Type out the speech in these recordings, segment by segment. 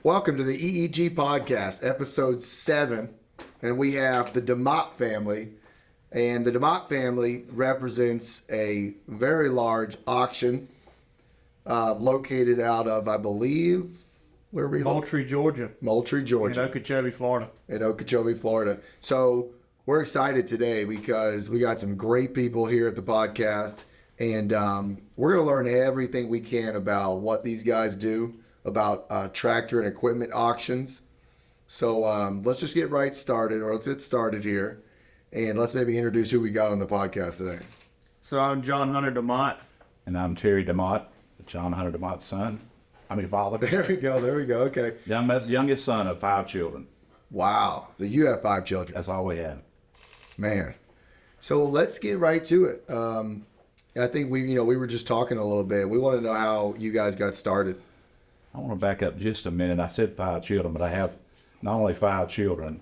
Welcome to the EEG podcast, episode 7, and we have the DeMott family. And the DeMott family represents a very large auction located out of, I believe, where are we? Moultrie, Georgia. Moultrie, Georgia. In Okeechobee, Florida. In Okeechobee, Florida. So we're excited today because we got some great people here at the podcast, and we're going to learn everything we can about what these guys do, about tractor and equipment auctions. So let's just get started here, and let's maybe introduce who we got on the podcast today. So I'm John Hunter DeMott. And I'm Terry DeMott, John Hunter DeMott's son. I'm his father. There we go. Okay. Youngest son of 5 children. Wow. So you have 5 children. That's all we have. Man. So let's get right to it. I think we were just talking a little bit. We want to know how you guys got started. I want to back up just a minute. I said 5 children, but I have not only 5 children,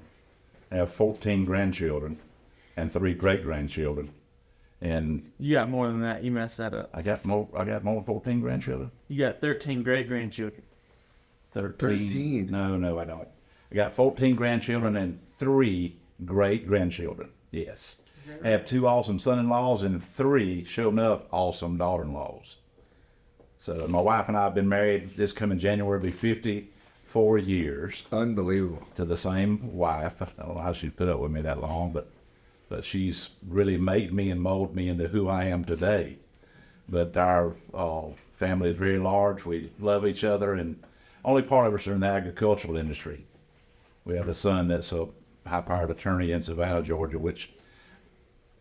I have 14 grandchildren and 3 great-grandchildren. And You got more than that. You messed that up. I got more than 14 grandchildren. You got 13 great-grandchildren. 13? No, I don't. I got 14 grandchildren and 3 great-grandchildren. Yes. I have 2 awesome son-in-laws and 3, sure enough, awesome daughter-in-laws. So my wife and I have been married this coming January, will be 54 years. Unbelievable. To the same wife. I don't know how she's put up with me that long, but she's really made me and molded me into who I am today. But our family is very large. We love each other, and only part of us are in the agricultural industry. We have a son that's a high-powered attorney in Savannah, Georgia, which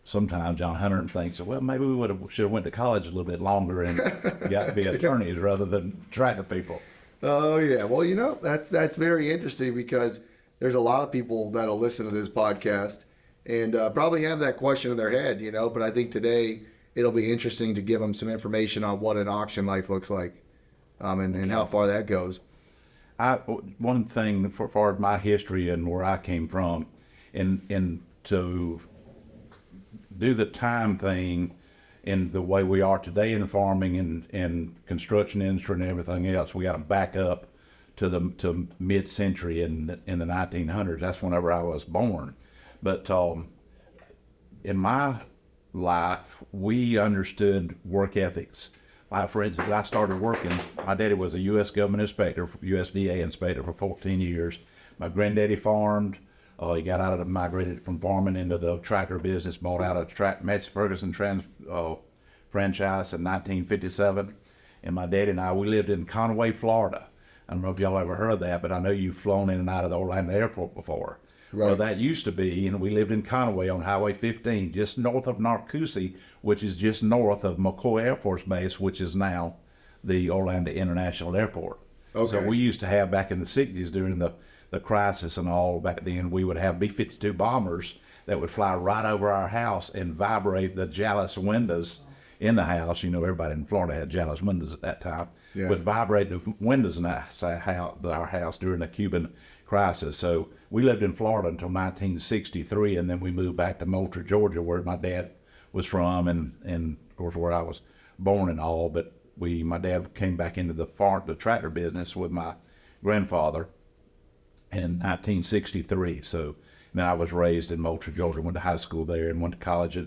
sometimes John Hunter thinks, well, maybe we should have went to college a little bit longer and got to be attorneys rather than tractor people. Oh yeah. Well, that's very interesting because there's a lot of people that'll listen to this podcast and probably have that question in their head, but I think today it'll be interesting to give them some information on what an auction life looks like and how far that goes. One thing for far as my history and where I came from, and to do the time thing in the way we are today in farming and construction industry and everything else, we got to back up to mid-century in the 1900s. That's whenever I was born. But in my life, we understood work ethics. Like, for instance, I started working. My daddy was a U.S. government inspector, USDA inspector for 14 years. My granddaddy farmed. He got out of the, migrated from farming into the tractor business, bought out a Massey Ferguson franchise in 1957. And my daddy and I, we lived in Conway, Florida. I don't know if y'all ever heard of that, but I know you've flown in and out of the Orlando airport before. Right. Well, that used to be, and we lived in Conway on Highway 15, just north of Narcoossee, which is just north of McCoy Air Force Base, which is now the Orlando International Airport. Okay. So we used to have, back in the 60s, during the crisis and all back then, we would have B-52 bombers that would fly right over our house and vibrate the jalousie windows in the house. Everybody in Florida had jalousie windows at that time. Yeah. Would vibrate the windows in our house during the Cuban crisis. So we lived in Florida until 1963, and then we moved back to Moultrie, Georgia, where my dad was from, and of course where I was born and all. But my dad came back into the tractor business with my grandfather in 1963. So then I was raised in Moultrie, Georgia, went to high school there and went to college at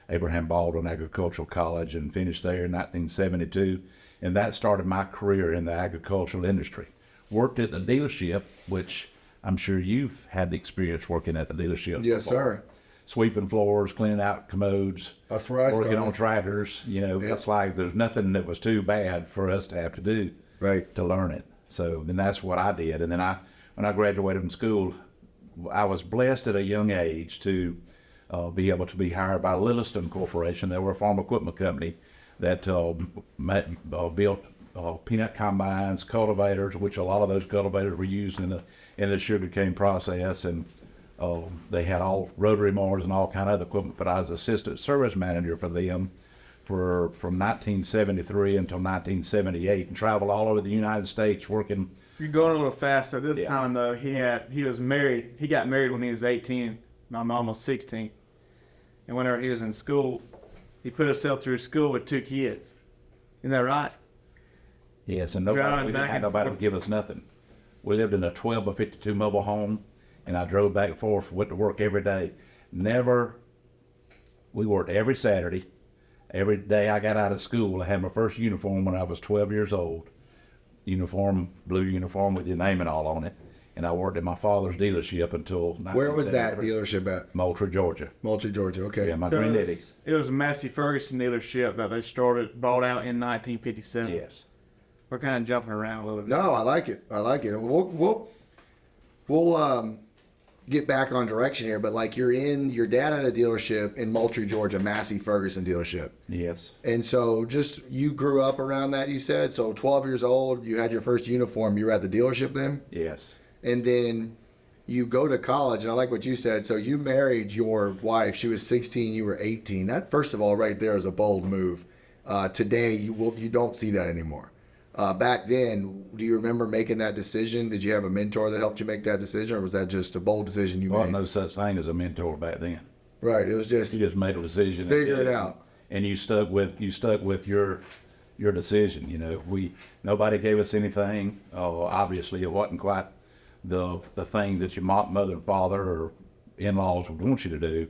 Abraham Baldwin Agricultural College and finished there in 1972. And that started my career in the agricultural industry. Worked at the dealership, which I'm sure you've had the experience working at the dealership. Yes, before. sir. Sweeping floors, cleaning out commodes, That's where I working started. on tractors. Yep. It's like there's nothing that was too bad for us to have to do Right. to learn it. So then that's what I did. And then when I graduated from school, I was blessed at a young age to be able to be hired by Lilliston Corporation. They were a farm equipment company that built peanut combines, cultivators, which a lot of those cultivators were used in the sugarcane process, and they had all rotary mowers and all kind of other equipment. But I was assistant service manager for them from 1973 until 1978, and traveled all over the United States working. You're going a little fast. At this time, though, he was married. He got married when he was 18. I'm almost 16. And whenever he was in school, he put himself through school with 2 kids. Isn't that right? Yes, and Driving we didn't back have and nobody to forth. give us nothing. We lived in a 12 by 52 mobile home, and I drove back and forth, went to work every day. We worked every Saturday. Every day I got out of school, I had my first uniform when I was 12 years old. Blue uniform with your name and all on it. And I worked at my father's dealership until 1973. Where was that dealership at? Moultrie, Georgia. Moultrie, Georgia. Okay. Yeah, my So granddaddy. it was a Massey Ferguson dealership that they bought out in 1957. Yes. We're kind of jumping around a little bit. No, I like it. I like it. We'll get back on direction here, but like your dad had a dealership in Moultrie, Georgia, Massey Ferguson dealership. Yes. And so just you grew up around that, you said. So 12 years old, you had your first uniform. You were at the dealership then? Yes. And then you go to college, and I like what you said. So you married your wife. She was 16, you were 18. That, first of all, right there is a bold move. Today, you don't see that anymore. Back then, do you remember making that decision? Did you have a mentor that helped you make that decision, or was that just a bold decision you Well, made? no such thing as a mentor back then. Right, it was just You just made a decision. figure it out. And you stuck with your decision. You know, nobody gave us anything. Obviously, it wasn't quite the thing that your mother and father or in-laws would want you to do.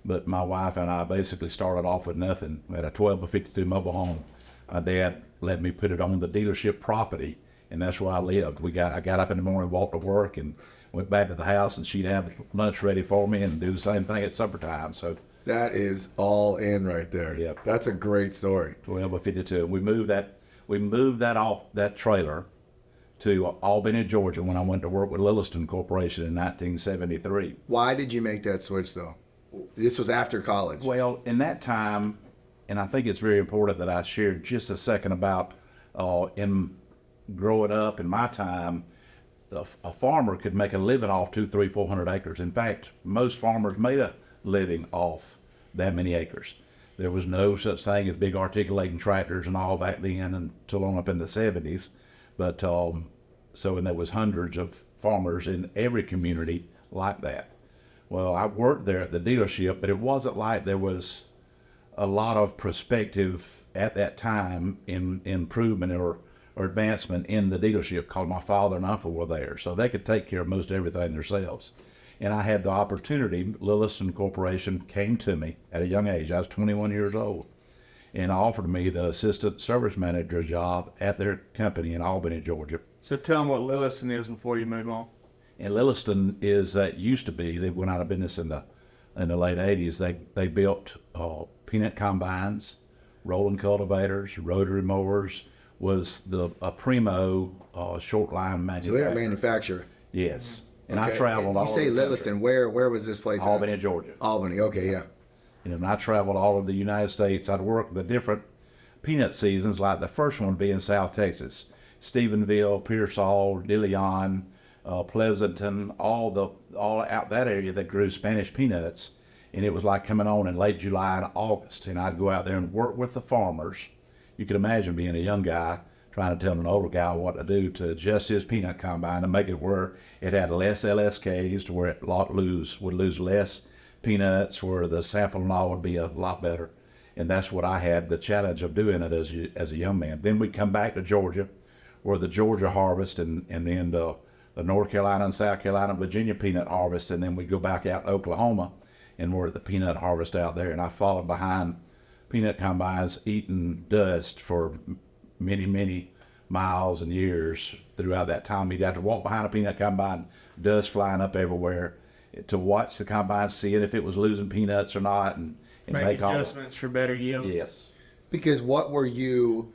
But my wife and I basically started off with nothing. We had a 12 by 52 mobile home. My dad let me put it on the dealership property, and that's where I lived. I got up in the morning, walked to work, and went back to the house, and she'd have lunch ready for me and do the same thing at supper time. So That is all in right there. Yep. That's a great story. 12 by 52. We moved that off that trailer to Albany, Georgia, when I went to work with Lilliston Corporation in 1973. Why did you make that switch, though? This was after college. Well, in that time, and I think it's very important that I shared just a second about in growing up in my time, a farmer could make a living off 200, 300, 400 acres. In fact, most farmers made a living off that many acres. There was no such thing as big articulating tractors and all back then until on up in the 70s. But and there was hundreds of farmers in every community like that. Well, I worked there at the dealership, but it wasn't like there was a lot of perspective at that time in improvement or advancement in the dealership, because my father and uncle were there, so they could take care of most everything themselves. And I had the opportunity. Lilliston Corporation came to me at a young age. I was 21 years old, and offered me the assistant service manager job at their company in Albany, Georgia. So tell them what Lilliston is before you move on. And Lilliston used to be, they went out of business in the late 80s. They built peanut combines, rolling cultivators, rotary mowers, was a primo short line So manufacturer. they're a manufacturer. Yes. And I Okay. traveled And all you say over the country. Lewiston. Where was this place? at? Albany, Georgia. Albany. Okay, yeah. And I traveled all over the United States. I'd worked the different peanut seasons, like the first one being South Texas, Stephenville, Pearsall, DeLeon, Pleasanton, all out that area that grew Spanish peanuts. And it was like coming on in late July and August. And I'd go out there and work with the farmers. You can imagine being a young guy trying to tell an older guy what to do to adjust his peanut combine and make it where it had less LSKs, to where it would lose less peanuts, where the sample and all would be a lot better. And that's what I had the challenge of doing it as a young man. Then we come back to Georgia, where the Georgia harvest, and then the North Carolina and South Carolina, Virginia peanut harvest, and then we go back out to Oklahoma, and we're at the peanut harvest out there. And I followed behind peanut combines eating dust for many, many miles and years throughout that time. You'd have to walk behind a peanut combine, dust flying up everywhere, to watch the combine, seeing if it was losing peanuts or not, and Make make all. adjustments for better yields. Yes, Because what were you,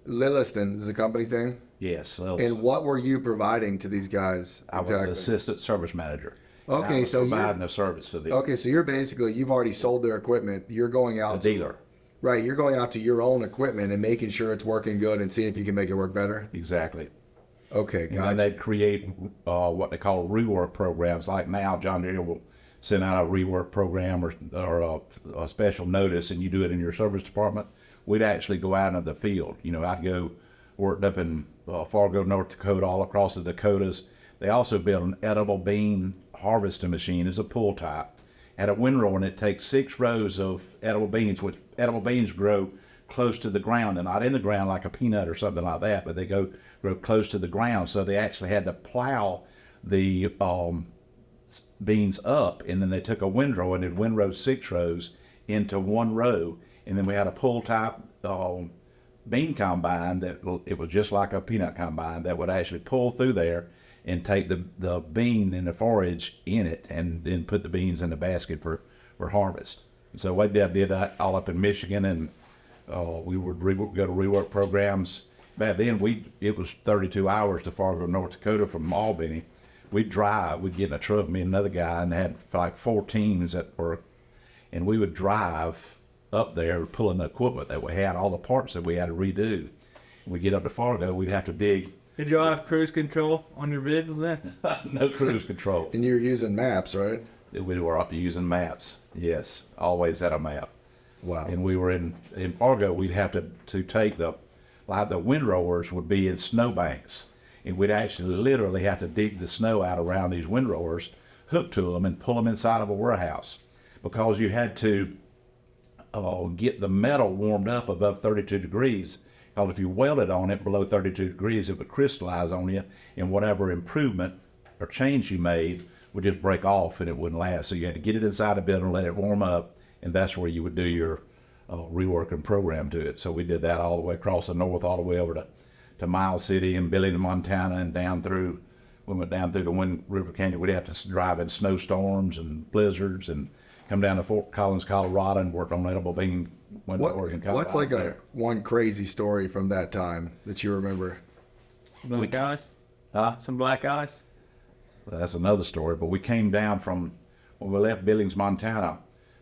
Lilliston is the company's name? yes. And what were you providing to these guys? I was the assistant service manager. Okay, And I was so you're- providing the service to them. Okay, so you've already sold their equipment. You're going A out dealer, right. You're going out to your own equipment and making sure it's working good and seeing if you can make it work better. exactly. Okay, And then gotcha. they'd create what they call rework programs. Like now, John Deere will send out a rework program or a special notice, and you do it in your service department. We'd actually go out into the field. You know, I'd go worked up in Fargo, North Dakota, all across the Dakotas. They also built an edible bean harvesting machine as a pull type. Had a windrow, and it takes 6 rows of edible beans, which edible beans grow close to the ground. They're not in the ground like a peanut or something like that, but they grow close to the ground. So they actually had to plow the beans up, and then they took a windrow and did windrow 6 rows into one row, and then we had a pull type bean combine that it was just like a peanut combine that would actually pull through there and take the bean and the forage in it, and then put the beans in the basket for harvest. And so we did that all up in Michigan, and we would go to rework programs. Back then, it was 32 hours to Fargo, North Dakota from Albany. We'd drive, we'd get in a truck, me and another guy, and had like 4 teams at work, and we would drive up there pulling the equipment that we had, all the parts that we had to redo. We'd get up to Fargo, we'd have to dig. Did y'all have cruise control on your vehicles then? No cruise control. And you're using maps, right? We were up using maps. Yes, always had a map. Wow. And we were in Fargo, we'd have to take the windrowers would be in snowbanks. And we'd actually literally have to dig the snow out around these windrowers, hook to them, and pull them inside of a warehouse, because you had to get the metal warmed up above 32 degrees. Because if you welded on it below 32 degrees, it would crystallize on you, and whatever improvement or change you made would just break off and it wouldn't last. So you had to get it inside the building, let it warm up, and that's where you would do your reworking program to it. So we did that all the way across the north, all the way over to Miles City and Billings, Montana, and down through. We went down through the Wind River Canyon. We'd have to drive in snowstorms and blizzards and come down to Fort Collins, Colorado, and work on edible bean windrowers. What's like one crazy story from that time that you remember? Black ice? Some black ice? Well, that's another story, but we came down from, when we left Billings, Montana,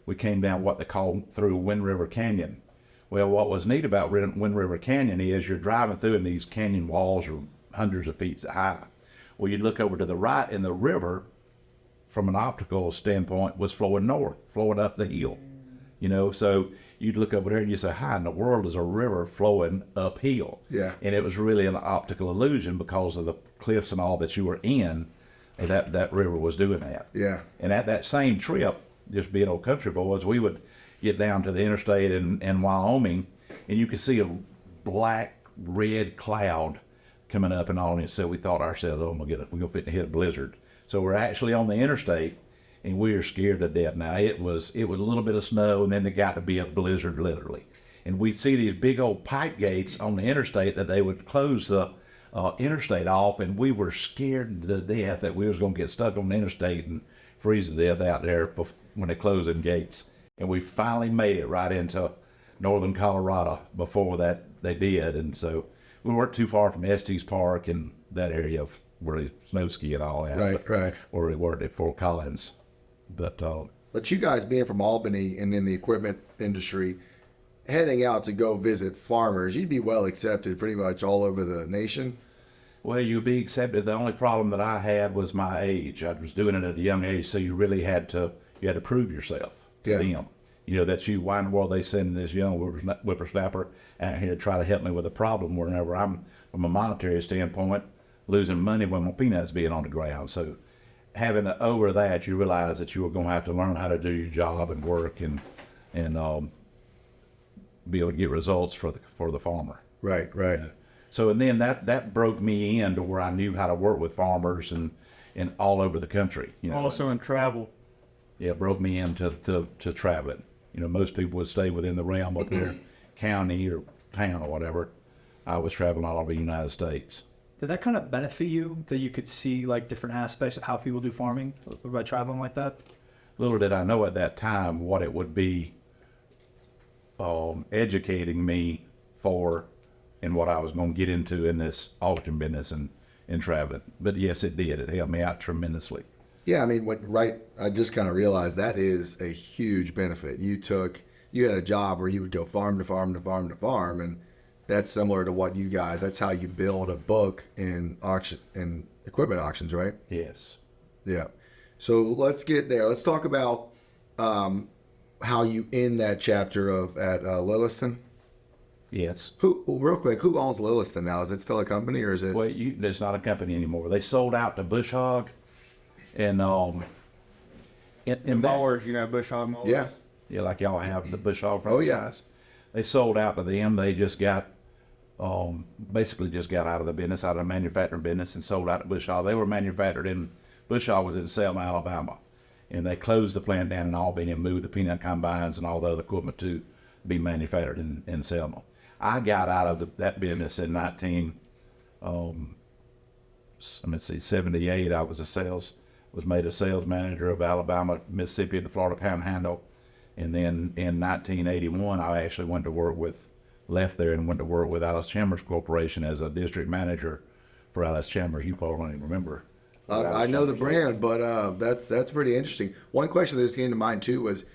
we came down what they call through Wind River Canyon. Well, what was neat about Wind River Canyon is you're driving through and these canyon walls are hundreds of feet high. Well, you'd look over to the right and the river, from an optical standpoint, was flowing north, flowing up the hill. So you'd look over there and you say, how in the world is a river flowing uphill? Yeah. And it was really an optical illusion because of the cliffs and all that you were in, that river was doing that. Yeah. And at that same trip, just being old country boys, we would get down to the interstate in Wyoming, and you could see a black, red cloud coming up and all, and so we thought ourselves, oh my goodness, we're going to hit a blizzard. So we're actually on the interstate, and we were scared to death. Now, it was a little bit of snow, and then there got to be a blizzard, literally. And we'd see these big old pipe gates on the interstate that they would close the interstate off, and we were scared to death that we was going to get stuck on the interstate and freeze to death out there when they closed them gates. And we finally made it right into northern Colorado before that they did. And so we weren't too far from Estes Park and that area of where they snow ski and all that. Right. Where we were at Fort Collins. But you guys being from Albany and in the equipment industry, heading out to go visit farmers, you'd be well accepted pretty much all over the nation. Well, you'd be accepted. The only problem that I had was my age. I was doing it at a young age, so you really had to prove yourself to them. Why in the world they send this young whippersnapper out here to try to help me with a problem whenever I'm, from a monetary standpoint, losing money when my peanuts being on the ground. So having over that, you realize that you were going to have to learn how to do your job and work and be able to get results for the farmer. Right. So, and then that broke me into where I knew how to work with farmers and all over the country. Also in travel. Yeah, it broke me into to traveling. Most people would stay within the realm of their county or town or whatever. I was traveling all over the United States. Did that kind of benefit you, that you could see like different aspects of how people do farming by traveling like that? Little did I know at that time what it would be educating me for and what I was going to get into in this auction business and traveling. But yes, it did. It helped me out tremendously. Yeah, I mean, I just kind of realized that is a huge benefit. You had a job where you would go farm to farm to farm to farm, and that's similar to what you guys, that's how you build a book in auction and equipment auctions, right? Yes. Yeah. So let's get there. Let's talk about how you end that chapter at Lilliston. Yes. Real quick, who owns Lilliston now? Is it still a company or is it? Well, it's not a company anymore. They sold out to Bush Hog, and mowers, Bush Hog mowers. Yeah. Yeah, like y'all have the Bush Hog Oh, yeah. franchise. they sold out to them. They just got basically just got out of the business, out of the manufacturing business, and sold out to Bushall. They were manufactured in Bushall was in Selma, Alabama, and they closed the plant down in Albany and moved the peanut combines and all the other equipment to be manufactured in Selma. I got out of that business in 78. I was made a sales manager of Alabama, Mississippi, and the Florida Panhandle. And then in 1981, I actually left there and went to work with Alice Chambers Corporation as a district manager for Alice Chambers. You probably don't even remember. I know the brand, but that's pretty interesting. One question that just came to mind too was,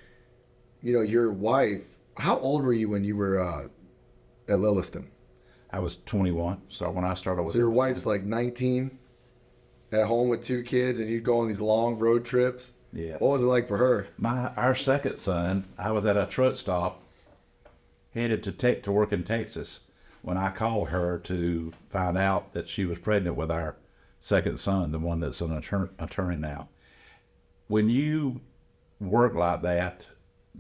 your wife. How old were you when you were at Lilliston? I was 21, so when I started with. So your wife's like 19, at home with 2 kids, and you'd go on these long road trips. Yes. What was it like for her? Our second son, I was at a truck stop, headed to work in Texas, when I called her to find out that she was pregnant with our second son, the one that's an attorney now. When you work like that,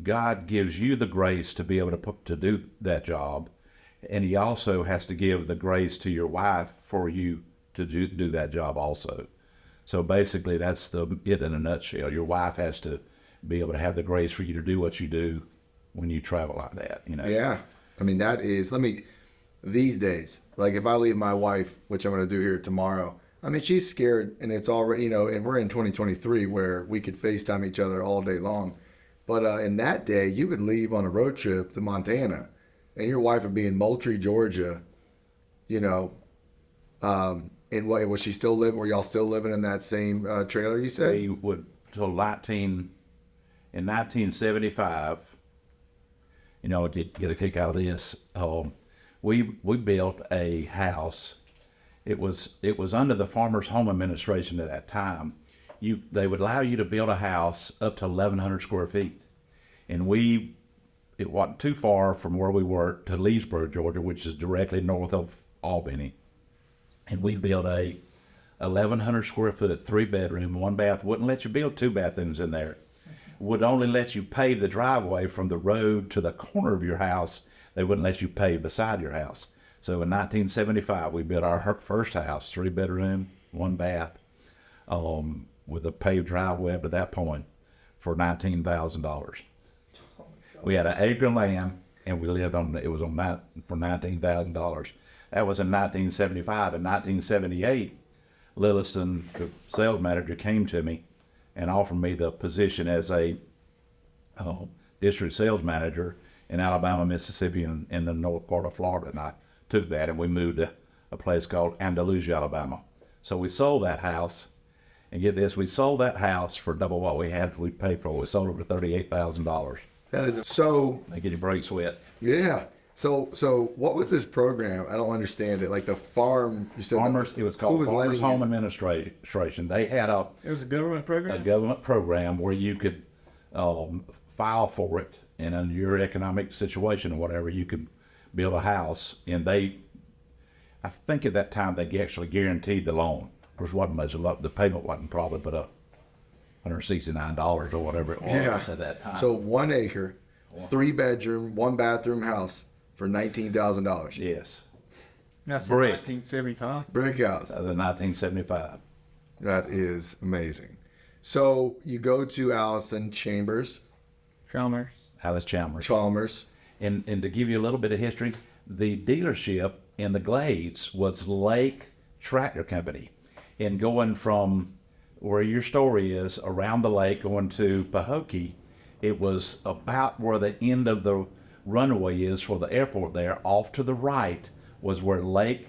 God gives you the grace to be able to do that job, and He also has to give the grace to your wife for you to do that job also. So basically, that's it in a nutshell. Your wife has to be able to have the grace for you to do what you do when you travel like that. Yeah, I mean these days, like if I leave my wife, which I'm going to do here tomorrow. I mean, she's scared, and it's already, and we're in 2023 where we could FaceTime each other all day long. But in that day, you would leave on a road trip to Montana, and your wife would be in Moultrie, Georgia, and was she still living? Were y'all still living in that same trailer? You said we would till in 1975. To get a kick out of this, we built a house. It was under the Farmers Home Administration at that time. They would allow you to build a house up to 1,100 square feet, and it wasn't too far from where we were to Leesburg, Georgia, which is directly north of Albany. And we built a 1,100 square foot, 3-bedroom, 1 bath. Wouldn't let you build 2 bathrooms in there. Would only let you pave the driveway from the road to the corner of your house. They wouldn't let you pave beside your house. So in 1975, we built our first house, 3-bedroom, 1 bath, with a paved driveway up to that point for $19,000. We had an acre of land, and we lived on that for $19,000. That was in 1975. In 1978, Lilliston, the sales manager, came to me and offered me the position as a district sales manager in Alabama, Mississippi, and in the north part of Florida. And I took that, and we moved to a place called Andalusia, Alabama. So we sold that house, and get this, we sold that house for double what we paid for it. We sold it for $38,000. that is so. They get your brakes wet. Yeah. So what was this program? I don't understand it. Like the farm, you said. It was called Farmers Home Administration. They had It was a government program? a government program where you could file for it, and under your economic situation or whatever, you could build a house. And I think at that time they actually guaranteed the loan. Of course, it wasn't much. The payment wasn't probably but $169 or whatever it was at that time. So 1 acre, 3-bedroom, 1 bathroom house for $19,000. Yes, That's Brick. 1975. Brick house. that was in 1975. That is amazing. So you go to Allison Chambers, Alice Chalmers. Chalmers. And to give you a little bit of history, the dealership in the Glades was Lake Tractor Company. And going from where your story is, around the lake, going to Pahokee, it was about where the end of the runway is for the airport there. Off to the right was where Lake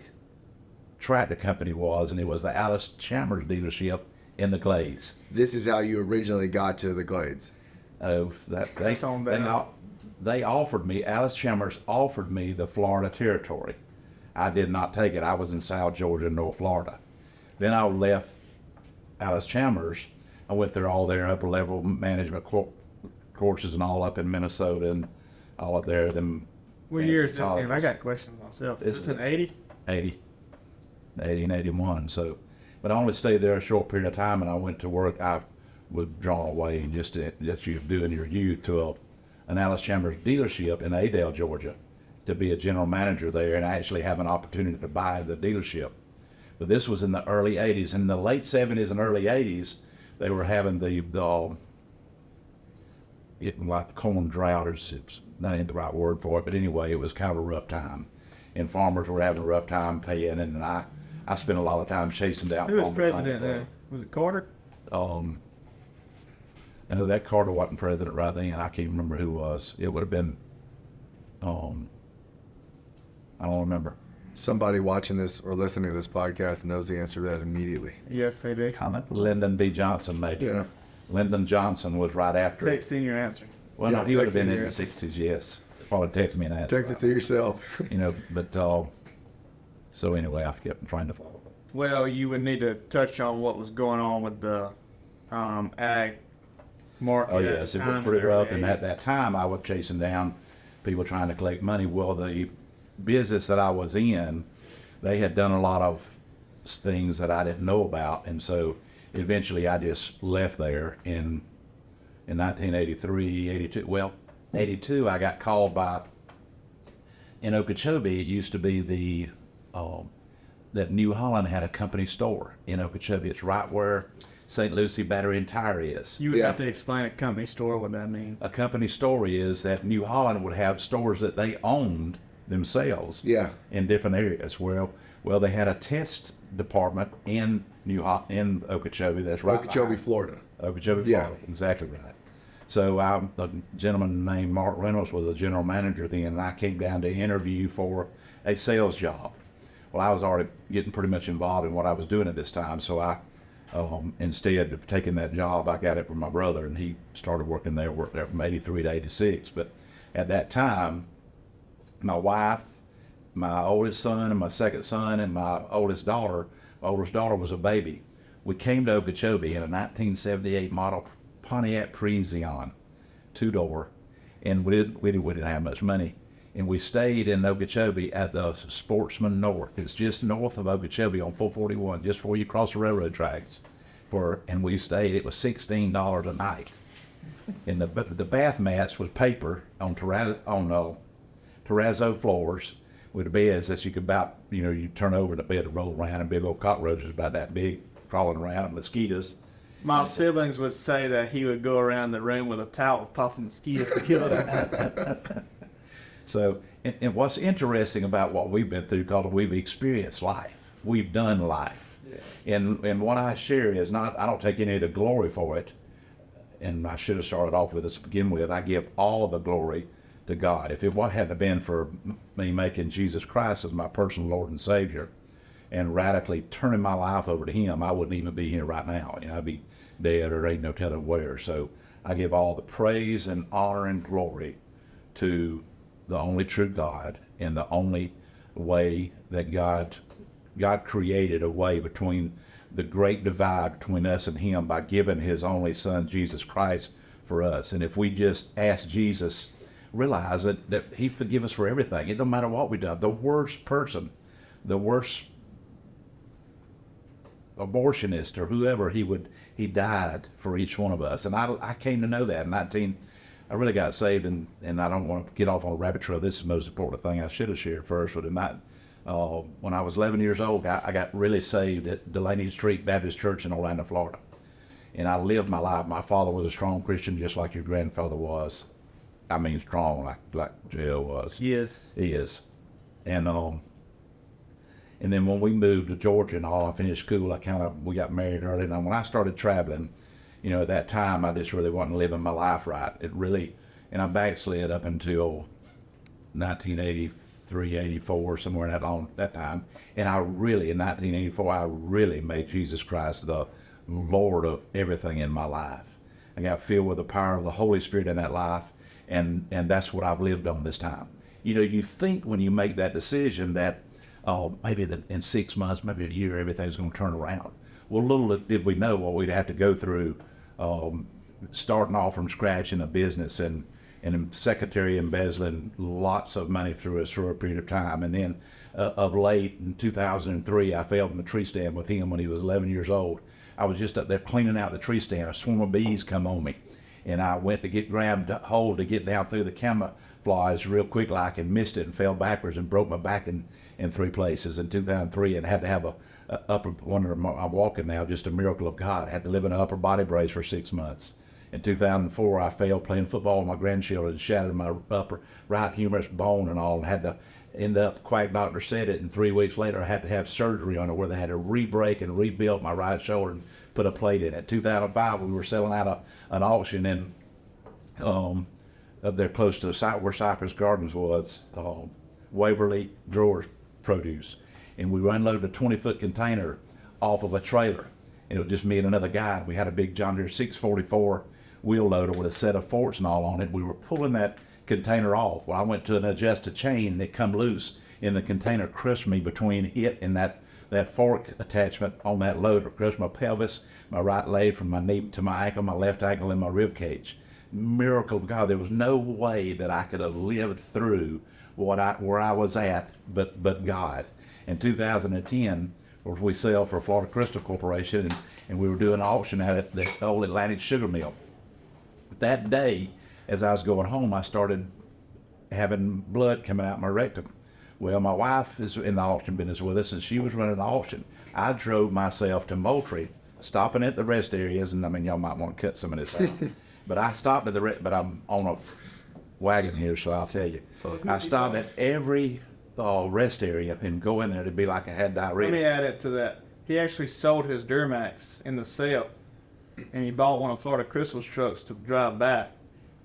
Tractor Company was, and it was the Alice Chalmers dealership in the Glades. This is how you originally got to the Glades. They offered me, Alice Chalmers offered me the Florida territory. I did not take it. I was in South Georgia and North Florida. Then I left Alice Chalmers. I went through all their upper level management courses and all up in Minnesota and all up there. What year is this? I got questions myself. Is this an 80? 80 and 81. So, but I only stayed there a short period of time, and I went to work. I was drawn away just you doing your youth to an Alice Chambers dealership in Adel, Georgia, to be a general manager there and actually have an opportunity to buy the dealership. But this was in the early 80s. In the late 70s and early 80s, they were having like corn drought, or it's not the right word for it, but anyway, it was kind of a rough time. And farmers were having a rough time paying, and I spent a lot of time chasing down Who was farmers. president there? Was it Carter? I know that Carter wasn't president right then. I can't remember who was. It would have been, I don't remember. Somebody watching this or listening to this podcast knows the answer to that immediately. Yes, they did. Comment. Lyndon B. Johnson, maybe. Yeah. Lyndon Johnson was right after. Text in your answer. Well, Yeah, no, he would have text been in in your- the 60s, yes. Probably text me and ask. Text it to yourself. You know, but, so anyway, I kept trying to follow. Well, you would need to touch on what was going on with the ag market. Oh, at yes, the it time was in pretty the rough, early and at 80s. that time, I was chasing down people trying to collect money. Well, the business that I was in, they had done a lot of things that I didn't know about, and so eventually I just left there in 1983, 82. Well, 82, I got called by, in Okeechobee, it used to be that New Holland had a company store in Okeechobee. It's right where St. Lucie Battery and Tire is. You would Yeah. have to explain a company store what that means. A company store is that New Holland would have stores that they owned themselves Yeah. in different areas. Well, they had a test department in in Okeechobee. That's right. Okeechobee, behind- Florida. Okeechobee, Yeah. Florida. Exactly right. So a gentleman named Mark Reynolds was a general manager then, and I came down to interview for a sales job. Well, I was already getting pretty much involved in what I was doing at this time, so I, instead of taking that job, I got it from my brother, and he started working there, worked there from 83 to 86. But at that time, my wife, my oldest son, and my second son, and my oldest daughter was a baby. We came to Okeechobee in a 1978 model Pontiac Parisienne, two-door, and we didn't have much money. And we stayed in Okeechobee at the Sportsman North. It's just north of Okeechobee on 441, just before you cross the railroad tracks. And we stayed. It was $16 a night. And the bath mats was paper on terrazzo floors with beds that you could you turn over, the bed to roll around, and big old cockroaches about that big crawling around, and mosquitoes. My siblings would say that he would go around the room with a towel puffing mosquitoes to kill them. So, and what's interesting about what we've been through, because we've experienced life, we've done life, and what I share is not, I don't take any of the glory for it, and I should have started off with this to begin with. I give all the glory to God. If it hadn't been for me making Jesus Christ as my personal Lord and Savior, and radically turning my life over to Him, I wouldn't even be here right now. I'd be dead, or ain't no telling where. So I give all the praise and honor and glory to the only true God, and the only way that God created a way between the great divide between us and Him by giving His only Son, Jesus Christ, for us. And if we just ask Jesus, realize that He forgive us for everything. It don't matter what we done. The worst person, the worst abortionist or whoever, He died for each one of us. And I came to know that in I really got saved, and I don't want to get off on a rabbit trail. This is the most important thing I should have shared first. When I was 11 years old, I got really saved at Delaney Street Baptist Church in Orlando, Florida. And I lived my life. My father was a strong Christian, just like your grandfather was. I mean, strong, like J.L. was. Yes. He is. And then when we moved to Georgia and all, I finished school, we got married early. And when I started traveling, at that time, I just really wasn't living my life right. And I backslid up until 1983, 84, somewhere in that time. And in 1984, I really made Jesus Christ the Lord of everything in my life. I got filled with the power of the Holy Spirit in that life, and that's what I've lived on this time. You think when you make that decision that, maybe in 6 months, maybe a year, everything's going to turn around. Well, little did we know what we'd have to go through, starting off from scratch in a business, and secretary embezzling lots of money through us for a period of time. And then of late, in 2003, I fell in the tree stand with him when he was 11 years old. I was just up there cleaning out the tree stand. A swarm of bees come on me. and I went to grab hold to get down through the camouflage real quick like and missed it and fell backwards and broke my back in 3 places in 2003 and had to have a upper one of my, I'm walking now, just a miracle of God. I had to live in an upper body brace for 6 months. In 2004, I fell playing football with my grandchildren and shattered my upper right humerus bone and all, and had to end up, quack doctor said it, and 3 weeks later I had to have surgery on it where they had to re-break and rebuild my right shoulder and put a plate in it. 2005, we were selling out an auction in up there close to the site where Cypress Gardens was, Waverly Growers Produce. And we unloaded a 20-foot container off of a trailer. And it was just me and another guy. We had a big John Deere 644 wheel loader with a set of forks and all on it. We were pulling that container off. Well, I went to adjust a chain and it come loose, and the container crushed me between it and that fork attachment on that loader. Crushed my pelvis, my right leg from my knee to my ankle, my left ankle, and my rib cage. Miracle of God. There was no way that I could have lived through where I was at, but God. In 2010, we sell for Florida Crystal Corporation, and we were doing an auction out at the old Atlantic Sugar Mill. That day, as I was going home, I started having blood coming out my rectum. Well, my wife is in the auction business with us, and she was running the auction. I drove myself to Moultrie, stopping at the rest areas, and I mean, y'all might want to cut some of this out. But I stopped at but I'm on a wagon here, so I'll tell you. I stopped at every rest area and go in there, it'd be like I had diarrhea. Let me add it to that. He actually sold his Duramax in the sale, and he bought one of Florida Crystal's trucks to drive back.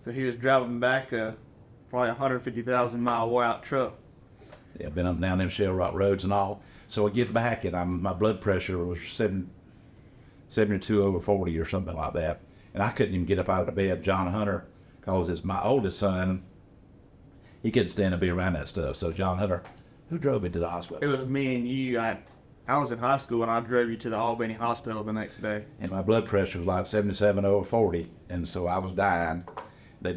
So he was driving back probably 150,000 mile wore out truck. Yeah, been up and down them shell rock roads and all. So I get back and my blood pressure was 72/40 or something like that. And I couldn't even get up out of the bed. John Hunter, because it's my oldest son, he couldn't stand to be around that stuff. So John Hunter, who drove me to the hospital? It was me and you. I was in high school and I drove you to the Albany hospital the next day. And my blood pressure was like 77/40, and so I was dying. They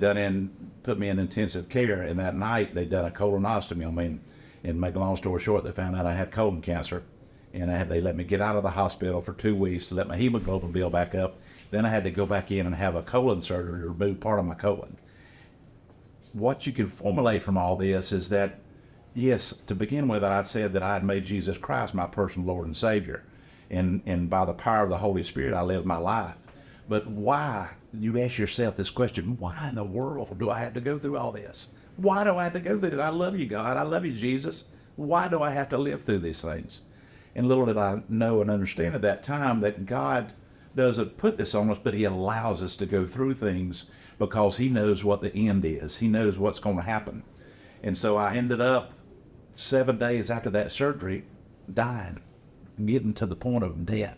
put me in intensive care, and that night they done a colonostomy on me. And make a long story short, they found out I had colon cancer, and they let me get out of the hospital for 2 weeks to let my hemoglobin build back up. Then I had to go back in and have a colon surgery to remove part of my colon. What you can formulate from all this is that, yes, to begin with, I said that I had made Jesus Christ my personal Lord and Savior. And by the power of the Holy Spirit, I lived my life. But why, you ask yourself this question, why in the world do I have to go through all this? Why do I have to go through this? I love you, God. I love you, Jesus. Why do I have to live through these things? And little did I know and understand at that time that God doesn't put this on us, but he allows us to go through things because he knows what the end is. He knows what's going to happen. And so I ended up 7 days after that surgery dying, getting to the point of death.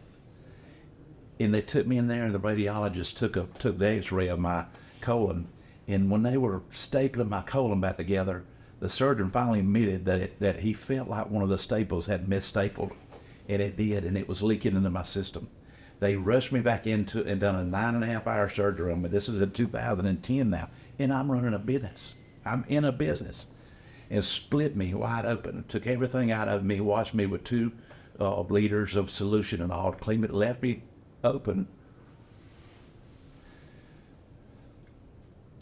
And they took me in there, and the radiologist took the x-ray of my colon. And when they were stapling my colon back together, the surgeon finally admitted that he felt like one of the staples had misstapled, and it did, and it was leaking into my system. They rushed me back into and done a 9.5-hour surgery on me. This is in 2010 now, and I'm running a business. I'm in a business, and split me wide open, took everything out of me, washed me with 2 liters of solution and all, cleaned it, left me open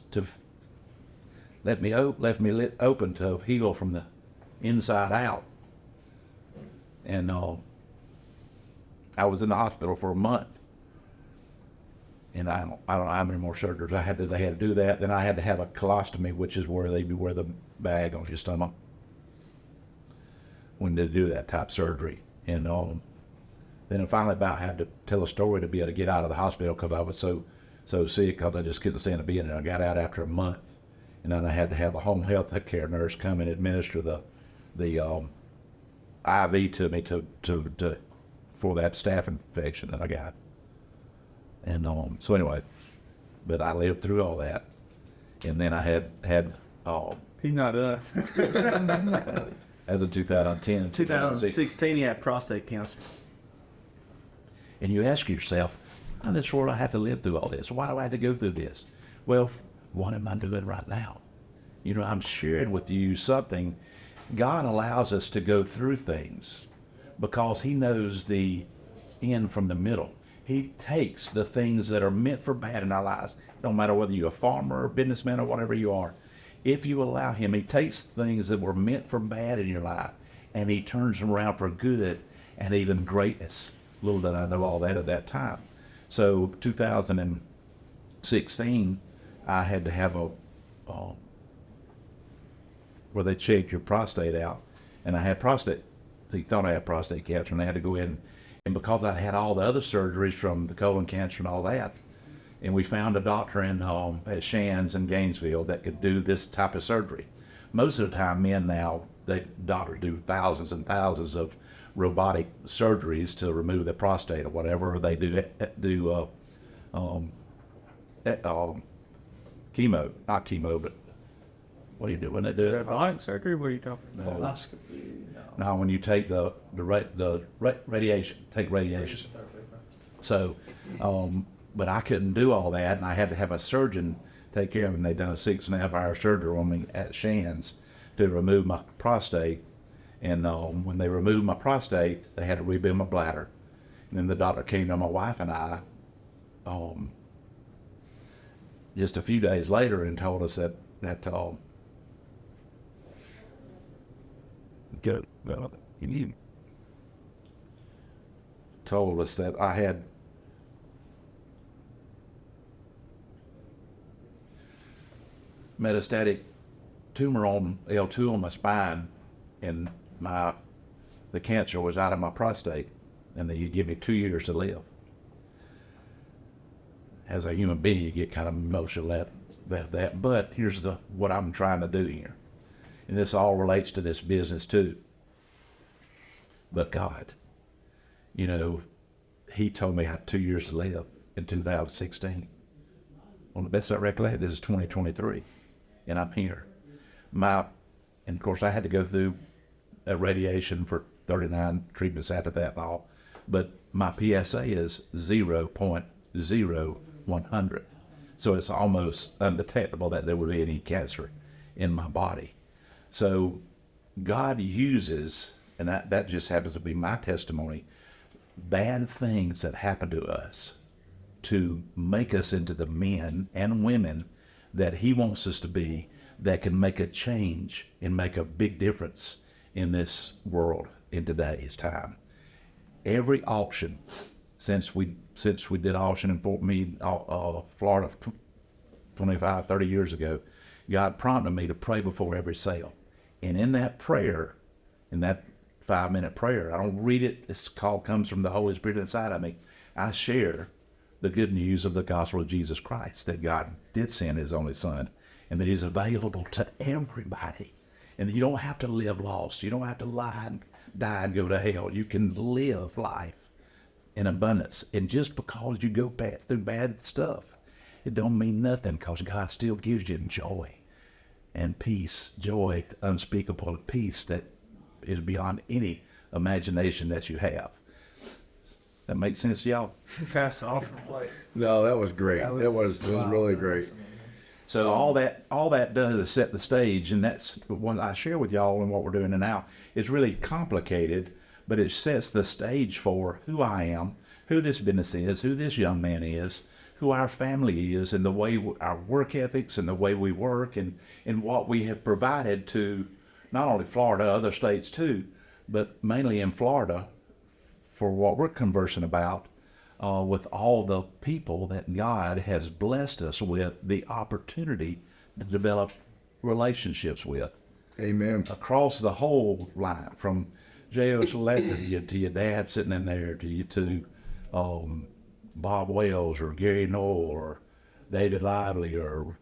to left me open to heal from the inside out. And I was in the hospital for a month, and I don't know how many more surgeries they had to do that. Then I had to have a colostomy, which is where they wear the bag on your stomach when they do that type of surgery. And then I finally about had to tell a story to be able to get out of the hospital because I was so sick because I just couldn't stand to be in it. I got out after a month, and then I had to have a home health care nurse come and administer the IV to me for that staph infection that I got. And so anyway, but I lived through all that, and then I had He's not done. as of 2010 and 2016, he had prostate cancer. And you ask yourself, how in this world I have to live through all this? Why do I have to go through this? Well, what am I doing right now? You know, I'm sharing with you something. God allows us to go through things because he knows the end from the middle. He takes the things that are meant for bad in our lives. No matter whether you're a farmer, or businessman, or whatever you are. If you allow him, he takes things that were meant for bad in your life and he turns them around for good and even greatness. Little did I know all that at that time. So 2016, I had to have where they checked your prostate out, and I had prostate. He thought I had prostate cancer, and I had to go in. And because I had all the other surgeries from the colon cancer and all that, and we found a doctor in at Shands in Gainesville that could do this type of surgery. Most of the time, men now, doctors do thousands and thousands of robotic surgeries to remove the prostate or whatever. They do chemo, not chemo, but what do you do when they do it? Robotic surgery? What are you talking about? Colonoscopy. No. Now, when you take the radiation, take radiation. So, but I couldn't do all that, and I had to have a surgeon take care of me. And they done a 6.5-hour surgery on me at Shands to remove my prostate. And when they removed my prostate, they had to rebuild my bladder. And then the doctor came to my wife and I just a few days later and told us that told us that I had metastatic tumor on L2 on my spine, and the cancer was out of my prostate, and that you'd give me 2 years to live. As a human being, you get kind of emotional at that. But here's what I'm trying to do here, and this all relates to this business too. But God, He told me I had 2 years to live in 2016. On the best I recollect, this is 2023, and I'm here. And of course, I had to go through a radiation for 39 treatments after that all. But my PSA is 0.0100. So it's almost undetectable that there would be any cancer in my body. So God uses, and that just happens to be my testimony, bad things that happen to us to make us into the men and women that He wants us to be, that can make a change and make a big difference in this world in today's time. Every auction, since we did auction in Fort Meade, Florida, 25, 30 years ago, God prompted me to pray before every sale. And in that prayer, in that 5-minute prayer, I don't read it, comes from the Holy Spirit inside of me. I share the good news of the gospel of Jesus Christ, that God did send His only Son, and that He's available to everybody. And you don't have to live lost. You don't have to lie and die and go to hell. You can live life in abundance. And just because you go through bad stuff, it don't mean nothing, because God still gives you joy and peace, joy unspeakable, peace that is beyond any imagination that you have. That makes sense to y'all? Pass off the plate. No, that was great. It was really great. So all that does is set the stage, and that's what I share with y'all and what we're doing now. It's really complicated, but it sets the stage for who I am, who this business is, who this young man is, who our family is, and the way our work ethics and the way we work, and what we have provided to not only Florida, other states too, but mainly in Florida for what we're conversing about. With all the people that God has blessed us with the opportunity to develop relationships with. Amen. Across the whole line, from J.O. Selector to your dad sitting in there, to Bob Wells or Gary Noel or David Lively or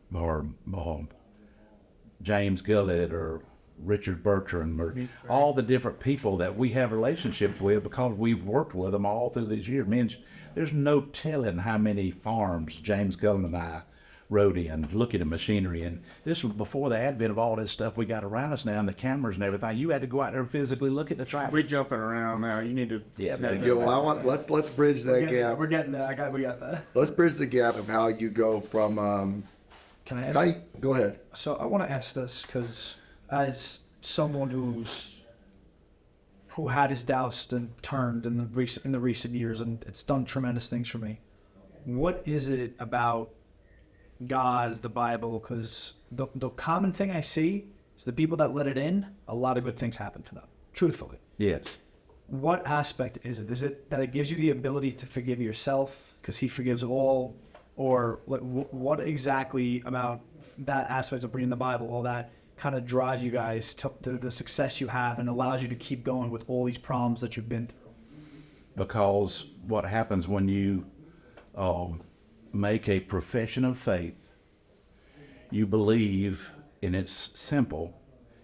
James Gullett or Richard Bertrand, or all the different people that we have relationships with because we've worked with them all through these years. Man, there's no telling how many farms James Gullett and I rode in, looking at machinery. And this was before the advent of all this stuff we got around us now, and the cameras and everything. You had to go out there and physically look at the track. We're jumping around now. You need to. Yeah, man. Yeah, well, let's bridge that gap. We're getting that. We got that. Let's bridge the gap of how you go from. Can I ask? Go ahead. So I want to ask this because as someone who's who had his doubts and turned in the recent years, and it's done tremendous things for me. What is it about God, the Bible? Because the common thing I see is the people that let it in, a lot of good things happen to them. Truthfully. Yes. What aspect is it? Is it that it gives you the ability to forgive yourself because He forgives all, or what exactly about that aspect of reading the Bible, all that, kind of drives you guys to the success you have and allows you to keep going with all these problems that you've been through? Because what happens when you make a profession of faith, you believe, and it's simple,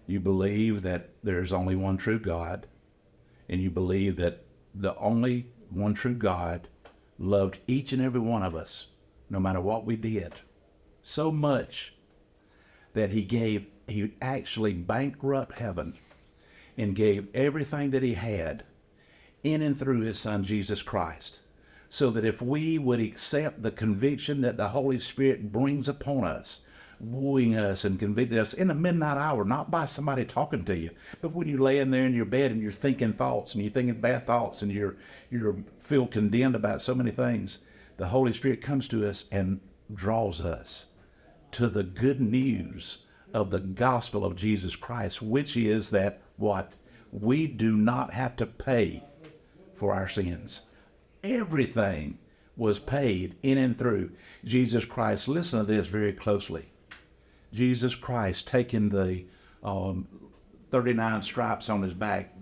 you believe that there's only one true God, and you believe that the only one true God loved each and every one of us, no matter what we did, so much that he actually bankrupted heaven and gave everything that he had in and through his Son, Jesus Christ, so that if we would accept the conviction that the Holy Spirit brings upon us, wooing us and convicting us in the midnight hour, not by somebody talking to you, but when you're laying there in your bed and you're thinking thoughts and you're thinking bad thoughts and you feel condemned about so many things, the Holy Spirit comes to us and draws us to the good news of the gospel of Jesus Christ, which is that what? We do not have to pay for our sins. Everything was paid in and through Jesus Christ. Listen to this very closely. Jesus Christ taking the 39 stripes on his back.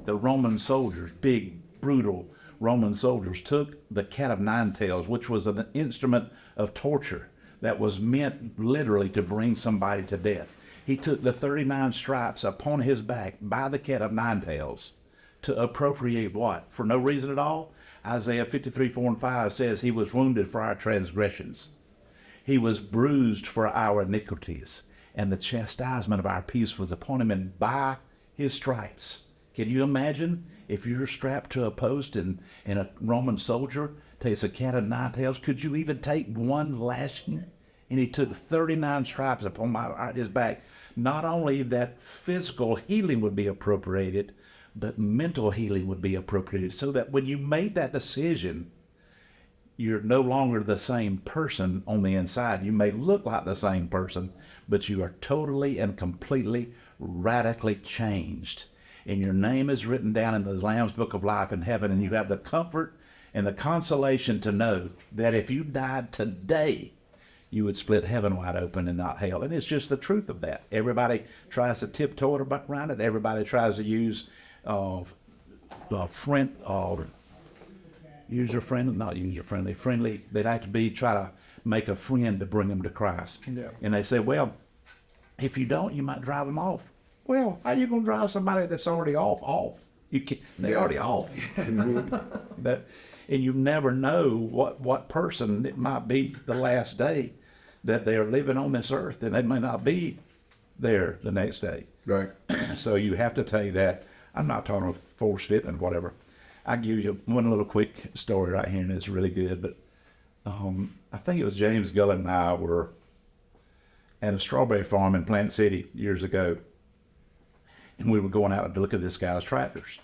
The Roman soldiers, big, brutal Roman soldiers, took the cat of nine tails, which was an instrument of torture that was meant literally to bring somebody to death. He took the 39 stripes upon his back by the cat of nine tails to appropriate what? For no reason at all? Isaiah 53:4-5 says he was wounded for our transgressions. He was bruised for our iniquities, and the chastisement of our peace was upon him, and by his stripes. Can you imagine if you're strapped to a post and a Roman soldier takes a cat of nine tails? Could you even take one lashing? And he took 39 stripes upon his back. Not only that physical healing would be appropriated, but mental healing would be appropriated, so that when you made that decision, you're no longer the same person on the inside. You may look like the same person, but you are totally and completely, radically changed. And your name is written down in the Lamb's Book of Life in heaven, and you have the comfort and the consolation to know that if you died today, you would split heaven wide open and not hell. And it's just the truth of that. Everybody tries to tiptoe around it. Everybody tries to use friendly. They'd have to try to make a friend to bring them to Christ. Yeah. And they say, well, if you don't, you might drive them off. Well, how are you going to drive somebody that's already off? You can't, they're already off. And you never know what person it might be the last day that they are living on this earth, and they may not be there the next day. Right. So you have to take that. I'm not talking about force fitting and whatever. I'll give you one little quick story right here, and it's really good. But I think it was James Gullen and I were at a strawberry farm in Plant City years ago, and we were going out to look at this guy's tractors.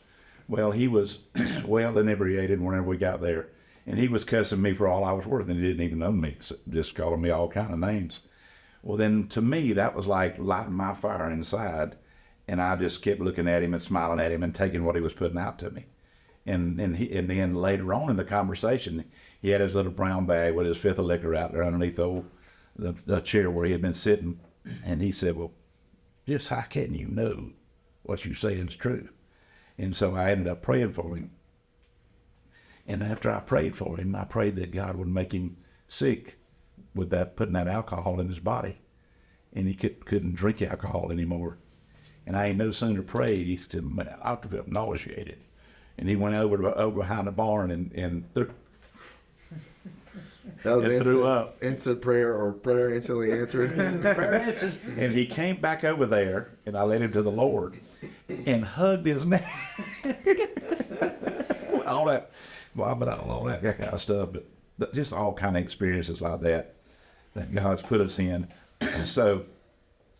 Well, he was well inebriated whenever we got there, and he was cussing me for all I was worth, and he didn't even know me, so just calling me all kind of names. Well, then to me, that was like lighting my fire inside, and I just kept looking at him and smiling at him and taking what he was putting out to me. And then later on in the conversation, he had his little brown bag with his fifth of liquor out there underneath the chair where he had been sitting, and he said, well, just how can you know what you're saying is true? And so I ended up praying for him. And after I prayed for him, I prayed that God would make him sick with that, putting that alcohol in his body. And he couldn't drink alcohol anymore. And I ain't no sooner prayed, he said, I felt nauseated. And he went over behind the barn and threw, That was and threw up. instant prayer, or prayer instantly answered. And he came back over there, and I led him to the Lord and hugged his neck. All that, well, but all that kind of stuff, but just all kind of experiences like that God's put us in. So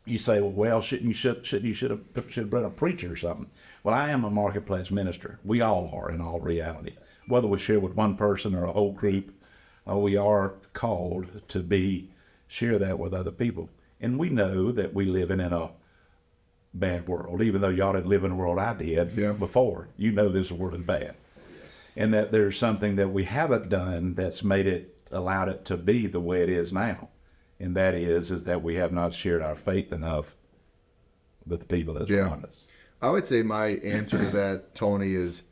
you say, well, shouldn't you have been a preacher or something? Well, I am a marketplace minister. We all are in all reality. Whether we share with one person or a whole group, we are called to share that with other people. And we know that we live in a bad world, even though y'all didn't live in the world I did before. You know this world is bad. And that there's something that we haven't done that's allowed it to be the way it is now. And that is that we have not shared our faith enough with the people that's around us. I would say my answer to that, Tony, is,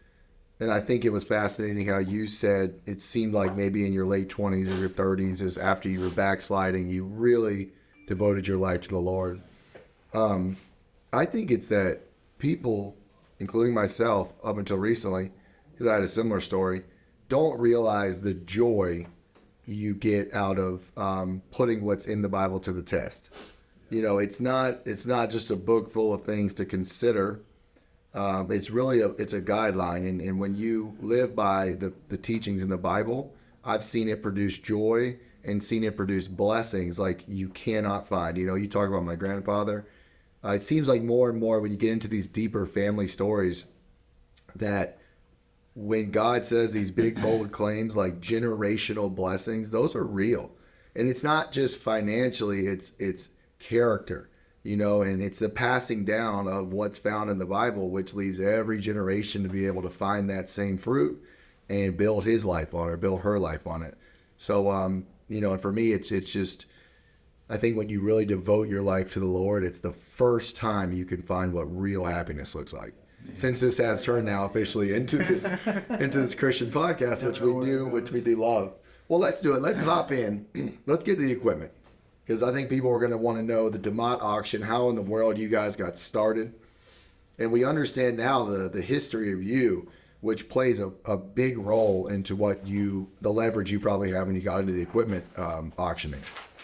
and I think it was fascinating how you said it seemed like maybe in your late 20s or your 30s is after you were backsliding, you really devoted your life to the Lord. I think it's that people, including myself up until recently, because I had a similar story, don't realize the joy you get out of putting what's in the Bible to the test. You know, it's not just a book full of things to consider. It's really a guideline, and when you live by the teachings in the Bible, I've seen it produce joy and seen it produce blessings like you cannot find. You know, you talk about my grandfather. It seems like more and more when you get into these deeper family stories that when God says these big, bold claims like generational blessings, those are real. And it's not just financially, it's character, you know, and it's the passing down of what's found in the Bible, which leads every generation to be able to find that same fruit and build his life on it, or build her life on it. So, you know, and for me, it's just, I think when you really devote your life to the Lord, it's the first time you can find what real happiness looks like. Since this has turned now officially into this Christian podcast, which we do love. Well, let's do it. Let's hop in. Let's get to the equipment, because I think people are going to want to know the DeMott auction, how in the world you guys got started, and we understand now the history of you, which plays a big role into the leverage you probably have when you got into the equipment auctioning.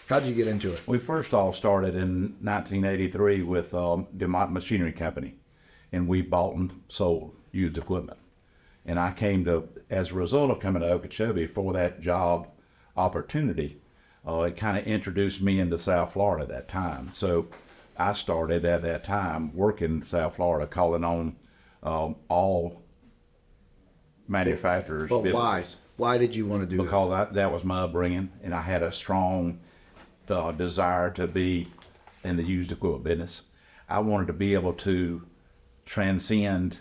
How did you get into it? We first all started in 1983 with DeMott Machinery Company. And we bought and sold used equipment. And I came to, as a result of coming to Okeechobee for that job opportunity, it kind of introduced me into South Florida at that time. So I started at that time working in South Florida, calling on all manufacturers. But why? Why did you want to do this? Because that was my upbringing, and I had a strong desire to be in the used equipment business. I wanted to be able to transcend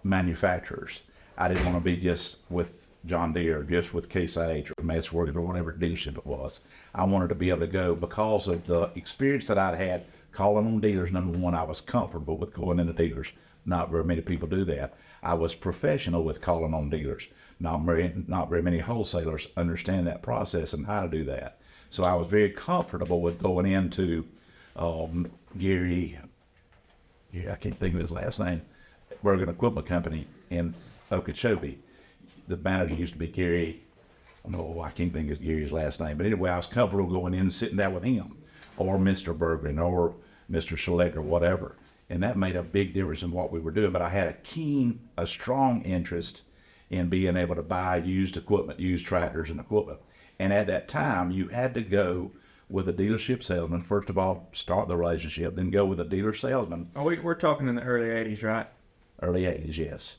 manufacturers. I didn't want to be just with John Deere, just with Case IH or Mass Working or whatever dealership it was. I wanted to be able to go because of the experience that I'd had calling on dealers. Number one, I was comfortable with going into dealers. Not very many people do that. I was professional with calling on dealers. Not very many wholesalers understand that process and how to do that. So I was very comfortable with going into Gary, I can't think of his last name, Bergen Equipment Company in Okeechobee. The manager used to be Gary, I can't think of Gary's last name, but anyway, I was comfortable going in and sitting down with him, or Mr. Bergen, or Mr. Select, or whatever. And that made a big difference in what we were doing. But I had a strong interest in being able to buy used equipment, used tractors and equipment. And at that time, you had to go with a dealership salesman. First of all, start the relationship, then go with a dealer salesman. Oh, we're talking in the early 80s, right? Early 80s, yes.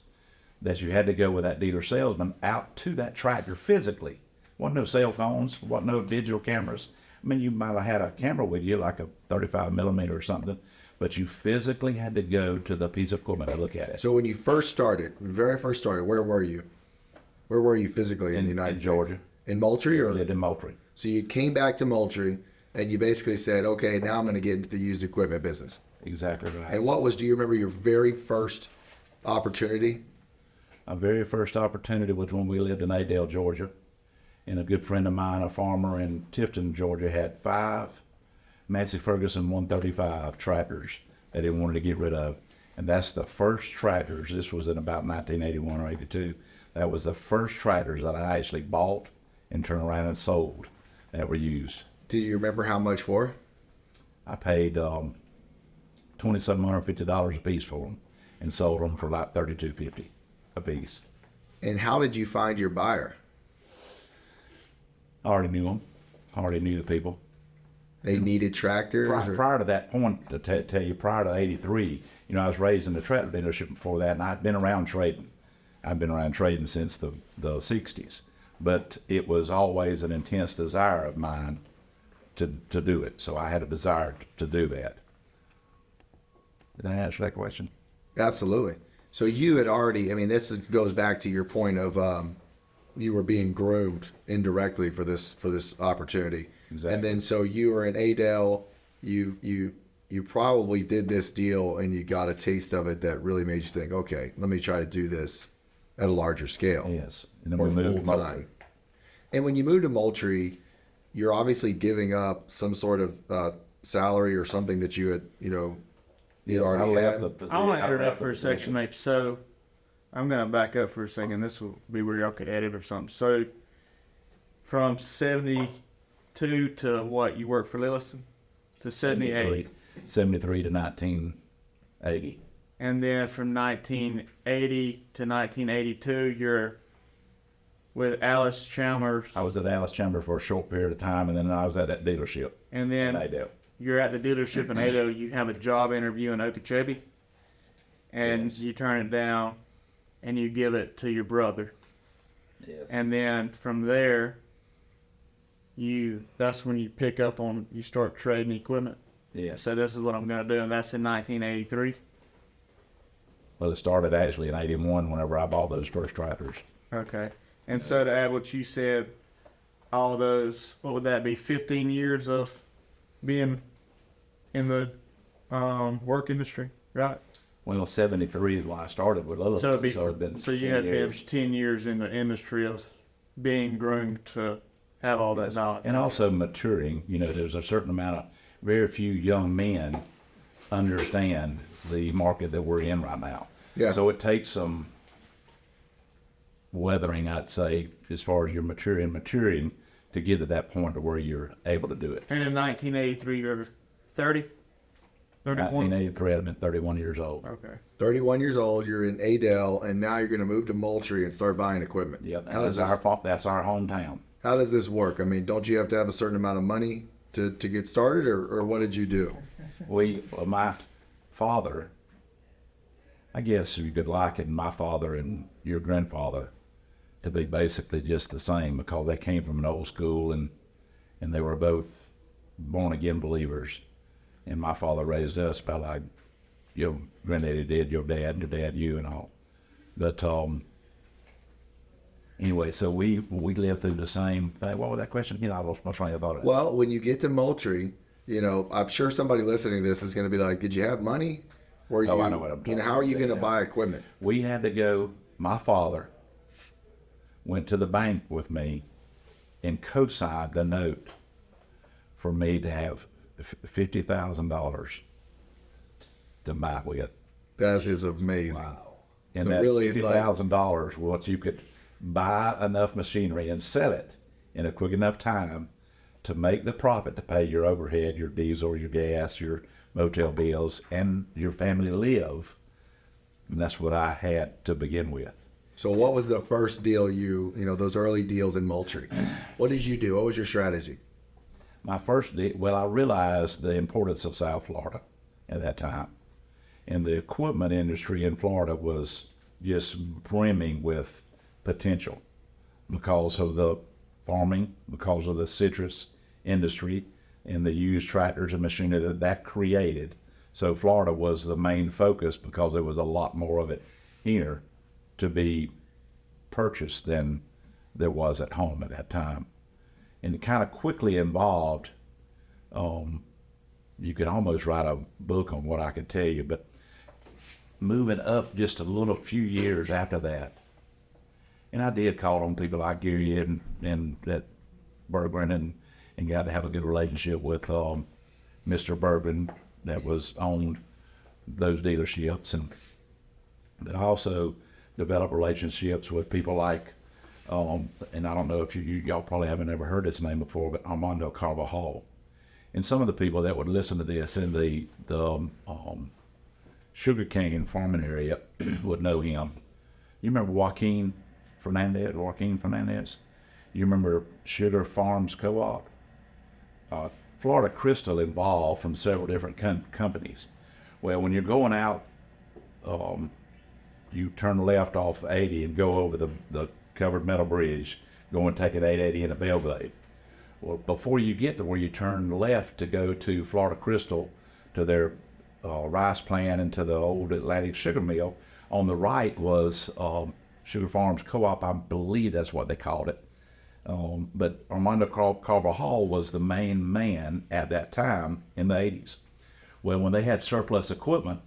That you had to go with that dealer salesman out to that tractor physically. Wasn't no cell phones, wasn't no digital cameras. I mean, you might have had a camera with you, like a 35 millimeter or something, but you physically had to go to the piece of equipment to look at it. So when you very first started, where were you? Where were you physically in the United States? Georgia. In Moultrie? I lived in Moultrie. So you came back to Moultrie, and you basically said, okay, now I'm going to get into the used equipment business. Exactly right. And do you remember your very first opportunity? Our very first opportunity was when we lived in Adel, Georgia. And a good friend of mine, a farmer in Tifton, Georgia, had 5 Massey Ferguson 135 tractors that he wanted to get rid of. And that's the first tractors. This was in about 1981 or 82. That was the first tractors that I actually bought and turned around and sold that were used. Do you remember how much for? I paid $2,750 a piece for them and sold them for like $32.50 a piece. And how did you find your buyer? I already knew them. I already knew the people. They needed tractors? or- Prior to that point, to tell you, prior to '83, I was raised in the tractor dealership before that, and I'd been around trading. I've been around trading since the '60s, but it was always an intense desire of mine to do it. So I had a desire to do that. Did I answer that question? Absolutely. So you had already, I mean, this goes back to your point of you were being groomed indirectly for this opportunity. Exactly. And then so you were in Adel, you probably did this deal and you got a taste of it that really made you think, okay, let me try to do this at a larger scale. Yes. And then Or we moved to full Moultrie. time. And when you moved to Moultrie, you're obviously giving up some sort of salary or something that you had, you Yes, I already left had. the position. I want to I interrupt left for the a section, position. mate. So I'm going to back up for a second. This will be where y'all could edit or something. So from 72 to what? You worked for Lillison? To 78. 73 to 1980. And then from 1980 to 1982, you're with Alice Chalmers. I was at Alice Chamber for a short period of time, and then I was at that dealership And in then Adel. you're at the dealership in Ado. You have a job interview in Okeechobee. And Yes. you turn it down and you give it to your brother. Yes. And then from there, that's when you pick up on, you start trading equipment. Yes. So this is what I'm going to do, and that's in 1983. Well, it started actually in '81 whenever I bought those first tractors. Okay. And so to add what you said, all those, what would that be, 15 years of being in the work industry, right? Well, '73 is when I started with Lilliput, So it'd be, it's been so you 10 had been years. 10 years in the industry of being groomed to have all that knowledge. And also maturing. There's a certain amount of, very few young men understand the market that we're in right now. Yeah. So it takes some weathering, I'd say, as far as you're maturing to get to that point to where you're able to do it. And in 1983, you were 30? 31? 1983, I'd been 31 years old. Okay. 31 years old, you're in Adel, and now you're going to move to Moultrie and start buying equipment. Yep, How does that's our hometown. How does this work? I mean, don't you have to have a certain amount of money to get started, or what did you do? My father, I guess you could liken my father and your grandfather to be basically just the same, because they came from an old school and they were both born again believers. And my father raised us about like your granddaddy did, your dad, you, and all. But anyway, so we lived through the same thing. What was that question? I lost my train of thought. Well, when you get to Moultrie, I'm sure somebody listening to this is going to be like, did you have money? Or Oh, I know what I'm talking how are you about. going to buy equipment? We had to go, my father went to the bank with me and co-signed the note for me to have $50,000 to buy with. That is amazing. And So that really it's like- $50,000 was you could buy enough machinery and sell it in a quick enough time to make the profit to pay your overhead, your diesel, your gas, your motel bills, and your family live. And that's what I had to begin with. So what was the first deal those early deals in Moultrie? What did you do? What was your strategy? My first day, well, I realized the importance of South Florida at that time. And the equipment industry in Florida was just brimming with potential because of the farming, because of the citrus industry, and the used tractors and machinery that created. So Florida was the main focus because there was a lot more of it here to be purchased than there was at home at that time. And it kind of quickly involved, you could almost write a book on what I could tell you, but moving up just a few years after that, and I did call on people like Gary and that Bergman and got to have a good relationship with Mr. Bergman that was owned those dealerships, and but I also developed relationships with people like, and I don't know if y'all probably haven't ever heard this name before, but Armando Carvajal. And some of the people that would listen to this in the sugarcane farming area would know him. You remember Joaquin Fernandez? You remember Sugar Farms Co-op? Florida Crystal evolved from several different companies. Well, when you're going out, you turn left off 80 and go over the covered metal bridge, go and take an 880 and a Bellblade. Well, before you get to where you turn left to go to Florida Crystal, to their rice plant and to the old Atlantic sugar mill, on the right was Sugar Farms Co-op, I believe that's what they called it. But Armando Carvajal was the main man at that time in the 80s. Well, when they had surplus equipment,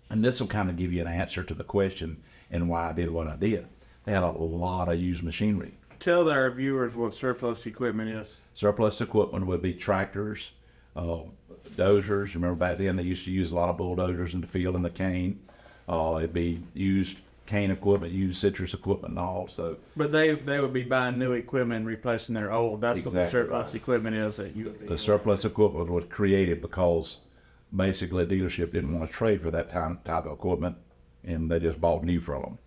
and this will kind of give you an answer to the question and why I did what I did, they had a lot of used machinery. Tell our viewers what surplus equipment is. Surplus equipment would be tractors, dozers. Remember back then they used to use a lot of bulldozers in the field and the cane. It'd be used cane equipment, used citrus equipment and all. So, But they would be buying new equipment and replacing their old. That's what the Exactly surplus right. equipment is that you. the surplus equipment was created because basically the dealership didn't want to trade for that type of equipment, and they just bought new from them.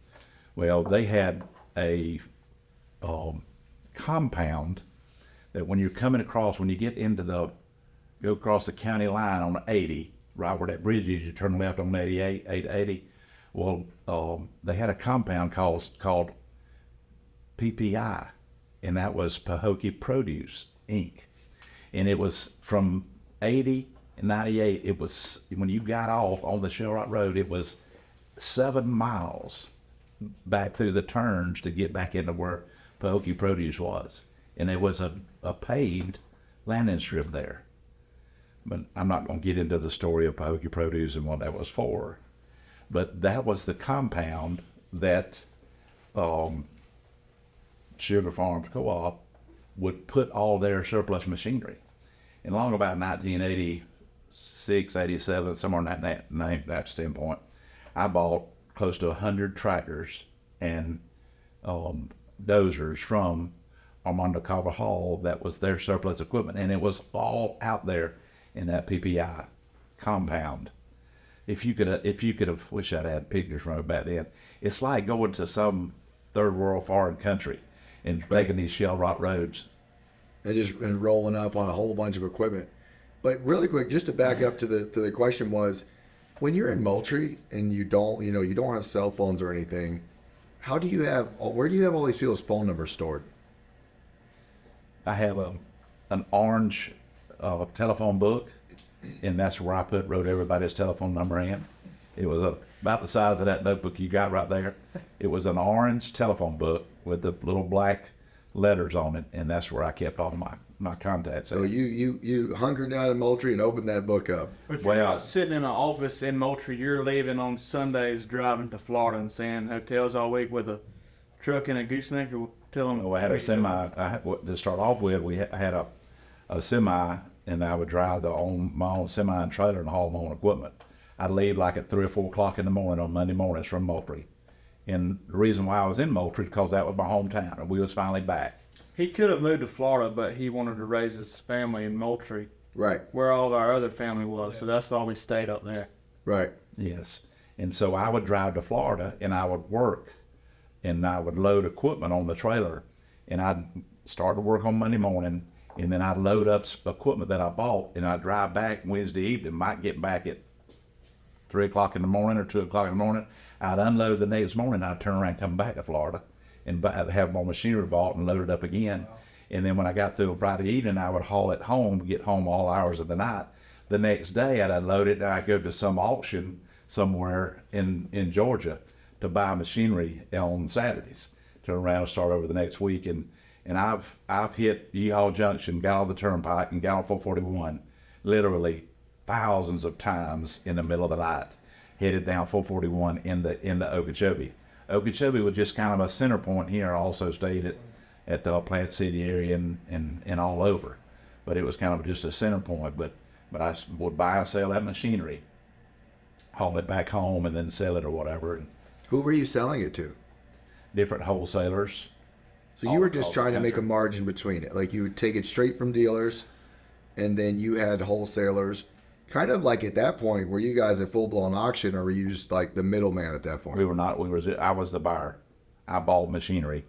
Well, they had a compound that when you're coming across, when you get into go across the county line on 80, right where that bridge is, you turn left on 88, 880. Well, they had a compound called PPI, and that was Pahokee Produce Inc. And it was from 80 and 98, it was, when you got off on the Shell Rock Road, it was 7 miles back through the turns to get back into where Pahokee Produce was. And there was a paved landing strip there. But I'm not going to get into the story of Pahokee Produce and what that was for. But that was the compound that Sugar Farms Co-op would put all their surplus machinery. And along about 1986, 87, somewhere in that standpoint, I bought close to 100 tractors and dozers from Armando Carvajal. That was their surplus equipment, and it was all out there in that PPI compound. If you could have, wish I'd had pictures from it back then. It's like going to some third world foreign country and making these shell rock roads. And rolling up on a whole bunch of equipment. But really quick, just to back up to the question was, when you're in Moultrie and you don't have cell phones or anything, where do you have all these people's phone numbers stored? I have an orange telephone book, and that's where I wrote everybody's telephone number in. It was about the size of that notebook you got right there. It was an orange telephone book with the little black letters on it, and that's where I kept all my contacts. So you hunkered down in Moultrie and opened that book up. But you're not sitting in an office in Moultrie. You're leaving on Sundays, driving to Florida and staying in hotels all week with a truck and a gooseneck. Or tell them. Oh, I had a semi. To start off with, I had a semi, and I would drive my own semi and trailer and haul my own equipment. I'd leave like at 3 or 4 o'clock in the morning on Monday mornings from Moultrie. And the reason why I was in Moultrie because that was my hometown, and we was finally back. He could have moved to Florida, but he wanted to raise his family in Moultrie, Right. where all of our other family was. So that's why we stayed up there. Right. Yes. And so I would drive to Florida, and I would work, and I would load equipment on the trailer, and I'd start to work on Monday morning, and then I'd load up equipment that I bought, and I'd drive back Wednesday evening, might get back at 3 o'clock in the morning or 2 o'clock in the morning. I'd unload the next morning, I'd turn around and come back to Florida and have more machinery bought and load it up again. And then when I got through Friday evening, I would haul it home, get home all hours of the night. The next day, I'd unload it, and I'd go to some auction somewhere in Georgia to buy machinery on Saturdays, turn around and start over the next week. And I've hit Yeehaw Junction, got on the turnpike, and got on 441 literally thousands of times in the middle of the night, headed down 441 into Okeechobee. Okeechobee was just kind of a center point here. I also stayed at the Plant City area and all over, but it was kind of just a center point. But I would buy and sell that machinery, haul it back home, and then sell it or whatever. And Who were you selling it to? different wholesalers. So you were just trying to make a margin between it. Like you would take it straight from dealers, and then you had wholesalers. Kind of like at that point, were you guys a full-blown auction, or were you just like the middleman at that point? We were not. I was the buyer. I bought machinery.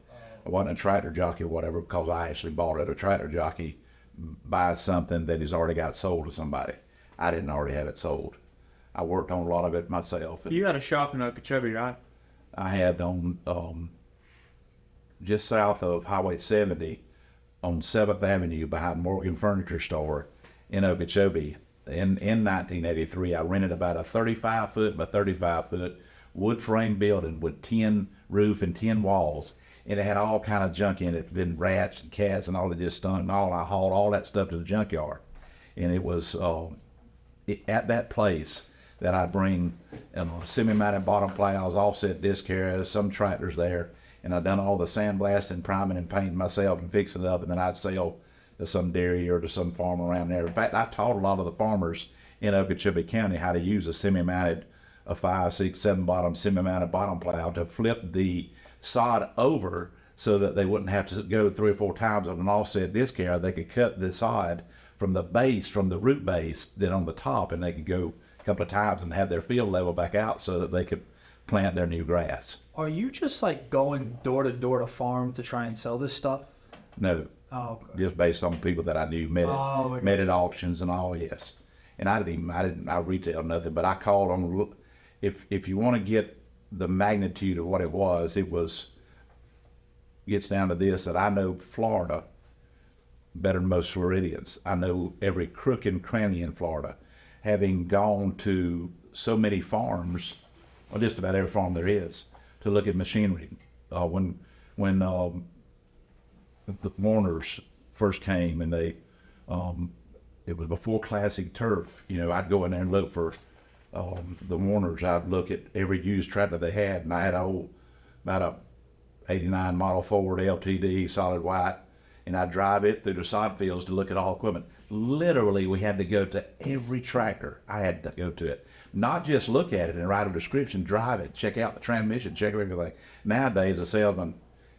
I wasn't a tractor jockey or whatever because I actually bought it. A tractor jockey buy something that he's already got sold to somebody. I didn't already have it sold. I worked on a lot of it myself. You had a shop in Okeechobee, right? I had on just south of Highway 70 on 7th Avenue behind Morgan Furniture Store in Okeechobee. In 1983, I rented about a 35-foot by 35-foot wood frame building with tin roof and tin walls, and it had all kind of junk in it. It'd been rats and cats and all of this stunk and all. I hauled all that stuff to the junkyard, and it was at that place that I bring semi-mounted bottom plows, offset disc carriers, some tractors there, and I done all the sandblasting, priming, and painting myself and fixing it up, and then I'd sell to some dairy or to some farm around there. In fact, I taught a lot of the farmers in Okeechobee County how to use a semi-mounted, a 5, 6, 7 bottom semi-mounted bottom plow to flip the sod over so that they wouldn't have to go 3 or 4 times on an offset disc carrier. They could cut the sod from the base, from the root base, then on the top, and they could go a couple of times and have their field level back out so that they could plant their new grass. Are you just like going door to door to farm to try and sell this stuff? No, Oh, okay. just based on people that I knew, met at auctions and all, yes. And I retail nothing, but I called on, if you want to get the magnitude of what it gets down to this, that I know Florida better than most Floridians. I know every crook and cranny in Florida, having gone to so many farms, or just about every farm there is, to look at machinery. When the Warners first came, and it was before Classic Turf, I'd go in there and look for the Warners. I'd look at every used tractor they had, and I had about a 89 Model Ford LTD solid white, and I'd drive it through the sod fields to look at all equipment. Literally, we had to go to every tractor. I had to go to it. Not just look at it and write a description, drive it, check out the transmission, check everything. Nowadays, a salesman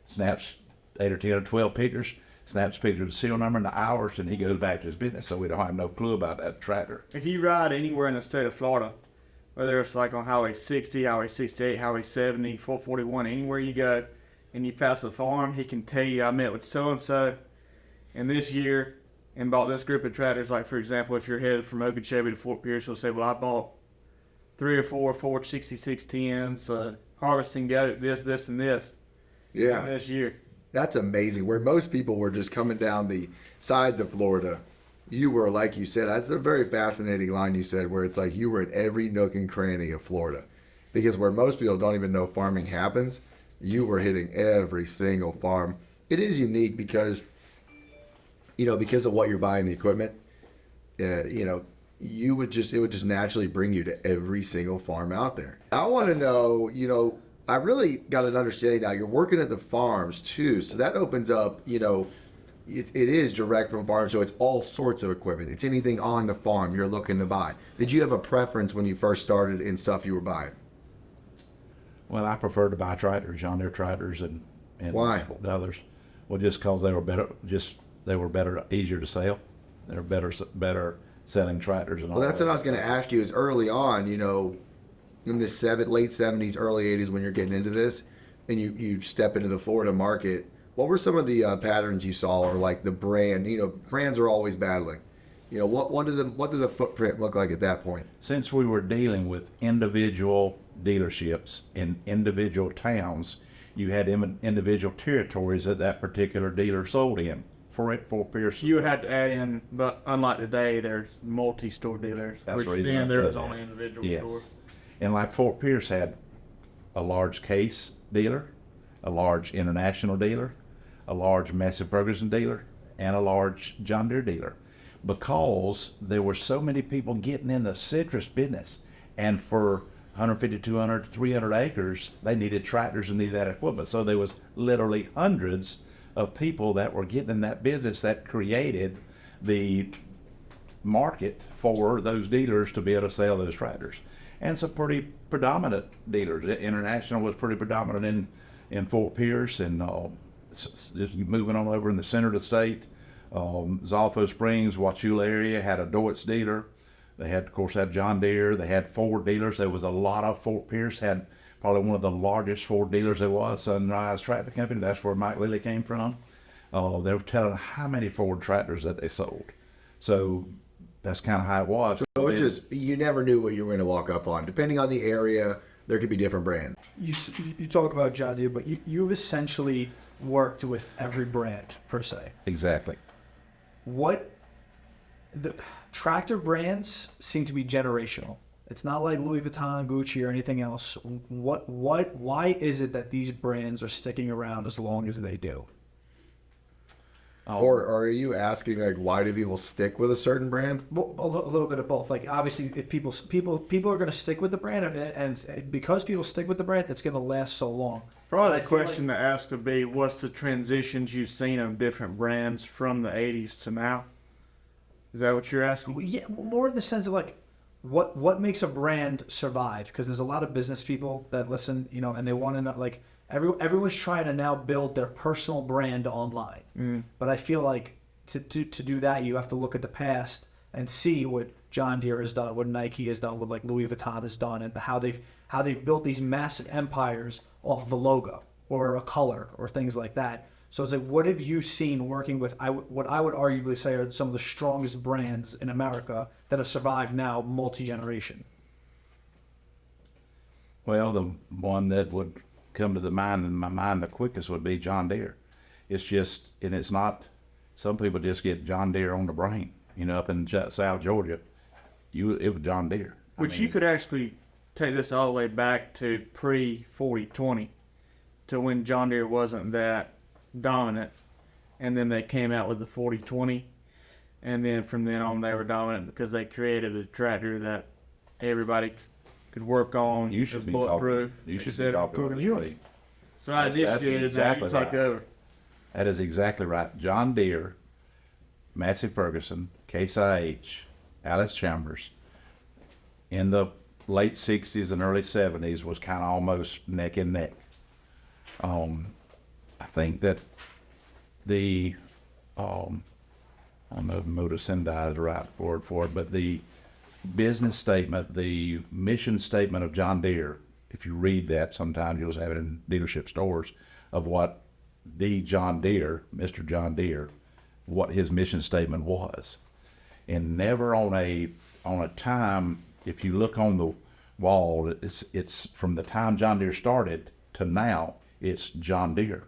snaps 8 or 10 or 12 pictures, snaps a picture of the serial number and the hours, and he goes back to his business, so we don't have no clue about that tractor. If you ride anywhere in the state of Florida, whether it's like on Highway 60, Highway 68, Highway 70, 441, anywhere you go, and you pass a farm, he can tell you, I met with so-and-so in this year and bought this group of tractors. Like, for example, if you're headed from Okeechobee to Fort Pierce, he'll say, well, I bought 3 or 4 Ford 6610s, harvesting goat, this, and this Yeah. this year. That's amazing. Where most people were just coming down the sides of Florida, you were, like you said, that's a very fascinating line you said, where it's like you were at every nook and cranny of Florida. Because where most people don't even know farming happens, you were hitting every single farm. It is unique because, because of what you're buying the equipment, it would just naturally bring you to every single farm out there. I want to know, I really got an understanding now. You're working at the farms too, so that opens up, it is direct from farm, so it's all sorts of equipment. It's anything on the farm you're looking to buy. Did you have a preference when you first started in stuff you were buying? Well, I prefer to buy tractors, John Deere tractors, and Why? the others. Well, just because they were better, easier to sell. They're better selling tractors and all. Well, that's that what I was going to stuff. ask you. Is early on, in the late 70s, early 80s, when you're getting into this, and you step into the Florida market, what were some of the patterns you saw, or like the brand? Brands are always battling. What did the footprint look like at that point? Since we were dealing with individual dealerships in individual towns, you had individual territories that particular dealer sold in. For Pierce, You would have to add in, but unlike today, there's multi-store dealers. That's which the reason then I there said was that. only individual yes. stores. And like Fort Pierce had a large Case dealer, a large International dealer, a large Massey Ferguson dealer, and a large John Deere dealer, because there were so many people getting in the citrus business, and for 150, 200, 300 acres, they needed tractors and needed that equipment. So there was literally hundreds of people that were getting in that business that created the market for those dealers to be able to sell those tractors. And some pretty predominant dealers. International was pretty predominant in Fort Pierce, and just moving on over in the center of the state. Zolfo Springs, Wauchula area had a Deutz dealer. They had, of course, John Deere. They had Ford dealers. There was a lot of Fort Pierce had probably one of the largest Ford dealers there was, Sunrise Tractor Company. That's where Mike Lilly came from. They were telling how many Ford tractors that they sold. So that's kind of how it was. So it's just, you never knew what you were going to walk up on. Depending on the area, there could be different brands. You talk about John Deere, but you've essentially worked with every brand per se. Exactly. What the tractor brands seem to be generational. It's not like Louis Vuitton, Gucci, or anything else. Why is it that these brands are sticking around as long as they do? Or are you asking, like, why do people stick with a certain brand? Well, a little bit of both. Like, obviously, if people are going to stick with the brand, and because people stick with the brand, it's going to last so long. Probably the question to ask would be, what's the transitions you've seen of different brands from the 80s to now? Is that what you're asking? Yeah, more in the sense of like, what makes a brand survive? Because there's a lot of business people that listen, and they want to know, like, everyone's trying to now build their personal brand online. But I feel like to do that, you have to look at the past and see what John Deere has done, what Nike has done, what like Louis Vuitton has done, and how they've built these massive empires off of a logo or a color or things like that. So it's like, what have you seen working with what I would arguably say are some of the strongest brands in America that have survived now multi-generation? Well, the one that would come to my mind the quickest would be John Deere. It's just, and it's not, some people just get John Deere on the brain. Up in South Georgia, it was John Deere. You could actually take this all the way back to pre-4020, to when John Deere wasn't that dominant, and then they came out with the 4020, and then from then on they were dominant because they created a tractor that everybody could work on. You should be bulletproof. You should be talking. So I initiated exactly that. You take over. That is exactly right. John Deere, Massey Ferguson, Case IH, Alice Chambers, in the late 60s and early 70s was kind of almost neck and neck. I think that the, I don't know if modus-sendi is the right word for it, but the business statement, the mission statement of John Deere, if you read that, sometimes you'll have it in dealership stores, of what the John Deere, Mr. John Deere, what his mission statement was. And never on a time, if you look on the wall, it's from the time John Deere started to now, it's John Deere.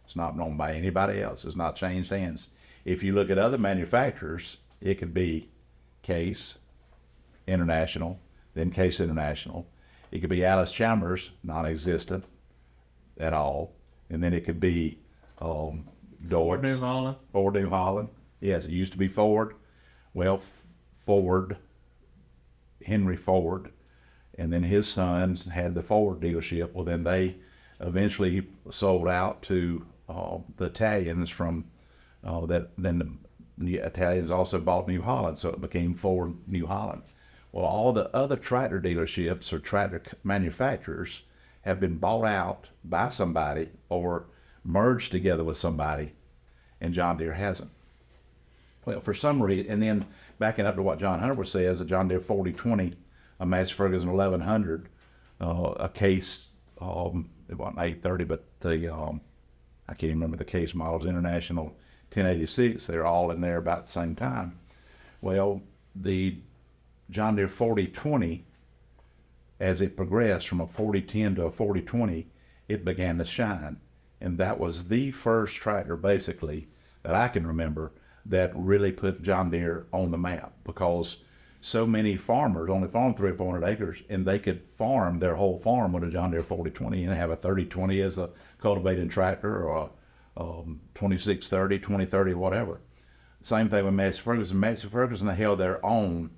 It's not owned by anybody else. It's not changed hands. If you look at other manufacturers, it could be Case International, then Case International. It could be Alice Chambers, non-existent at all. And then it could be Dodge. New Holland. Ford New Holland. Yes, it used to be Ford. Well, Ford, Henry Ford, and then his sons had the Ford dealership. Well, then they eventually sold out to the Italians from that. Then the Italians also bought New Holland, so it became Ford New Holland. Well, all the other tractor dealerships or tractor manufacturers have been bought out by somebody or merged together with somebody, and John Deere hasn't. Well, for some reason, and then backing up to what John Hunter says, a John Deere 4020, a Massey Ferguson 1100, a Case, it wasn't 830, but the, I can't even remember the Case models, International 1086, they're all in there about the same time. Well, the John Deere 4020, as it progressed from a 4010 to a 4020, it began to shine. And that was the first tractor, basically, that I can remember that really put John Deere on the map, because so many farmers only farm 300 or 400 acres, and they could farm their whole farm with a John Deere 4020 and have a 3020 as a cultivating tractor, or a 2630, 2030, whatever. Same thing with Massey Ferguson. Massey Ferguson held their own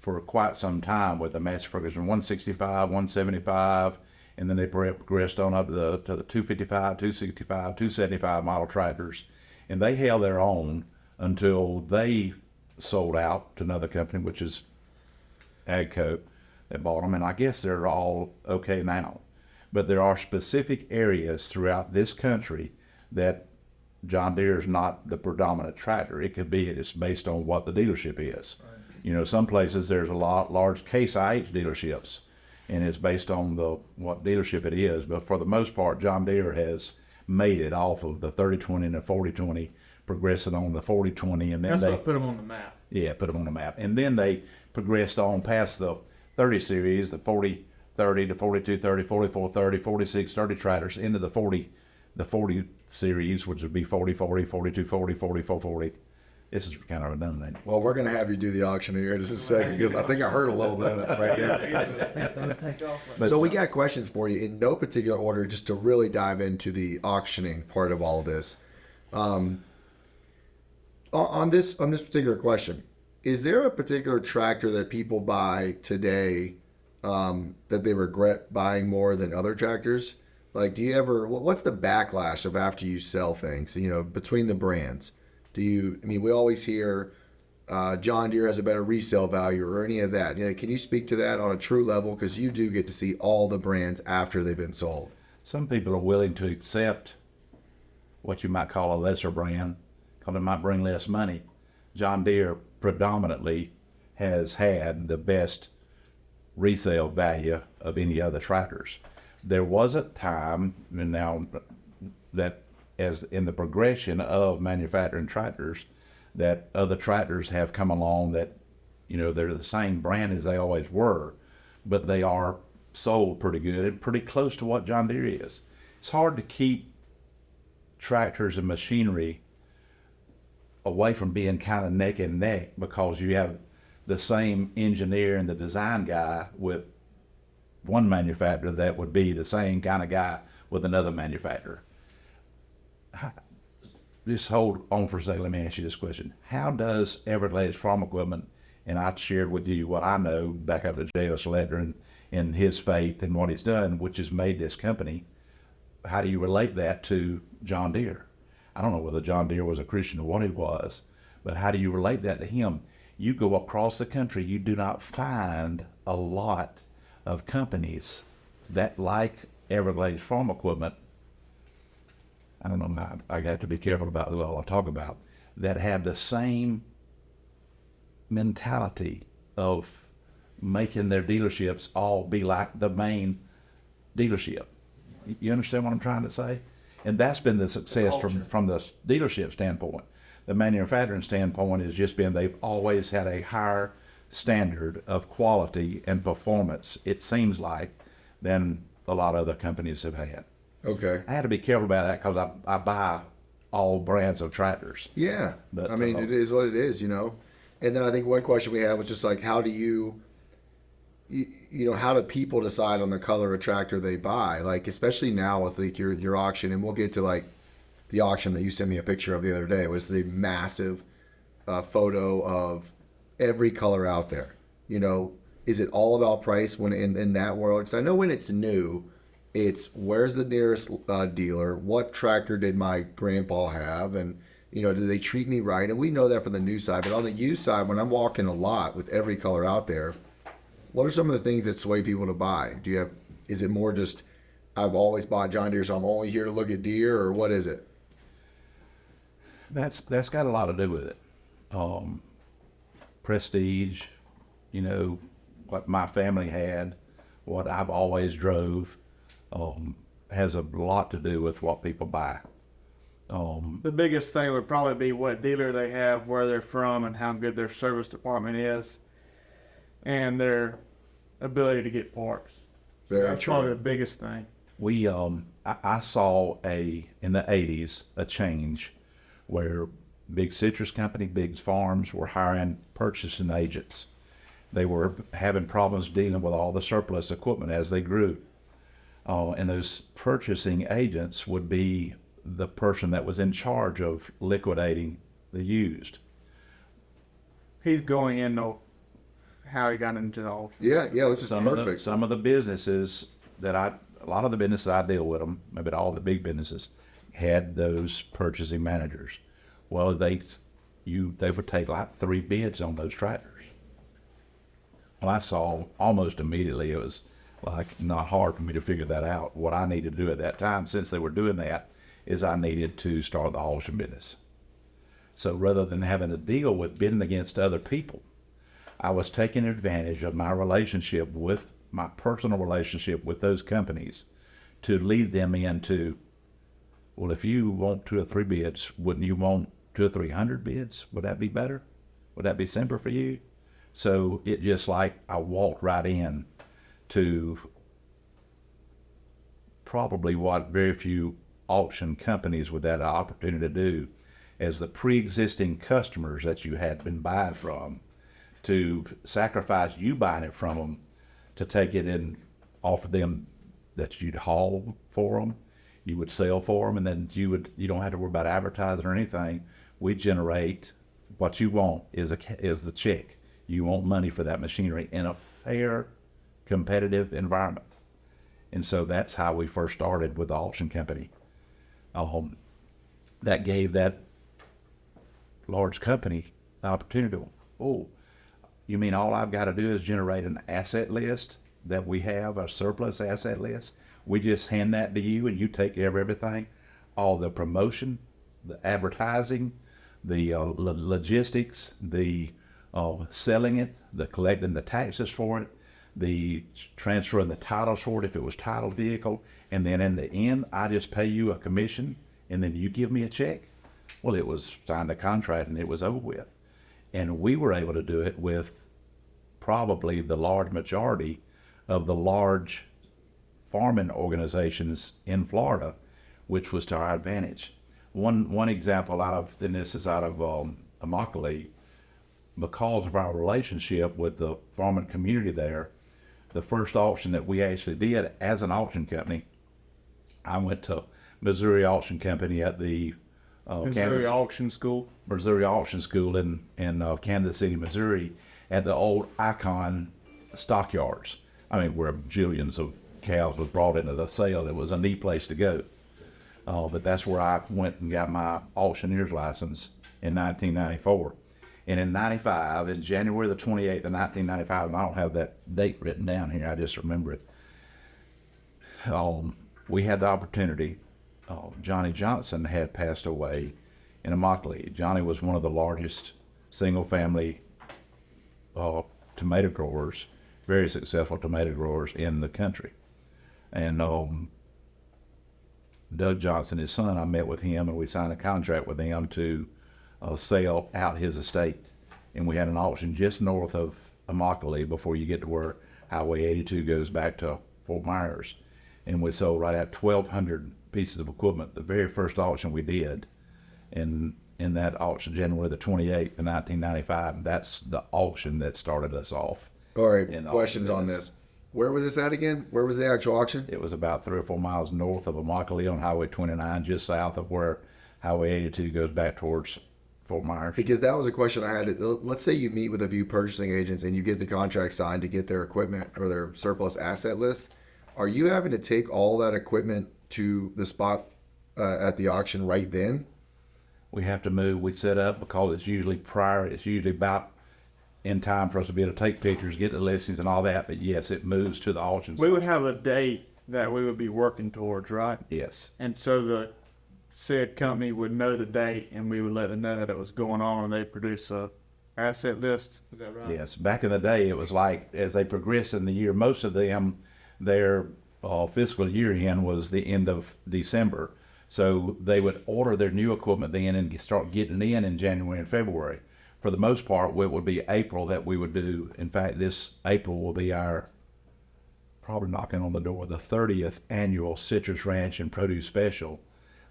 for quite some time with the Massey Ferguson 165, 175, and then they progressed on up to the 255, 265, 275 model tractors, and they held their own until they sold out to another company, which is Agco, that bought them, and I guess they're all okay now. But there are specific areas throughout this country that John Deere is not the predominant tractor. It could be, it's based on what the dealership is. Right. Some places there's a lot large Case IH dealerships, and it's based on what dealership it is. But for the most part, John Deere has made it off of the 30-20 and the 40-20, progressing on the 40-20, and then That's they what put them on the map. put them on the map, and then they progressed on past the 30 series, the 40-30, the 42-30, 44-30, 46-30 tractors into the 40 series, which would be 40-40, 42-40, 44-40. This is kind of redundant. Well, we're going to have you do the auctioneer in just a second because I think I heard a little bit of that right there. So we got questions for you in no particular order, just to really dive into the auctioning part of all of this. On this particular question, is there a particular tractor that people buy today that they regret buying more than other tractors? Like, do you ever? What's the backlash of after you sell things? You know, between the brands. I mean, we always hear John Deere has a better resale value or any of that. You know, can you speak to that on a true level? Because you do get to see all the brands after they've been sold. Some people are willing to accept what you might call a lesser brand because it might bring less money. John Deere predominantly has had the best resale value of any other tractors. There was a time, and now that as in the progression of manufacturing tractors, that other tractors have come along that, you know, they're the same brand as they always were, but they are sold pretty good and pretty close to what John Deere is. It's hard to keep tractors and machinery away from being kind of neck and neck because you have the same engineer and the design guy with one manufacturer that would be the same kind of guy with another manufacturer. Just hold on for a second. Let me ask you this question. How does Everglades Farm Equipment, and I shared with you what I know back up to J.S. Ledger and his faith and what he's done, which has made this company, how do you relate that to John Deere? I don't know whether John Deere was a Christian or what he was, but how do you relate that to him? You go across the country, you do not find a lot of companies that, like Everglades Farm Equipment, I don't know, I have to be careful about what I talk about, that have the same mentality of making their dealerships all be like the main dealership. You understand what I'm trying to say? And that's been the success from the dealership standpoint. The manufacturing standpoint has just been they've always had a higher standard of quality and performance, it seems like, than a lot of other companies have had. Okay. I had to be careful about that because I buy all brands of tractors. Yeah. But, I mean, it is what it is, you know. And then I think one question we had was just like, how do you know, how do people decide on the color of tractor they buy? Like, especially now with like your auction, and we'll get to like the auction that you sent me a picture of the other day. It was the massive photo of every color out there. You know, is it all about price when in that world? Because I know when it's new, it's where's the nearest dealer? What tractor did my grandpa have? And, you know, do they treat me right? And we know that from the new side. But on the used side, when I'm walking a lot with every color out there, what are some of the things that sway people to buy? Is it more just, I've always bought John Deere, so I'm only here to look at Deere, or what is it? That's got a lot to do with it. Prestige, you know, what my family had, what I've always drove, has a lot to do with what people buy. The biggest thing would probably be what dealer they have, where they're from, and how good their service department is, and their ability to get parts. That's probably the biggest thing. I saw in the 80s a change where big citrus company, big farms were hiring purchasing agents. They were having problems dealing with all the surplus equipment as they grew. And those purchasing agents would be the person that was in charge of liquidating the used. He's going into how he got into the office. Yeah, this is perfect. Some of the businesses a lot of the businesses I deal with them, maybe all the big businesses, had those purchasing managers. Well, they would take like 3 bids on those tractors. Well, I saw almost immediately, it was like not hard for me to figure that out. What I needed to do at that time, since they were doing that, is I needed to start the auction business. So rather than having to deal with bidding against other people, I was taking advantage of my personal relationship with those companies to lead them into, Well, if you want 2 or 3 bids, wouldn't you want 200 or 300 bids? Would that be better? Would that be simpler for you? So it just like I walked right in to probably what very few auction companies would that opportunity to do, as the pre-existing customers that you had been buying from, to sacrifice you buying it from them to take it and offer them that you'd haul for them, you would sell for them, and then you don't have to worry about advertising or anything. We generate what you want is the check. You want money for that machinery in a fair, competitive environment. And so that's how we first started with the auction company. That gave that large company the opportunity to, oh, you mean all I've got to do is generate an asset list that we have, a surplus asset list? We just hand that to you and you take care of everything? All the promotion, the advertising, the logistics, the selling it, the collecting the taxes for it, the transferring the titles for it if it was titled vehicle, and then in the end, I just pay you a commission and then you give me a check. Well, it was signed a contract and it was over with. And we were able to do it with probably the large majority of the large farming organizations in Florida, which was to our advantage. One example and this is out of Immokalee, because of our relationship with the farming community there, the first auction that we actually did as an auction company, I went to Missouri Auction Company at the Missouri Auction School. Missouri Auction School in Kansas City, Missouri, at the old Icon stockyards. I mean, where jillions of cows was brought into the sale. It was a neat place to go. But that's where I went and got my auctioneer's license in 1994. And in 95, in January the 28th of 1995, and I don't have that date written down here, I just remember it, we had the opportunity. Johnny Johnson had passed away in Immokalee. Johnny was one of the largest single-family tomato growers, very successful tomato growers in the country. And Doug Johnson, his son, I met with him and we signed a contract with him to sell out his estate. And we had an auction just north of Immokalee before you get to where Highway 82 goes back to Fort Myers. And we sold right at 1,200 pieces of equipment, the very first auction we did. And in that auction, January the 28th of 1995, that's the auction that started us off. All right, questions on this. Where was this at again? Where was the actual auction? It was about 3 or 4 miles north of Immokalee on Highway 29, just south of where Highway 82 goes back towards Fort Myers. Because that was a question I had. Let's say you meet with a few purchasing agents and you get the contract signed to get their equipment or their surplus asset list. Are you having to take all that equipment to the spot at the auction right then? We have to move. We set up because it's usually about in time for us to be able to take pictures, get the listings and all that. But yes, it moves to the auction. We would have a date that we would be working towards, right? Yes. And so the said company would know the date and we would let them know that it was going on and they produce a asset list. Is that right? Yes. Back in the day, it was like as they progressed in the year, most of them, their fiscal year end was the end of December. So they would order their new equipment then and start getting in January and February. For the most part, it would be April that we would do. In fact, this April will be our, probably knocking on the door, the 30th annual Citrus Ranch and Produce Special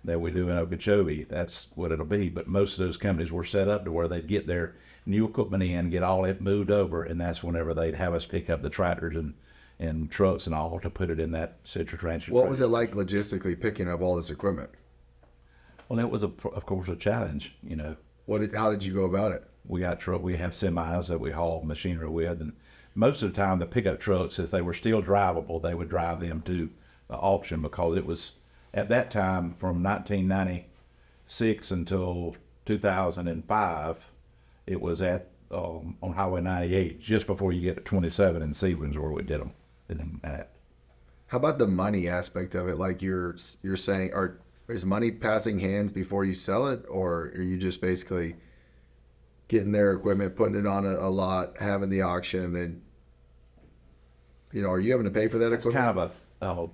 that we do in Okeechobee. That's what it'll be. But most of those companies were set up to where they'd get their new equipment in, get all it moved over, and that's whenever they'd have us pick up the tractors and trucks and all to put it in that Citrus Ranch. What was it like logistically picking up all this equipment? Well, it was, of course, a challenge, you know. How did you go about it? We have semis that we haul machinery with, and most of the time the pickup trucks, if they were still drivable, they would drive them to the auction because it was, at that time, from 1996 until 2005, it was at on Highway 98, just before you get to 27 in Sebring where we did them at. How about the money aspect of it? Like you're saying, is money passing hands before you sell it, or are you just basically getting their equipment, putting it on a lot, having the auction, and then, are you having to pay for that equipment? It's kind of a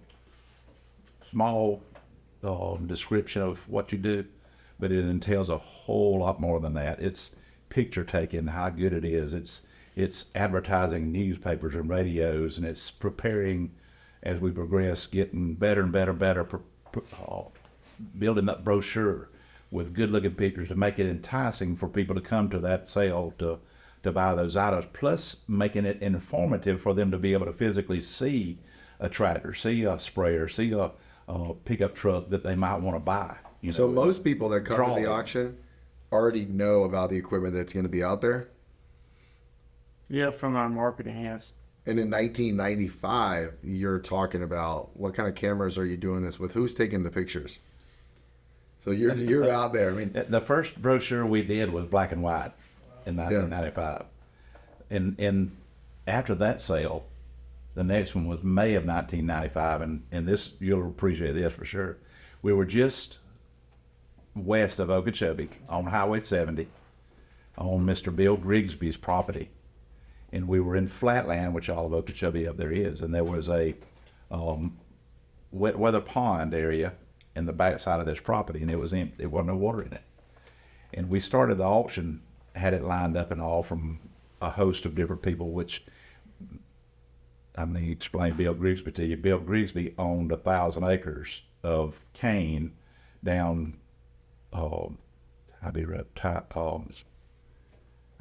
small description of what you do, but it entails a whole lot more than that. It's picture taking, how good it is. It's advertising newspapers and radios, and it's preparing as we progress, getting better and better, building that brochure with good-looking pictures to make it enticing for people to come to that sale to buy those items, plus making it informative for them to be able to physically see a tractor, see a sprayer, see a pickup truck that they might want to buy. So most people that come to the drawing. auction already know about the equipment that's going to be out there. Yeah, from our marketing hands. And in 1995, you're talking about what kind of cameras are you doing this with? Who's taking the pictures? So you're out there. I mean, The first brochure we did was black and white in 1995. And after that sale, the next one was May of 1995. And this, you'll appreciate this for sure. We were just west of Okeechobee on Highway 70 on Mr. Bill Grigsby's property. And we were in flatland, which all of Okeechobee up there is. And there was a wet weather pond area in the backside of this property, and it was empty. There wasn't no water in it. And we started the auction, had it lined up and all from a host of different people, which I'm going to explain Bill Grigsby to you. Bill Grigsby owned 1,000 acres of cane down I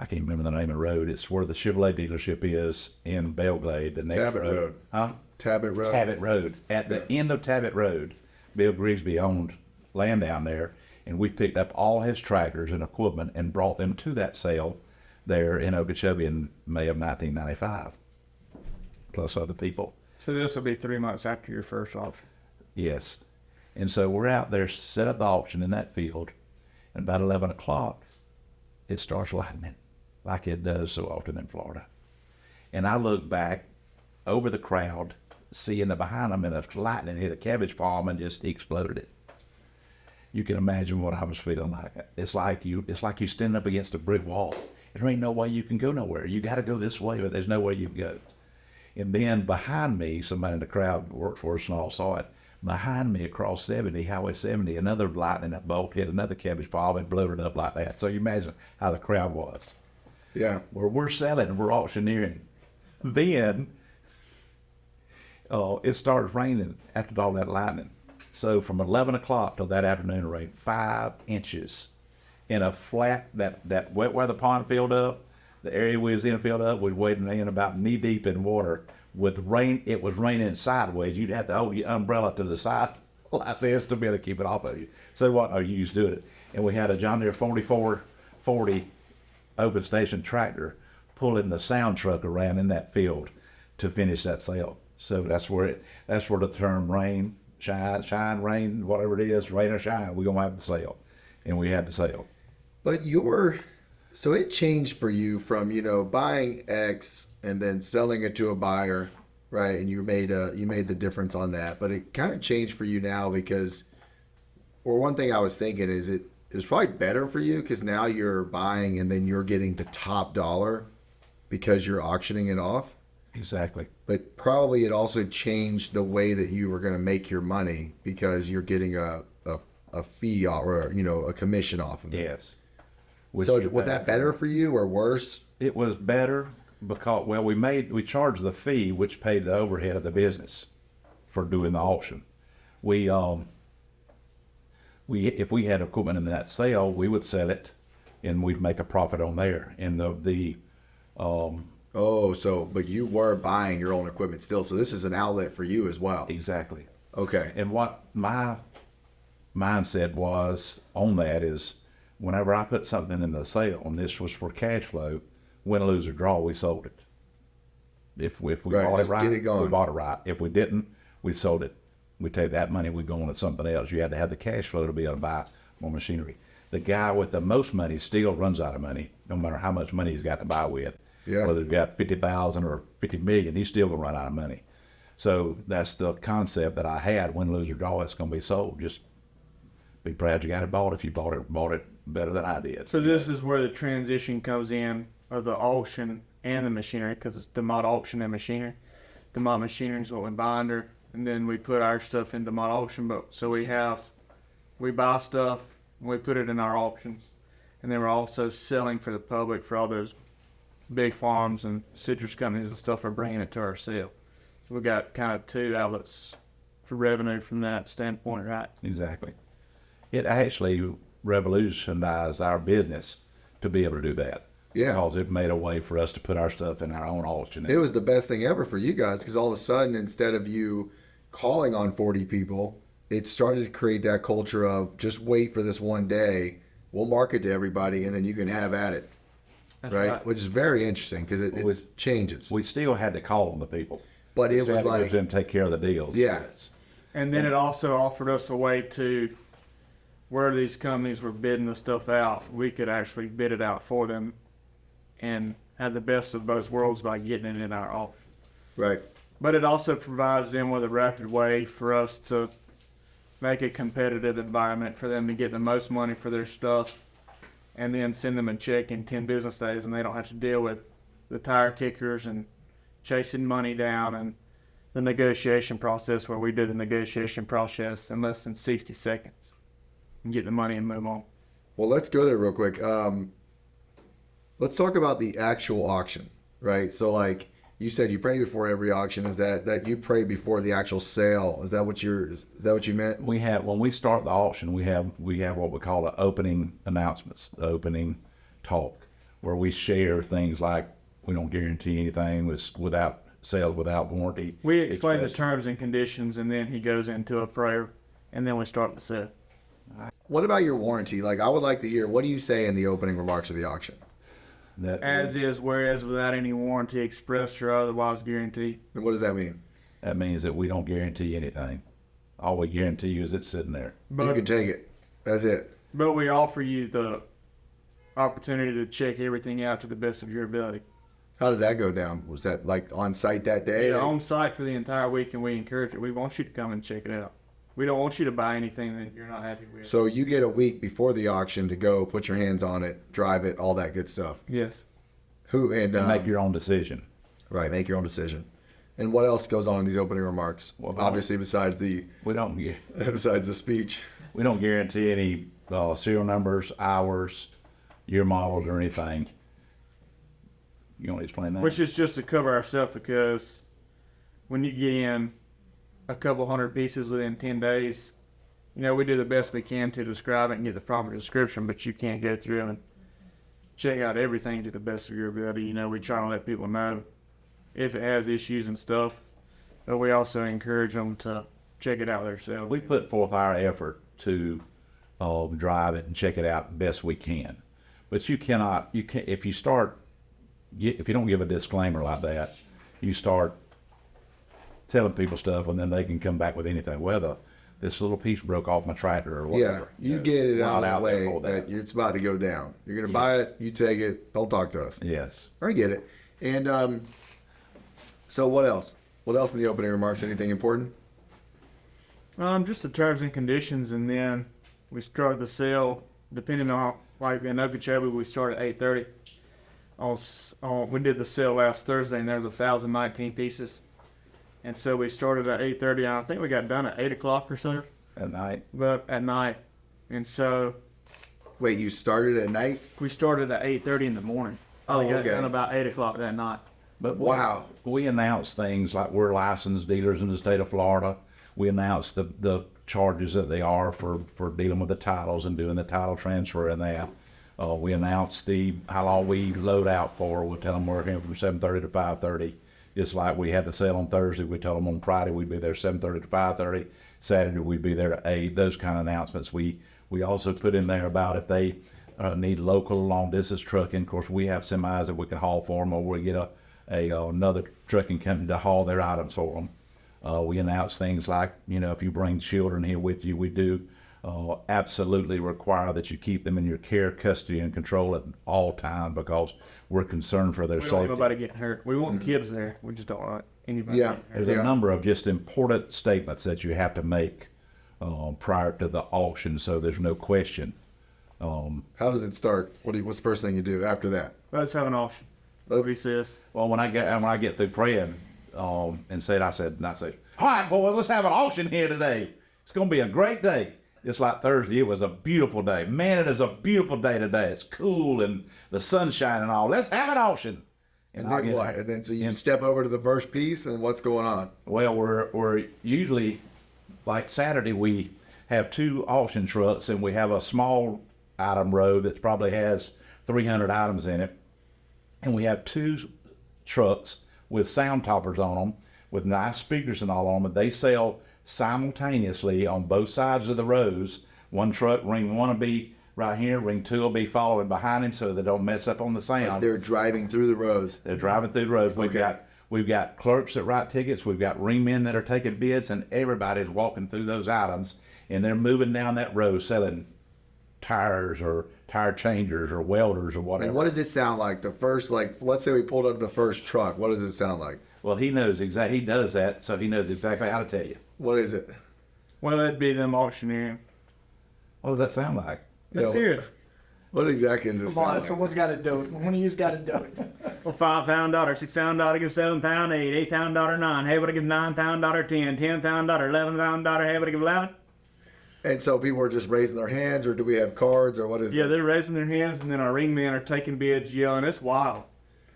can't remember the name of the road. It's where the Chevrolet dealership is in Belglade. The next Tabot Road. Huh? Tabot Road. Tabot Road. At the end of Tabot Road, Bill Grigsby owned land down there, and we picked up all his tractors and equipment and brought them to that sale there in Okeechobee in May of 1995, plus other people. So this will be 3 months after your first auction. Yes. And so we're out there, set up the auction in that field, and about 11 o'clock, it starts lightning, like it does so often in Florida. And I look back over the crowd, seeing the behind them, and a lightning hit a cabbage palm and just exploded it. You can imagine what I was feeling like. It's like you standing up against a brick wall. There ain't no way you can go nowhere. You got to go this way, but there's no way you can go. And then behind me, somebody in the crowd worked for us and all saw it. Behind me across Highway 70, another lightning bolt hit another cabbage palm and blew it up like that. So you imagine how the crowd was. Yeah. We're selling and we're auctioneering. Then it started raining after all that lightning. So from 11 o'clock till that afternoon, it rained 5 inches in a flat, that wet weather pond filled up, the area we was in filled up, we wading in about knee deep in water. With rain, it was raining sideways. You'd have to hold your umbrella to the side like this to be able to keep it off of you. So what are you used to it? And we had a John Deere 4440 open station tractor pulling the sound truck around in that field to finish that sale. So that's where the term rain, shine, rain, whatever it is, rain or shine, we're gonna have the sale. And we had the sale. But so it changed for you from, buying X and then selling it to a buyer, right? And you made the difference on that. But it kind of changed for you now because, or one thing I was thinking is it's probably better for you because now you're buying and then you're getting the top dollar because you're auctioning it off. Exactly. But probably it also changed the way that you were going to make your money because you're getting a fee or a commission off of it. Yes. So was that better for you or worse? It was better because, well, we charged the fee, which paid the overhead of the business for doing the auction. If we had equipment in that sale, we would sell it and we'd make a profit on there. And but you were buying your own equipment still. So this is an outlet for you as well. Exactly. Okay. And what my mindset was on that is whenever I put something in the sale, and this was for cash flow, win, lose, or draw, we sold it. If we bought it right, get it going. we bought it right. If we didn't, we sold it. We take that money, we go on to something else. You had to have the cash flow to be able to buy more machinery. The guy with the most money still runs out of money, no matter how much money he's got to buy with. Yeah. Whether he's got 50,000 or 50 million, he's still gonna run out of money. So that's the concept that I had: win, lose, or draw. It's gonna be sold. Just be proud you got it bought. If you bought it better than I did. So this is where the transition comes in of the auction and the machinery, because it's DeMott auction and machinery. DeMott machinery is what we buy under. and then we put our stuff into my auction boat. So we buy stuff, and we put it in our auctions, and then we're also selling for the public for all those big farms and citrus companies and stuff are bringing it to our sale. So we got kind of two outlets for revenue from that standpoint, right? Exactly. It actually revolutionized our business to be able to do that. Yeah. Because it made a way for us to put our stuff in our own auction. It was the best thing ever for you guys because all of a sudden, instead of you calling on 40 people, it started to create that culture of just wait for this one day. We'll market to everybody, and then you can have at it. That's Right? Which is very interesting because it changes. We still had to call on the people. But it Still was had to go like, to them, take care of the deals. yeah. And then it also offered us a way to, where these companies were bidding the stuff out, we could actually bid it out for them and have the best of both worlds by getting it in our auction. Right. But it also provides them with a rapid way for us to make a competitive environment for them to get the most money for their stuff and then send them a check in 10 business days, and they don't have to deal with the tire kickers and chasing money down and the negotiation process, where we do the negotiation process in less than 60 seconds and get the money and move on. Well, let's go there real quick. Let's talk about the actual auction, right? So, like you said, you pray before every auction. Is that you pray before the actual sale? Is that what you meant? We have, when we start the auction, we have what we call the opening announcements, the opening talk, where we share things like we don't guarantee anything without sales without warranty. We explain the terms and conditions, and then he goes into a prayer, and then we start the sale. What about your warranty? Like, I would like to hear, what do you say in the opening remarks of the auction? That As is, whereas without any warranty expressed or otherwise guaranteed. And what does that mean? that means that we don't guarantee anything. All we guarantee you is it's sitting there. You But, can take it. That's it. but we offer you the opportunity to check everything out to the best of your ability. How does that go down? Was that like on site that day? You're on site for the entire week, and we encourage it. We want you to come and check it out. We don't want you to buy anything that you're not happy with. So you get a week before the auction to go put your hands on it, drive it, all that good stuff. Yes. And make your own decision. Right, make your own decision. And what else goes on in these opening remarks? Well, obviously besides the besides the speech. We don't guarantee any serial numbers, hours, year models, or anything. You want to explain that? Which is just to cover ourselves, because when you get in a couple hundred pieces within 10 days, you know, we do the best we can to describe it and get the proper description, but you can't go through and check out everything to the best of your ability. You know, we try to let people know if it has issues and stuff, but we also encourage them to check it out themselves. We put forth our effort to drive it and check it out best we can. But you can't, if you don't give a disclaimer like that, you start telling people stuff, and then they can come back with anything. Whether this little piece broke off my tractor or whatever. Yeah, you get it out of the way there for that it's about to go down. You're going to buy it, you take it, don't talk to us. Yes. I get it. And so what else? What else in the opening remarks? Anything important? Just the terms and conditions, and then we start the sale, depending on, like in Okeechobee, we start at 8:30. We did the sale last Thursday, and there was 1,019 pieces. And so we started at 8:30, and I think we got done at 8 o'clock or so. At night. But at night. And so Wait, you started at night? we started at 8:30 in the morning. Oh, We got okay. done about 8 o'clock that night. But Wow. we announce things like we're licensed dealers in the state of Florida. We announce the charges that they are for dealing with the titles and doing the title transfer and that. We announce how long we load out for. We'll tell them we're here from 7:30 to 5:30. Just like we had the sale on Thursday, we told them on Friday we'd be there 7:30 to 5:30. Saturday we'd be there at 8. Those kind of announcements. We also put in there about if they need local long distance trucking. Of course, we have semis that we can haul for them, or we get another trucking company to haul their items for them. We announce things like, if you bring children here with you, we do absolutely require that you keep them in your care, custody, and control at all times, because we're concerned for their We don't want safety. nobody getting hurt. We want kids there. We just don't want anybody Yeah. getting hurt. There's a number of just important statements that you have to make prior to the auction, so there's no question. How does it start? What's the first thing you do after that? Let's have an auction. What he says. Well, when I get through praying and I said, All right, boy, let's have an auction here today. It's going to be a great day. Just like Thursday, it was a beautiful day. Man, it is a beautiful day today. It's cool and the sun's shining and all. Let's have an auction. And then what? And then so you step over to the first piece, and what's going on? Well, we're usually, like Saturday, we have 2 auction trucks, and we have a small item row that probably has 300 items in it. And we have 2 trucks with sound toppers on them, with nice speakers and all on them. And they sell simultaneously on both sides of the rows. One truck, ring 1 will be right here, ring 2 will be following behind him so they don't mess up on the sound. They're driving through the rows. They're driving through the roads. We've got clerks that write tickets. We've got ring men that are taking bids, and everybody's walking through those items, and they're moving down that road selling tires or tire changers or welders or whatever. And what does it sound like? The first, like, let's say we pulled up the first truck. What does it sound like? Well, he knows exactly. He does that, so he knows exactly how to tell you. What is it? Well, that'd be them auctioneering. What does that sound like? Let's hear it. What exactly does it Come sound on, like? someone's got to do it. One of you's got to do it. Well, $5,000, $6,000, give $7,000, $8, $8,000, $9. Hey, what I give $9,000, $10, $10,000, $11,000. Hey, what I give $11. And so people are just raising their hands, or do we have cards, or what is Yeah, it? they're raising their hands, and then our ring men are taking bids, yelling. It's wild.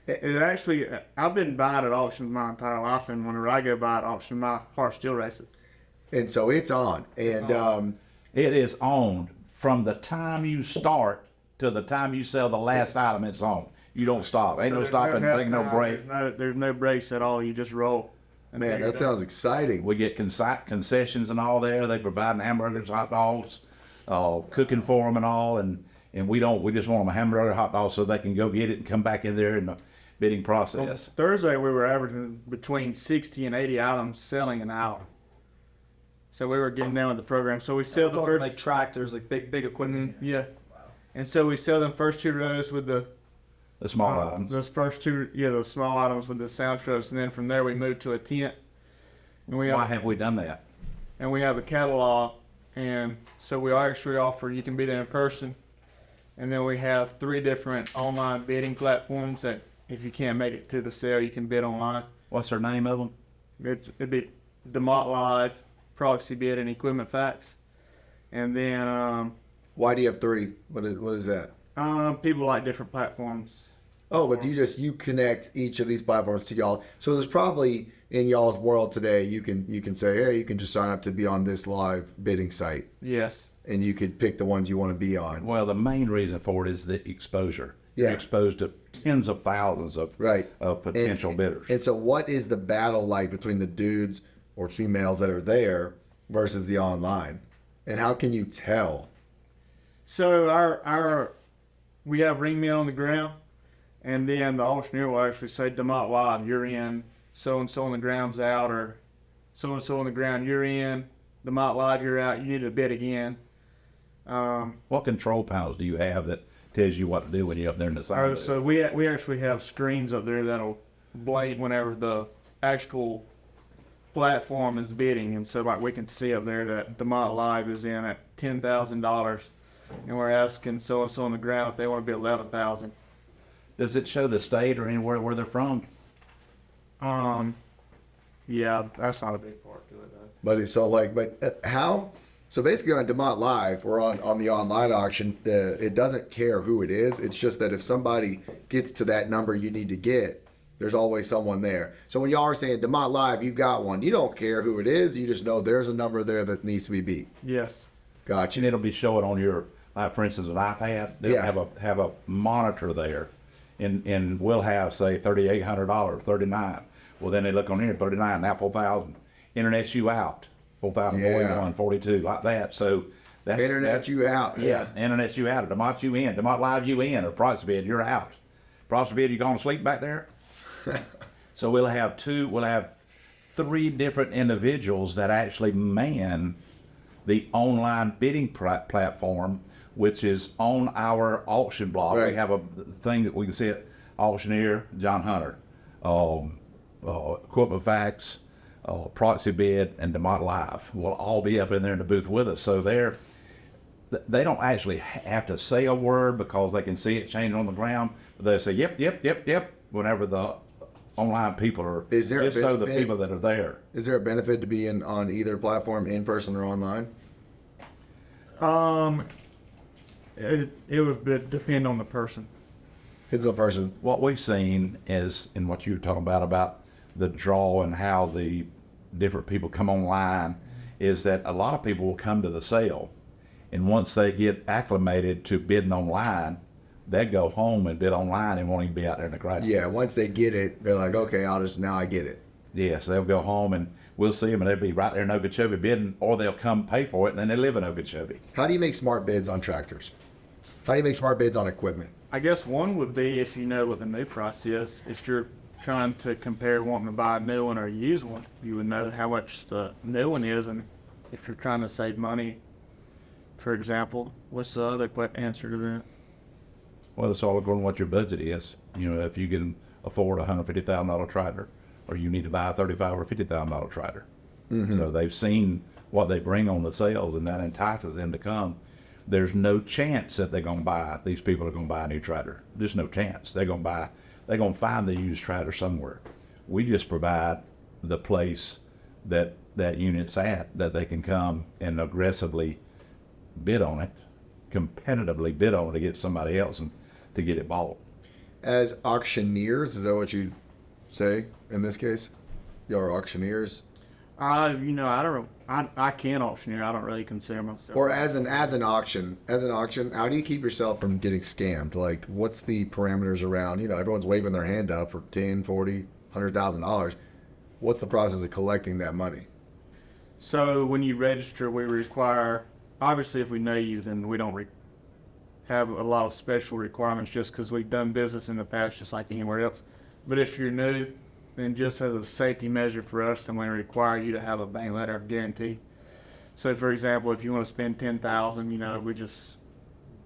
It actually, I've been buying at auctions my entire life, and whenever I go buy at auction, my heart still races. And so it's on. And It is on from the time you start to the time you sell the last item. It's on. You don't stop. Ain't no stopping. Ain't no break. There's no breaks at all. You just roll. And man, that sounds exciting. We get concessions and all there. They provide hamburgers, hot dogs, cooking for them and all. And we don't. We just want them a hamburger, hot dog, so they can go get it and come back in there in the bidding process. Thursday, we were averaging between 60 and 80 items selling an hour. So we were getting down with the program. So we sell the first, like tractors, like big equipment. yeah. And so we sell them first 2 rows with the Small items. those first 2, those small items with the sound trucks, and then from there we move to a tent. And we Why have, have we done that? and we have a catalog, and so we actually offer you can be there in person, and then we have 3 different online bidding platforms that if you can't make it to the sale, you can bid online. What's the name of them? It'd be DeMott Live, Proxy Bid, and Equipment Facts, and then Why do you have 3? What is that? people like different platforms. Oh, but you connect each of these platforms to y'all. So there's probably in y'all's world today, you can say, hey, you can just sign up to be on this live bidding site, Yes. and you could pick the ones you want to be on. Well, the main reason for it is the exposure. Yeah. You're exposed to tens of thousands of Right. of potential bidders. And so, what is the battle like between the dudes or females that are there versus the online, and how can you tell? So we have ring men on the ground, and then the auctioneer will actually say, DeMott Live, you're in, so-and-so on the ground's out, or so-and-so on the ground, you're in, DeMott Live, you're out, you need to bid again. What control panels do you have that tells you what to do when you're up there in the sign booth? So we actually have screens up there that'll blade whenever the actual platform is bidding, and so like we can see up there that DeMott Live is in at $10,000, and we're asking so-and-so on the ground if they want to bid $11,000. Does it show the state or anywhere where they're from? Yeah, that's not a big part to it though. But it's so like, how? So basically, on DeMott Live or on the online auction, it doesn't care who it is. It's just that if somebody gets to that number you need to get, there's always someone there. So when y'all are saying DeMott Live, you got one. You don't care who it is. You just know there's a number there that needs to be beat. Yes. Gotcha. And it'll be showing on your, like for instance, an iPad. They'll Yeah. have a monitor there, and we'll have say $3,800, 39. Well, then they look on here, 39, now 4,000. Internet's you out, 4,041, Yeah. 42, like that. So that's Internet you out. Yeah, internet's you out. DeMott you in. DeMott Live you in. Or Proxy Bid you're out. Proxy Bid you going to sleep back there. So we'll have 3 different individuals that actually man the online bidding platform, which is on our auction block. Right. We have a thing that we can see it, auctioneer, John Hunter, Equipment Facts, Proxy Bid, and DeMott Live will all be up in there in the booth with us. So they don't actually have to say a word because they can see it changing on the ground. But they say, yep, whenever the online people are Is there a just so the benefit? people that are there. Is there a benefit to being on either platform, in person or online? It would depend on the person. Depends on the person. What we've seen is, in what you were talking about the draw and how the different people come online, is that a lot of people will come to the sale, and once they get acclimated to bidding online, they go home and bid online and won't even be out there in the crowd. Yeah, once they get it, they're like, okay, now I get it. Yes, they'll go home and we'll see them and they'll be right there in Okeechobee bidding, or they'll come pay for it and then they live in Okeechobee. How do you make smart bids on tractors? How do you make smart bids on equipment? I guess one would be, if you know what the new price is, if you're trying to compare wanting to buy a new one or a used one, you would know how much the new one is, and if you're trying to save money, for example, what's the other answer to that? Well, it's all according to what your budget is. You know, if you can afford a $150,000 tractor, or you need to buy a $35,000 or $50,000 tractor. So they've seen what they bring on the sales, and that entices them to come. There's no chance that these people are going to buy a new tractor. There's no chance. They're going to find the used tractor somewhere. We just provide the place that unit's at, that they can come and aggressively bid on it, competitively bid on it to get somebody else and to get it bought. As auctioneers, is that what you say in this case? Y'all are auctioneers? I can't auctioneer. I don't really consider myself. Or as an auction, how do you keep yourself from getting scammed? Like, what's the parameters around, everyone's waving their hand up for 10, 40, $100,000. What's the process of collecting that money? So when you register, we require, obviously if we know you, then we don't have a lot of special requirements just because we've done business in the past just like anywhere else. But if you're new, then just as a safety measure for us, then we require you to have a bank letter of guarantee. So for example, if you want to spend $10,000, we just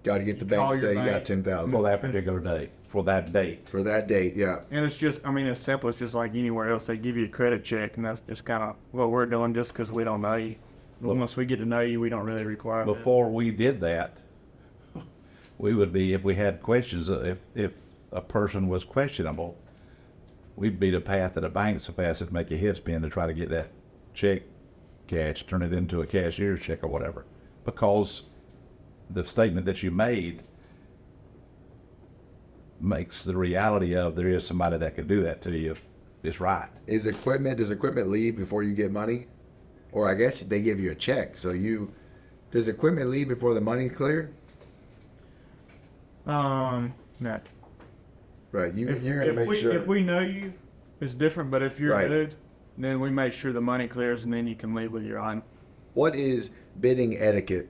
Got to get the bank Call to your say you got bank. 10,000 For that particular day, for that date. for that date. Yeah. And it's just, it's simple. It's just like anywhere else. They give you a credit check, and that's just kind of what we're doing just because we don't know you. Once we get to know you, we don't really require that. Before we did that, we would be, if we had questions, if a person was questionable, we'd beat a path at a bank so fast it'd make your head spin to try to get that check cashed, turn it into a cashier's check or whatever. Because the statement that you made makes the reality of there is somebody that could do that to you is right. Does equipment leave before you get money? Or I guess they give you a check. So does equipment leave before the money's cleared? No. Right. You're going to make sure. If we know you, it's different. But if you're Right. good, then we make sure the money clears, and then you can leave with your item. What is bidding etiquette?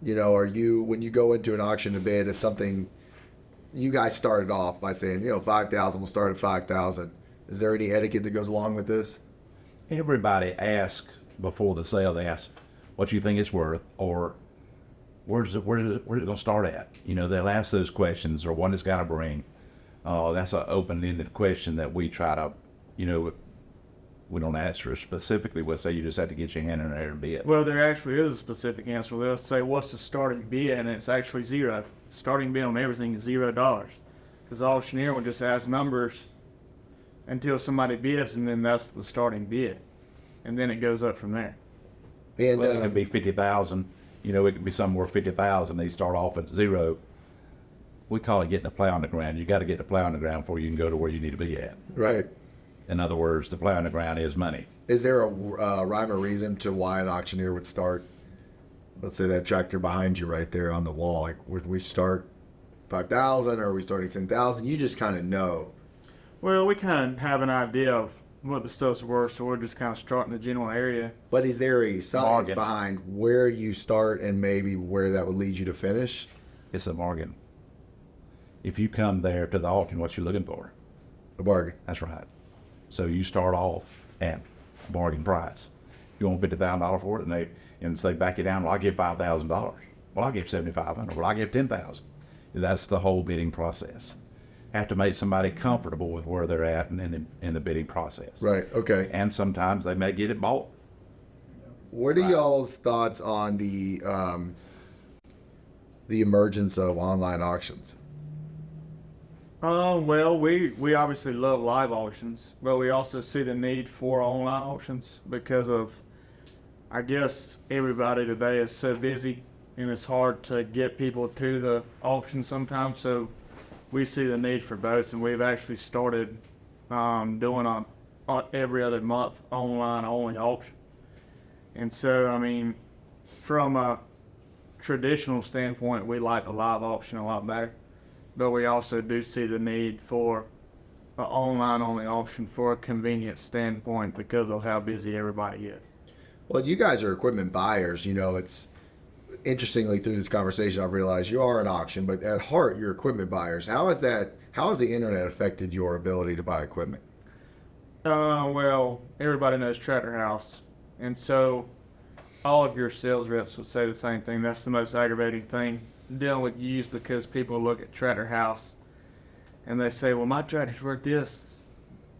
When you go into an auction to bid, if something, you guys started off by saying, 5,000, we'll start at 5,000. Is there any etiquette that goes along with this? Everybody asks before the sale, they ask what you think it's worth, or where's it going to start at? They'll ask those questions, or what it's got to bring. That's an open-ended question that we try to, we don't answer specifically. We'll say you just have to get your hand in there and bid. Well, there actually is a specific answer. They'll say, what's the starting bid? And it's actually zero. The starting bid on everything is $0. Because the auctioneer will just ask numbers until somebody bids, and then that's the starting bid. And then it goes up from there. And Well, it could be 50,000. It could be somewhere 50,000. They start off at zero. We call it getting a plow on the ground. You got to get the plow on the ground before you can go to where you need to be at. right. In other words, the plow on the ground is money. Is there a rhyme or reason to why an auctioneer would start? Let's say that tractor behind you right there on the wall. Like, would we start 5,000 or are we starting 10,000? You just kind of know. Well, we kind of have an idea of what the stuff's worth, so we're just kind of starting the general area. But is there a science Bargain. behind where you start and maybe where that would lead you to finish? It's a bargain. If you come there to the auction, what you looking for? A bargain. That's right. So you start off at bargain price. You want $50,000 for it, and say back it down. Well, I give $5,000. Well, I give $7,500. Well, I give $10,000. That's the whole bidding process. Have to make somebody comfortable with where they're at in the bidding process. Right. Okay. And sometimes they may get it bought. What are y'all's thoughts on the emergence of online auctions? Well, we obviously love live auctions, but we also see the need for online auctions because of, I guess, everybody today is so busy and it's hard to get people to the auction sometimes. So we see the need for both, and we've actually started doing a every other month online only auction. And so, I mean, from a traditional standpoint, we like the live auction a lot better. But we also do see the need for an online-only auction for a convenience standpoint because of how busy everybody is. Well, you guys are equipment buyers. It's interestingly through this conversation, I've realized you are an auction, but at heart, you're equipment buyers. How has the internet affected your ability to buy equipment? Well, everybody knows Tractor House, and so all of your sales reps would say the same thing. That's the most aggravating thing dealing with used, because people look at Tractor House and they say, well, my tractor's worth this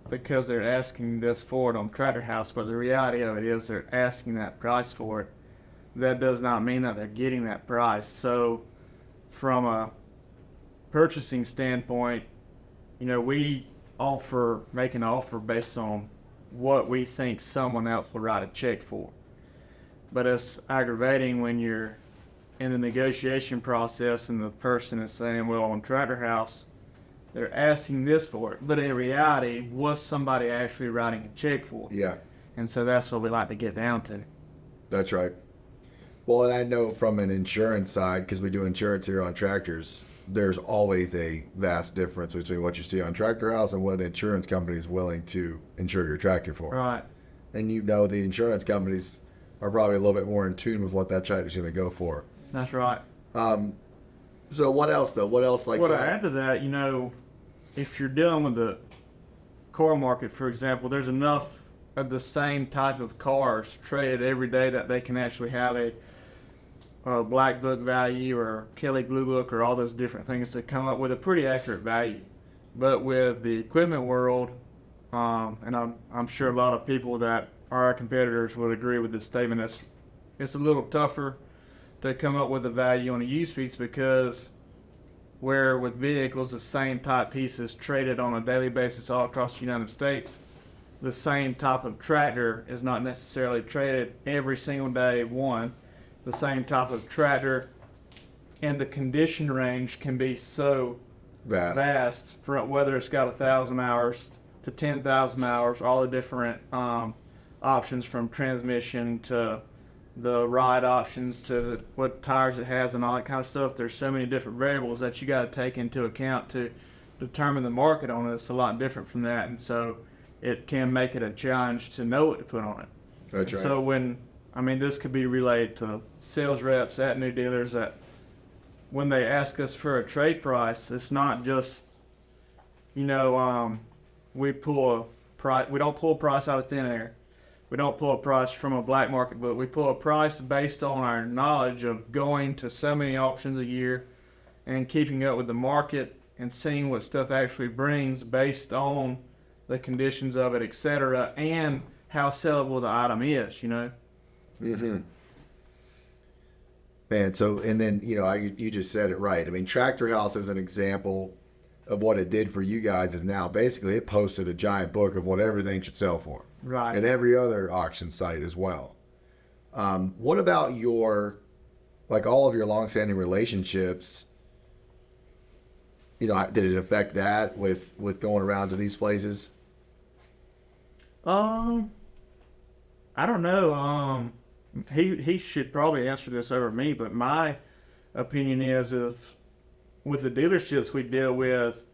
because they're asking this for it on Tractor House, but the reality of it is they're asking that price for it. That does not mean that they're getting that price. So from a purchasing standpoint, we make an offer based on what we think someone else will write a check for. But it's aggravating when you're in the negotiation process and the person is saying, well, on Tractor House, they're asking this for it. But in reality, was somebody actually writing a check for it? Yeah, And so that's what we like to get down to. that's right. Well, and I know from an insurance side, because we do insurance here on tractors, there's always a vast difference between what you see on Tractor House and what an insurance company is willing to insure your tractor for. Right. And the insurance companies are probably a little bit more in tune with what that tractor's going to go for. That's right. So what else though? What else Well, to add to that, if you're dealing with the car market, for example, there's enough of the same type of cars traded every day that they can actually have a black book value or Kelly Blue Book or all those different things to come up with a pretty accurate value. But with the equipment world, and I'm sure a lot of people that are our competitors would agree with this statement, it's a little tougher to come up with a value on a used piece, because where with vehicles the same type pieces traded on a daily basis all across the United States, the same type of tractor is not necessarily traded every single day. The same type of tractor and the condition range can be so vast from whether it's got 1,000 hours to 10,000 hours, all the different options from transmission to the ride options to what tires it has and all that kind of stuff. There's so many different variables that you got to take into account to determine the market on it. It's a lot different from that, and so it can make it a challenge to know what to put on it. That's right. So this could be relayed to sales reps at new dealers, that when they ask us for a trade price, it's not just, we pull a price. We don't pull a price out of thin air. We don't pull a price from a black market book. We pull a price based on our knowledge of going to so many auctions a year and keeping up with the market and seeing what stuff actually brings based on the conditions of it, etc., and how sellable the item is, Mm-hmm. Man, so, and then, you just said it right. I mean, Tractor House is an example of what it did for you guys. Is now basically it posted a giant book of what everything should sell for. Right. And every other auction site as well. What about all of your longstanding relationships? Did it affect that with going around to these places? I don't know. He should probably answer this over me, but my opinion is, if with the dealerships we deal with,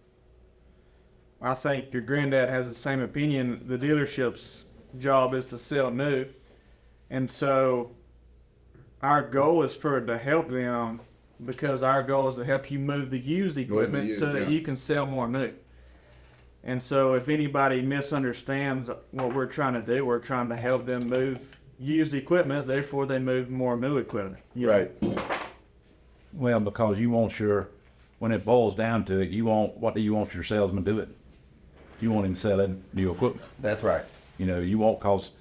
I think your granddad has the same opinion. The dealership's job is to sell new, and so our goal is to help them, because our goal is to help you move the used equipment so that you can sell more new. And so if anybody misunderstands what we're trying to do, we're trying to help them move used equipment, therefore they move more new equipment. Right. Well, because when it boils down to it, what do you want your salesman doing? You want him selling new equipment. That's right. You won't, cause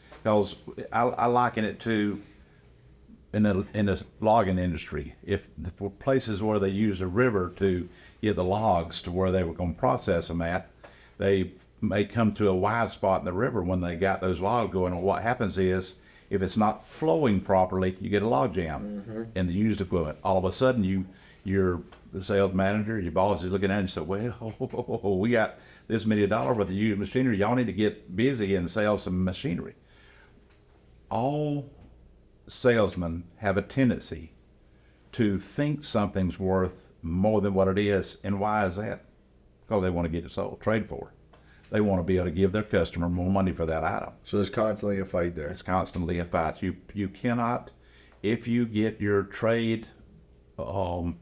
I liken it to in the logging industry. If for places where they use a river to get the logs to where they were going to process them at, they may come to a wide spot in the river when they got those logs going. And what happens is, if it's not flowing properly, you get a log jam in the used equipment. All of a sudden, you're the sales manager, your boss is looking at it and say, well, we got this many dollars worth of used machinery. Y'all need to get busy and sell some machinery. All salesmen have a tendency to think something's worth more than what it is. And why is that? Because they want to get it sold, trade for it. They want to be able to give their customer more money for that item. So there's constantly a fight there. It's constantly a fight. You cannot, if you get your trade, I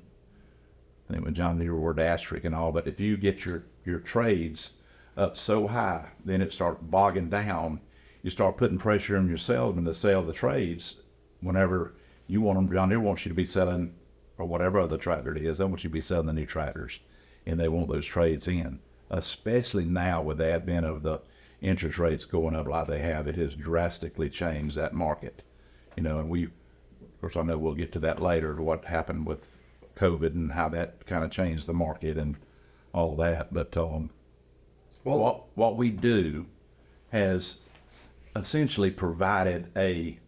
think when John used the word asterisk and all, but if you get your trades up so high, then it starts bogging down. You start putting pressure on your salesman to sell the trades whenever you want them. John Deere wants you to be selling, or whatever other tractor it is, they want you to be selling the new tractors, and they want those trades in. Especially now with the advent of the interest rates going up like they have, it has drastically changed that market. And of course, I know we'll get to that later, what happened with COVID and how that kind of changed the market and all that. But what we do has essentially provided a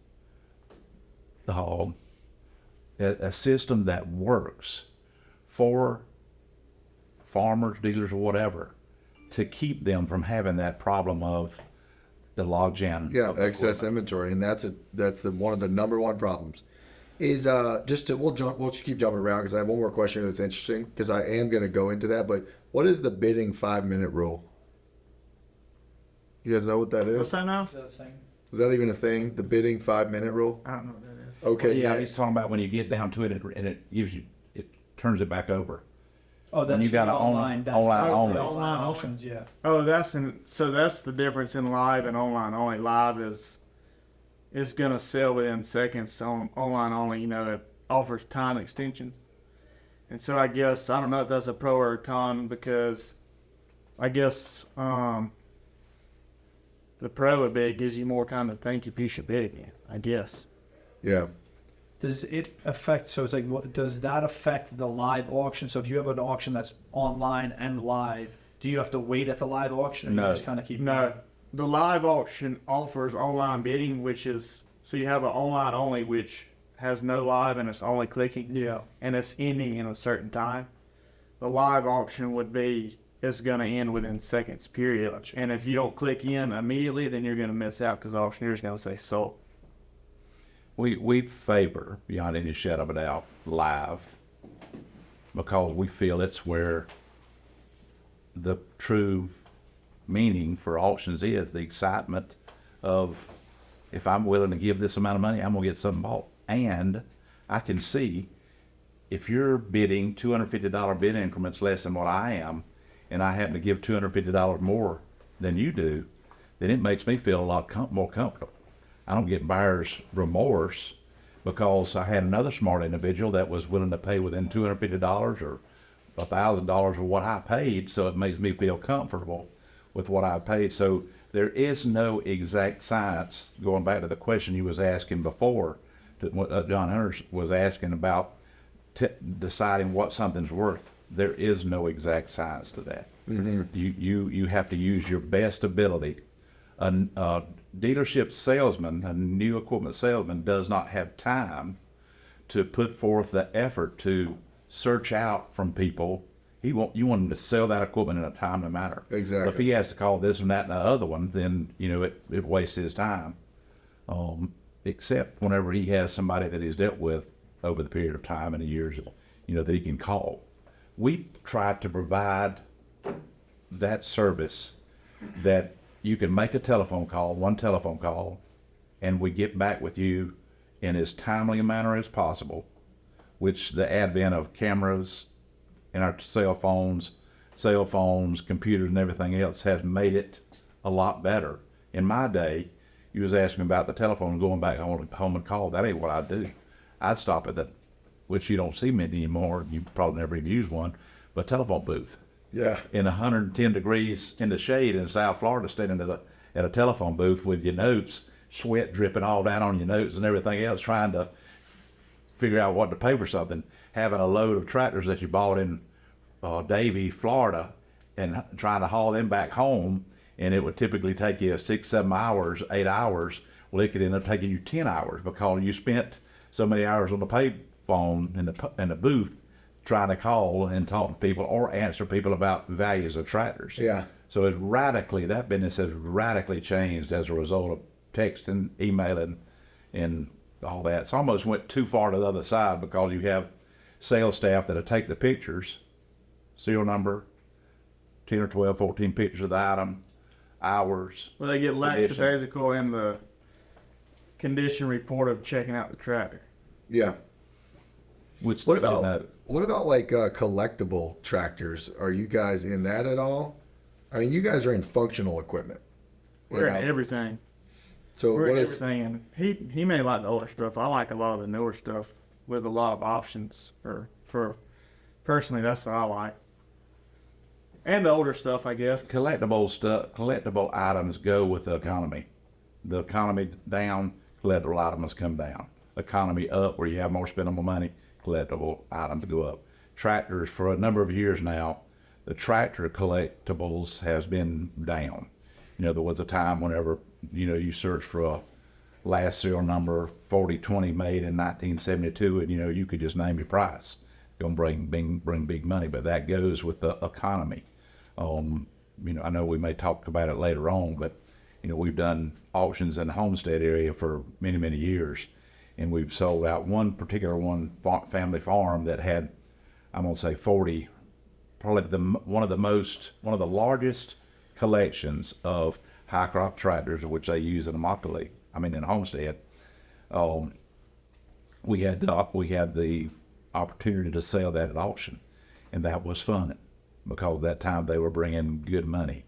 system that works for farmers, dealers, or whatever, to keep them from having that problem of the log jam. Yeah, excess inventory, and that's one of the number one problems. Is we'll keep jumping around because I have one more question that's interesting because I am going to go into that. But what is the bidding 5-minute rule? You guys know what that is? What's that now? Is that a thing? Is that even a thing? The bidding 5-minute rule? I don't know what that is. Okay. Yeah, he's talking about when you get down to it and it gives you, it turns it back over. Oh, that's you got the an online. That's online the only. online auctions, yeah. Oh, that's the difference in live and online only. Live is gonna sell within seconds. Online only, it offers time extensions. And so I guess I don't know if that's a pro or a con because I guess the pro would be it gives you more time to think if you should bid again. I guess. Yeah. Does it affect, so it's like, does that affect the live auction? So if you have an auction that's online and live, do you have to wait at the live auction or No. you just kind of keep No, the live auction offers online bidding, so you have an online only, which has no live and it's only clicking. Yeah. And it's ending in a certain time. The live auction it's going to end within seconds, period. Gotcha. And if you don't click in immediately, then you're going to miss out because the auctioneer is going to say sold. We favor, beyond any shadow of a doubt, live, because we feel it's where the true meaning for auctions is, the excitement of, if I'm willing to give this amount of money, I'm going to get something bought. And I can see if you're bidding $250 bid increments less than what I am, and I happen to give $250 more than you do, then it makes me feel a lot more comfortable. I don't get buyer's remorse because I had another smart individual that was willing to pay within $250 or $1,000 of what I paid, so it makes me feel comfortable with what I paid. So there is no exact science, going back to the question you was asking before, what John Hunter was asking about deciding what something's worth. There is no exact science to that. Mm-hmm. You have to use your best ability. A dealership salesman, a new equipment salesman, does not have time to put forth the effort to search out from people. You want him to sell that equipment in a timely manner. Exactly. But if he has to call this and that and the other one, then it wastes his time. Except whenever he has somebody that he's dealt with over the period of time and the years, that he can call. We try to provide that service that you can make one telephone call, and we get back with you in as timely a manner as possible, which the advent of cameras in our cell phones, computers, and everything else has made it a lot better. In my day, you was asking about the telephone going back home and call. That ain't what I do. I'd stop at which you don't see many anymore. You probably never even use one, but telephone booth. Yeah. In 110 degrees in the shade in South Florida, standing at a telephone booth with your notes, sweat dripping all down on your notes and everything else, trying to figure out what to pay for something, having a load of tractors that you bought in Davie, Florida, and trying to haul them back home, and it would typically take you 6, 7 hours, 8 hours. Well, it could end up taking you 10 hours because you spent so many hours on the pay phone in the booth trying to call and talk to people or answer people about values of tractors. Yeah. So that business has radically changed as a result of texting, emailing, and all that. It's almost went too far to the other side because you have sales staff that'll take the pictures, serial number, 10 or 12, 14 pictures of the item, hours. Well, they get condition. lackadaisical in the condition report of checking out the tractor. Yeah. Which, What about like collectible tractors? Are you guys in that at all? I mean, you guys are in functional equipment. We're in everything. So We're what in is? everything. And he may like the older stuff. I like a lot of the newer stuff with a lot of options. For personally, that's what I like. And the older stuff, I guess. collectible items go with the economy. The economy down, collectible items come down. Economy up, where you have more spendable money, collectible items go up. Tractors, for a number of years now, the tractor collectibles has been down. You know, there was a time whenever, you know, you search for a last serial number 4020 made in 1972, and you know, you could just name your price. Gonna bring big money, but that goes with the economy. You know, I know we may talk about it later on, but you know, we've done auctions in the Homestead area for many, many years, and we've sold out one family farm that had, I'm gonna say 40, probably one of the largest collections of high crop tractors, which they use in in Homestead. We had the opportunity to sell that at auction, and that was fun because at that time they were bringing good money,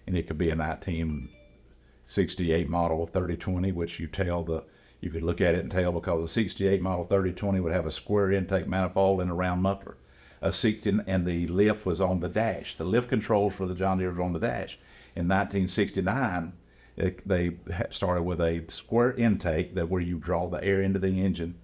and it could be a 1968 model 3020, which you could look at it and tell, because the 68 model 3020 would have a square intake manifold and a round muffler. And the lift was on the dash. The lift controls for the John Deere was on the dash. In 1969, they started with a square intake where you draw the air into the engine,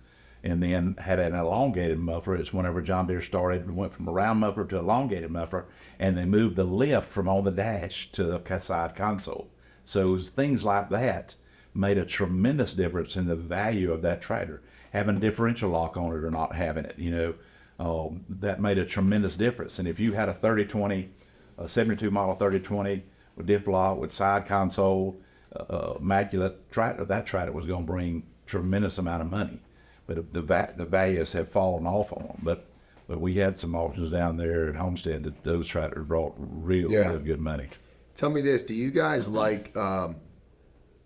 and then had an elongated muffler. It's whenever John Deere started and went from a round muffler to elongated muffler, and they moved the lift from on the dash to the side console. So things like that made a tremendous difference in the value of that tractor. Having a differential lock on it or not having it, you know, that made a tremendous difference. And if you had a 3020, a 72 model 3020 with diff lock, with side console, immaculate tractor, that tractor was going to bring tremendous amount of money. But the values have fallen off on them. But we had some auctions down there at Homestead that those tractors brought real good money. Tell me this: do you guys like?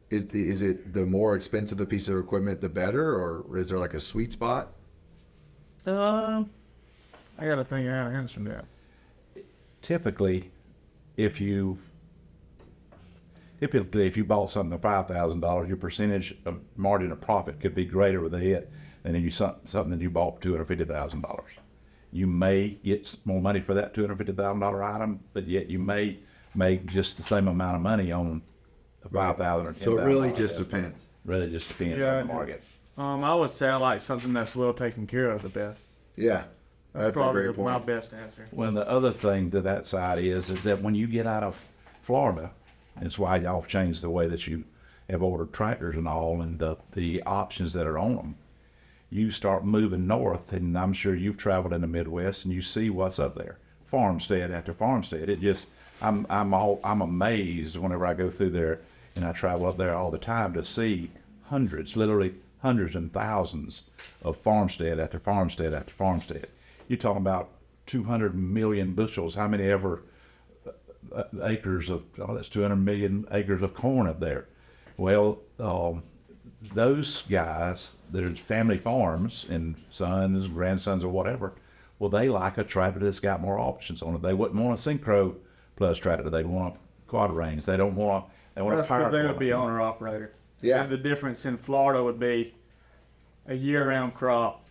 Is it the more expensive the piece of equipment, the better, or is there like a sweet spot? I gotta think how to answer that. Typically, if you bought something for $5,000, your percentage of margin of profit could be greater with a hit than if you something that you bought for $250,000. You may get more money for that $250,000 item, but yet you may make just the same amount of money on a $5,000 or $10,000. So it really just depends. Really just depends on the market. I would say I like something that's well taken care of the best. Yeah, that's a Probably great point. my best answer. Well, the other thing to that side is that when you get out of Florida, it's why y'all have changed the way that you have ordered tractors and all, and the options that are on them. You start moving north, and I'm sure you've traveled in the Midwest, and you see what's up there. Farmstead after farmstead. It just, I'm amazed whenever I go through there, and I travel up there all the time to see literally hundreds and thousands of farmstead after farmstead after farmstead. You're talking about 200 million bushels. How many ever acres of, that's 200 million acres of corn up there. Well, those guys, there's family farms and sons, grandsons, or whatever. Well, they like a tractor that's got more options on it. They wouldn't want a Synchro Plus tractor. They want a quad range. They don't want. They want That's a power. because they would be owner operator. Yeah. And the difference in Florida would be a year-round crop,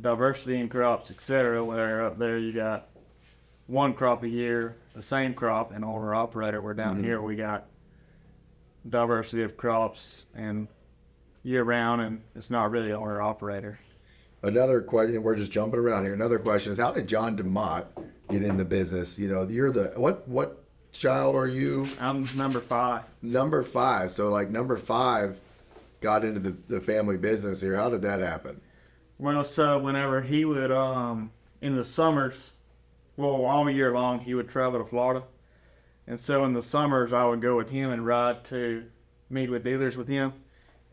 diversity in crops, etc. Where up there you got one crop a year, the same crop, and owner operator. Where down here we got diversity of crops and year-round, and it's not really owner operator. Another question, we're just jumping around here. Another question is, how did John DeMott get in the business? You know, you're the, what child are you? I'm number 5. Number 5. So like number 5 got into the family business here. How did that happen? Well, so whenever he would, in the summers, well, all year long, he would travel to Florida. And so in the summers, I would go with him and ride to meet with dealers with him.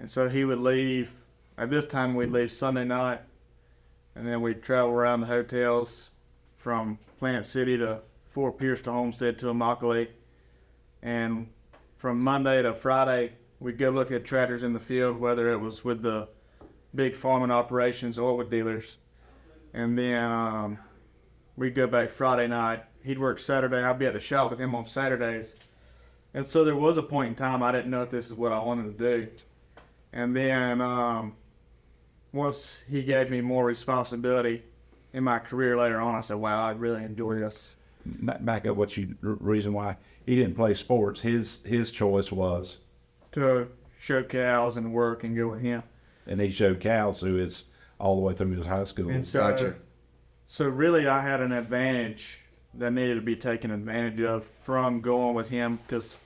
And so he would leave, at this time, we'd leave Sunday night. And then we'd travel around the hotels from Plant City to Fort Pierce to Homestead to Immokalee. And from Monday to Friday, we'd go look at tractors in the field, whether it was with the big farming operations or with dealers. And then we'd go back Friday night. He'd work Saturday. I'd be at the shop with him on Saturdays. And so there was a point in time I didn't know if this is what I wanted to do. And then once he gave me more responsibility in my career later on, I said, wow, I really enjoy this. Back up reason why he didn't play sports. His choice was To show cows and work and go with him. and he showed cows through his all the way through his high school. And so, Gotcha. so really I had an advantage that needed to be taken advantage of from going with him, because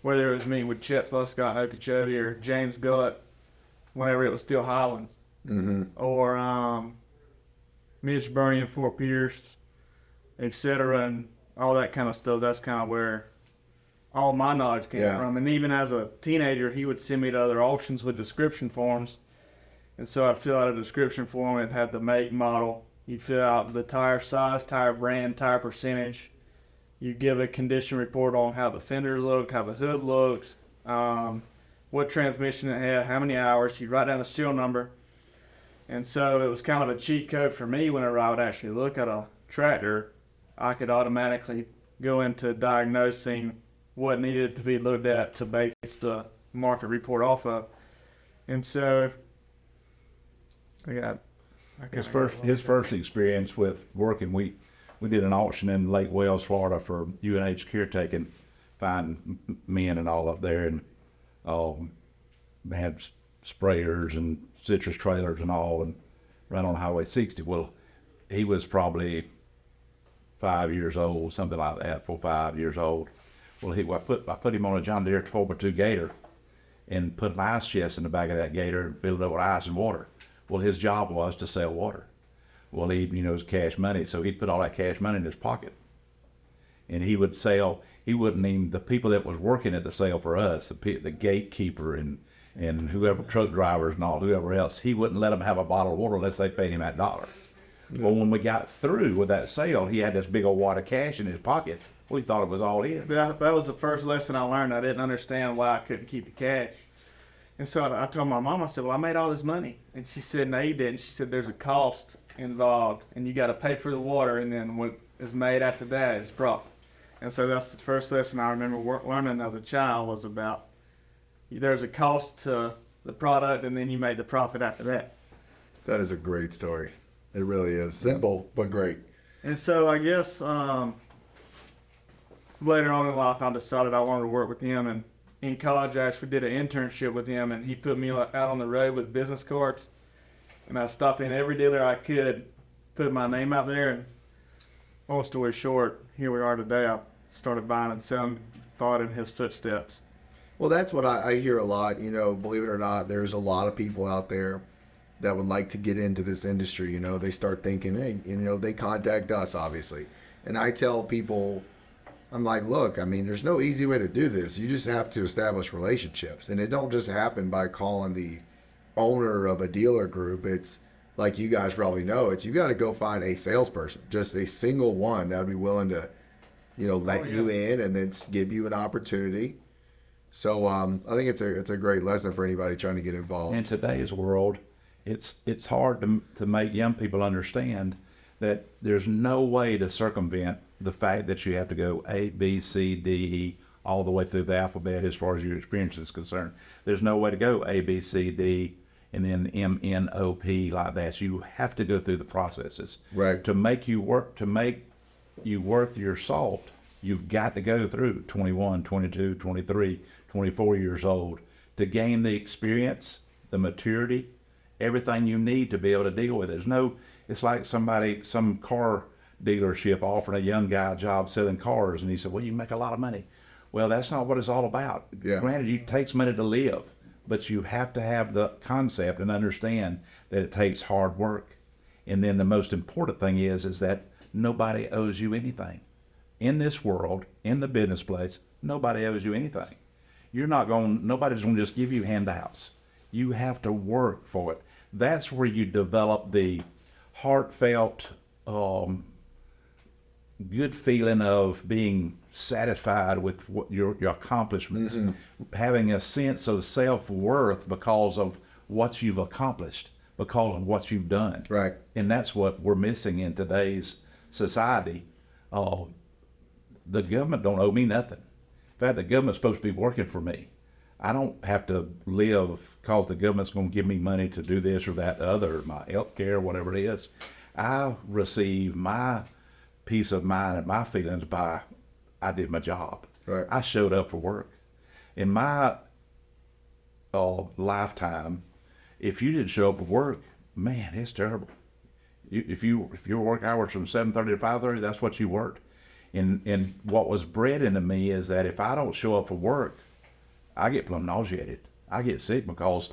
whether it was me with Chet Fuscott in Okeechobee or James Gullett whenever it was still Highlands, or Mitch Burney in Fort Pierce, etc., and all that kind of stuff, that's kind of where all my knowledge came Yeah. from. And even as a teenager, he would send me to other auctions with description forms. And so I'd fill out a description form. It had the make, model. You'd fill out the tire size, tire brand, tire percentage. You give a condition report on how the fender looked, how the hood looked, what transmission it had, how many hours. You'd write down the serial number. And so it was kind of a cheat code for me whenever I would actually look at a tractor. I could automatically go into diagnosing what needed to be looked at to base the market report off of. And so His first experience with working, we did an auction in Lake Wales, Florida for UNH caretaking, fine men and all up there, and had sprayers and citrus trailers and all, and right on Highway 60. Well, he was probably 5 years old, something like that, 4 or 5 years old. Well, I put him on a John Deere 4x2 Gator and put an ice chest in the back of that Gator and filled it up with ice and water. Well, his job was to sell water. Well, it was cash money, so he'd put all that cash money in his pocket. And he would sell, he wouldn't even, the people that was working at the sale for us, the gatekeeper and whoever, truck drivers and all, whoever else, he wouldn't let them have a bottle of water unless they paid him that $1. Well, when we got through with that sale, he had this big old wad of cash in his pocket. We thought it was all his. that was the first lesson I learned. I didn't understand why I couldn't keep the cash. And so I told my mom, I said, well, I made all this money. And she said, no, you didn't. She said, there's a cost involved, and you got to pay for the water, and then what is made after that is profit. And so that's the first lesson I remember learning as a child, was about there's a cost to the product, and then you make the profit after that. That is a great story. It really is. Simple, but great. And so I guess later on in life, I decided I wanted to work with him. And in college, I actually did an internship with him, and he put me out on the road with business cards. And I stopped in every dealer I could, put my name out there. And long story short, here we are today. I started buying and selling, followed in his footsteps. Well, that's what I hear a lot. Believe it or not, there's a lot of people out there that would like to get into this industry. They start thinking, hey, they contact us, obviously. And I tell people, I'm like, look, there's no easy way to do this. You just have to establish relationships. And it don't just happen by calling the owner of a dealer group. It's like you guys probably know, you got to go find a salesperson, just a single one that would be willing to, let you in and then give you an opportunity. So I think it's a great lesson for anybody trying to get involved. In today's world, it's hard to make young people understand that there's no way to circumvent the fact that you have to go A, B, C, D, E, all the way through the alphabet as far as your experience is concerned. There's no way to go A, B, C, D, and then M, N, O, P like that. So you have to go through the processes. Right. To make you worth your salt, you've got to go through 21, 22, 23, 24 years old to gain the experience, the maturity, everything you need to be able to deal with it. It's like some car dealership offering a young guy a job selling cars, and he said, well, you make a lot of money. Well, that's not what it's all about. Yeah. Granted, it takes money to live, but you have to have the concept and understand that it takes hard work. And then the most important thing is that nobody owes you anything. In this world, in the business place, nobody owes you anything. Nobody's going to just give you handouts. You have to work for it. That's where you develop the heartfelt, good feeling of being satisfied with what your accomplishments, having a sense of self-worth because of what you've accomplished, because of what you've done. Right. And that's what we're missing in today's society. The government don't owe me nothing. In fact, the government's supposed to be working for me. I don't have to live because the government's going to give me money to do this or that other, my health care, whatever it is. I receive my peace of mind and my feelings by I did my job. Right. I showed up for work. In my lifetime, if you didn't show up for work, man, it's terrible. If your work hours from 7:30 to 5:30, that's what you worked. And what was bred into me is that if I don't show up for work, I get plumb nauseated. I get sick because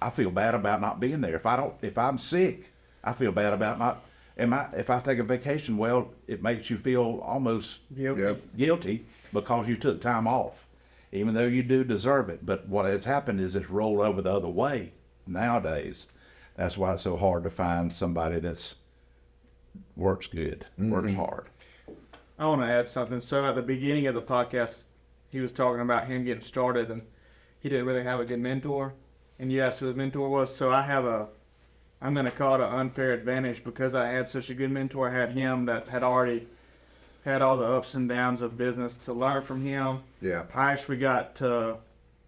I feel bad about not being there. If I'm sick, I feel bad about not. If I take a vacation, well, it makes you feel almost guilty because you took time off, even though you do deserve it. But what has happened is it's rolled over the other way nowadays. That's why it's so hard to find somebody that's works good, works hard. I want to add something. So at the beginning of the podcast, he was talking about him getting started, and he didn't really have a good mentor. And you asked who the mentor was. So I'm going to call it an unfair advantage because I had such a good mentor. I had him that had already had all the ups and downs of business to learn from him. Yeah. I actually got to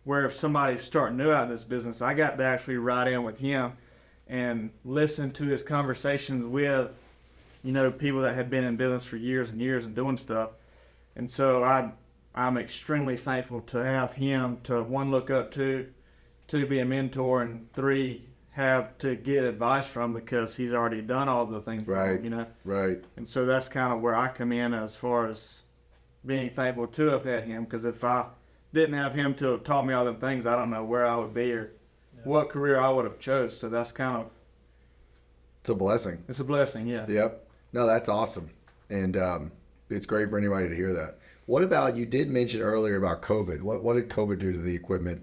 where if somebody's starting new out in this business, I got to actually ride in with him and listen to his conversations with, people that had been in business for years and years and doing stuff. And so I'm extremely thankful to have him to, one, look up to, two, be a mentor, and three, have to get advice from because he's already done all the things. Right. Right. And so that's kind of where I come in as far as being thankful to have had him, because if I didn't have him to have taught me all them things, I don't know where I would be or what career I would have chose. So that's kind of, It's a blessing. it's a blessing, yeah. Yep. No, that's awesome. And it's great for anybody to hear that. What about, you did mention earlier about COVID. What did COVID do to the equipment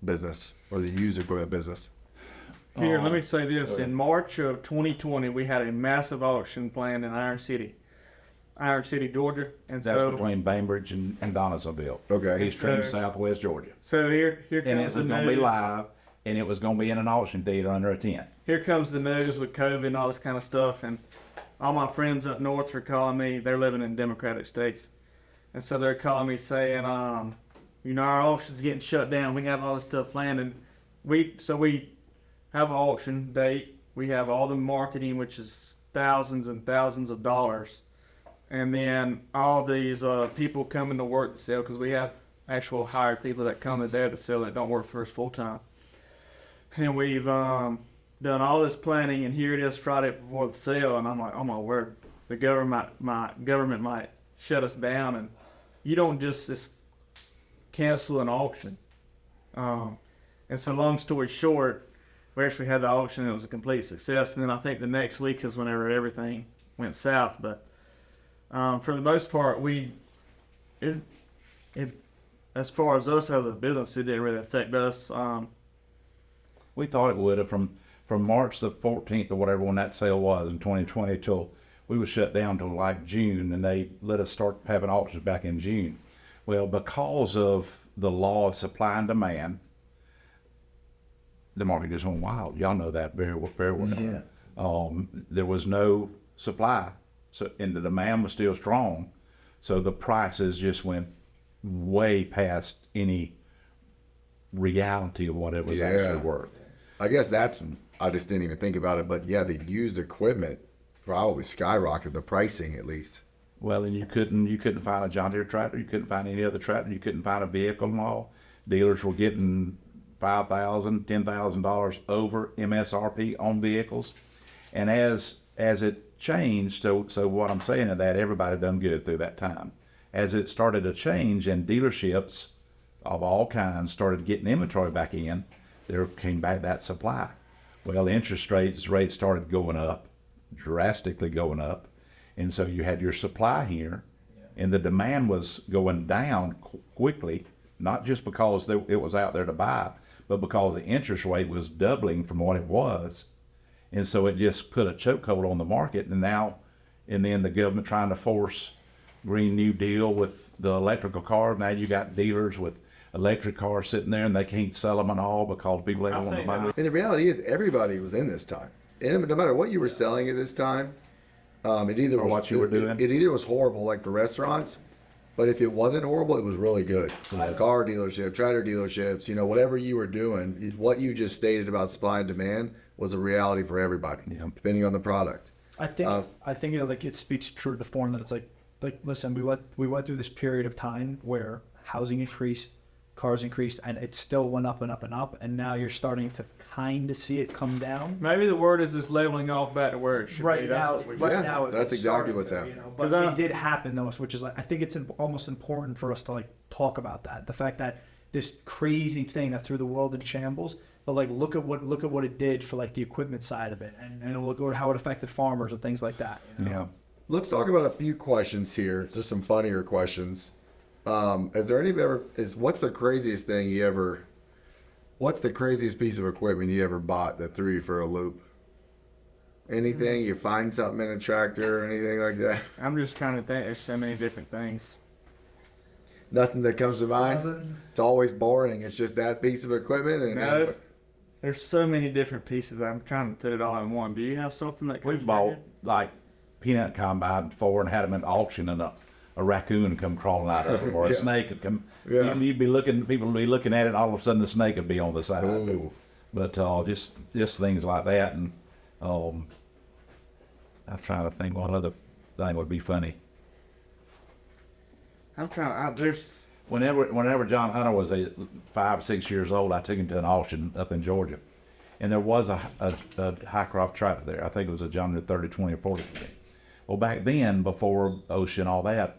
business or the used equipment business? Here, let me say this. In March of 2020, we had a massive auction planned in Iron City, Georgia. And That's so between Bainbridge and Donaldsonville. Okay. Extreme southwest Georgia. So here And it comes was the going to be news. live, and it was going to be in an auction theater under a tent. Here comes the news with COVID and all this kind of stuff. And all my friends up north are calling me. They're living in Democratic states. And so they're calling me saying, our auction's getting shut down. We have all this stuff planned. And we have an auction date. We have all the marketing, which is thousands and thousands of dollars. And then all these people coming to work to sell, because we have actual hired people that come in there to sell that don't work for us full time. And we've done all this planning, and here it is Friday before the sale, and I'm like, oh my word, the government might shut us down, and you don't just cancel an auction. And so long story short, we actually had the auction, it was a complete success, and then I think the next week is whenever everything went south. But for the most part, as far as us as a business, it didn't really affect us. We thought it would have from March the 14th or whatever when that sale was in 2020 till we was shut down till like June, and they let us start having auctions back in June. Well, because of the law of supply and demand, the market just went wild. Y'all know that very well. Yeah. There was no supply, and the demand was still strong, so the prices just went way past any reality of what it was actually worth. I guess I just didn't even think about it, but yeah, the used equipment probably skyrocketed, the pricing at least. Well, and you couldn't find a John Deere tractor, you couldn't find any other tractor, you couldn't find a vehicle and all. Dealers were getting $5,000, $10,000 over MSRP on vehicles. And as it changed, so what I'm saying is that everybody done good through that time. As it started to change and dealerships of all kinds started getting inventory back in, there came back that supply. Well, interest rates started going up, drastically going up. And so you had your supply here, and the demand was going down quickly, not just because it was out there to buy, but because the interest rate was doubling from what it was. And so it just put a chokehold on the market. And then the government trying to force Green New Deal with the electrical cars. Now you got dealers with electric cars sitting there and they can't sell them and all because people ain't want to buy them. And the reality is everybody was in this time. And no matter what you were selling at this time, it either Or was what you were doing. It either was horrible, like for restaurants, but if it wasn't horrible, it was really good. Car dealership, tractor dealerships, whatever you were doing, what you just stated about supply and demand was a reality for everybody, depending on the product. I think like it speaks true to the form that it's like listen, we went through this period of time where housing increased, cars increased, and it still went up and up and up, and now you're starting to kind of see it come down. Maybe the word is just leveling off back to where it should Right be. now, That's it's exactly starting what's to, happening. But it did happen though, which is like I think it's almost important for us to like talk about that. The fact that this crazy thing that threw the world in shambles, but like look at what it did for like the equipment side of it, and look at how it affected farmers and things like that. Yeah. Let's talk about a few questions here, just some funnier questions. What's the craziest piece of equipment you ever bought that threw you for a loop? Anything? You find something in a tractor or anything like that? I'm just trying to think. There's so many different things. Nothing that comes to mind? It's always boring. It's just that piece of equipment? No. There's so many different pieces. I'm trying to put it all in one. Do you have something that We comes bought back like peanut combine before and had them at auction, and a raccoon come crawling out of it, or a Yeah. snake would come. Yeah. People would be looking at it, and all of a sudden the snake would be on the side. Ooh. But just things like that, and I'm trying to think what other thing would be funny. I'm trying. There's. Whenever John Hunter was 5 or 6 years old, I took him to an auction up in Georgia, and there was a high crop tractor there. I think it was a John Deere 30, 20, or 40. Well, back then, before OSHA and all that,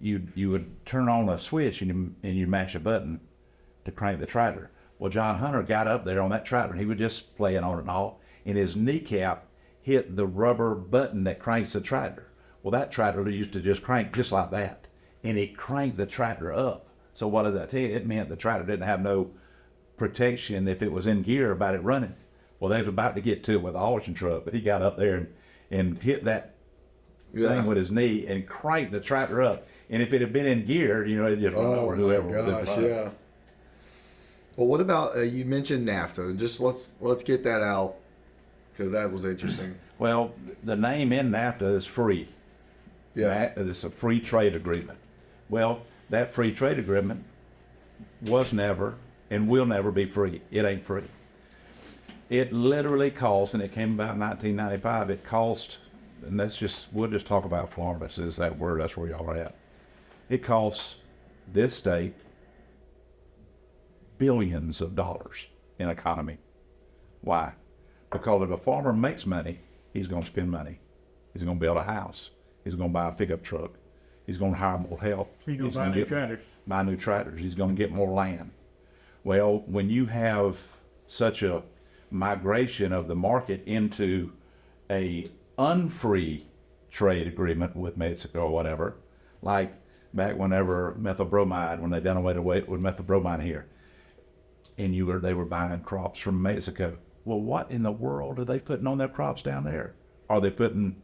you would turn on a switch and you mash a button to crank the tractor. Well, John Hunter got up there on that tractor and he was just playing on it and all, and his kneecap hit the rubber button that cranks the tractor. Well, that tractor used to just crank just like that, and it cranked the tractor up. So what did that tell you? It meant the tractor didn't have no protection if it was in gear about it running. Well, they was about to get to it with the auction truck, but he got up there and hit that thing with his knee and cranked the tractor up. And if it had been in gear, it just run over whoever was in front. Yeah. Well, what about you mentioned NAFTA? Just let's get that out because that was interesting. Well, the name in NAFTA is free. Yeah. It's a free trade agreement. Well, that free trade agreement was never and will never be free. It ain't free. It literally cost, and it came about in 1995, it cost, and we'll just talk about Florida, since that word, that's where y'all are at. It costs this state billions of dollars in economy. Why? Because if a farmer makes money, he's going to spend money. He's going to build a house. He's going to buy a pickup truck. He's going to hire more help. He's going to buy new tractors. Buy new tractors. He's going to get more land. Well, when you have such a migration of the market into a unfree trade agreement with Mexico or whatever, like back whenever methyl-bromide, when they done away with methyl-bromide here, and they were buying crops from Mexico. Well, what in the world are they putting on their crops down there? Are they putting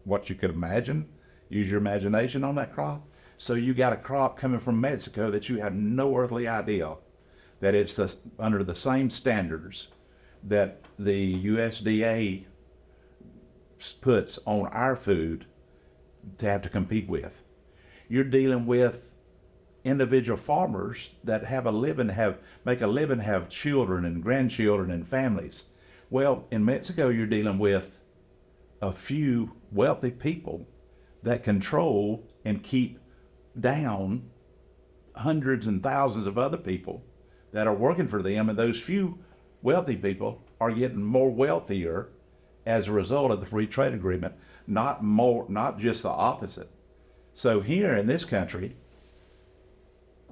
what you could imagine? Use your imagination on that crop. So you got a crop coming from Mexico that you have no earthly idea that it's under the same standards that the USDA puts on our food to have to compete with. You're dealing with individual farmers that make a living, have children and grandchildren and families. Well, in Mexico, you're dealing with a few wealthy people that control and keep down hundreds and thousands of other people that are working for them, and those few wealthy people are getting more wealthier as a result of the free trade agreement, not just the opposite. So here in this country,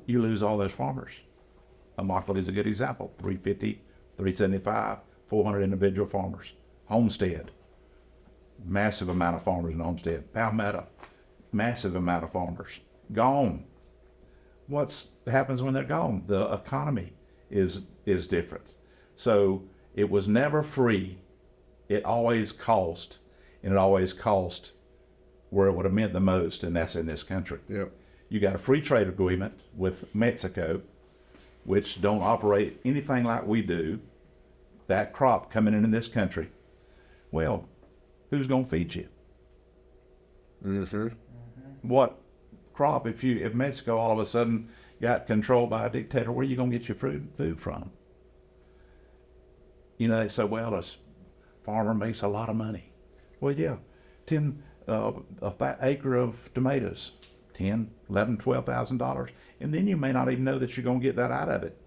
you lose all those farmers. Immokalee is a good example. 350, 375, 400 individual farmers. Homestead, massive amount of farmers in Homestead. Palmetto, massive amount of farmers. Gone. What happens when they're gone? The economy is different. So it was never free. It always cost, and it always cost where it would have meant the most, and that's in this country. Yep. You got a free trade agreement with Mexico, which don't operate anything like we do. That crop coming into this country, well, who's going to feed you? Mm-hmm. What crop, if Mexico all of a sudden got controlled by a dictator, where are you going to get your food from? You know, they say, well, this farmer makes a lot of money. Well, yeah, acre of tomatoes, $10,000, $11,000, $12,000, and then you may not even know that you're going to get that out of it.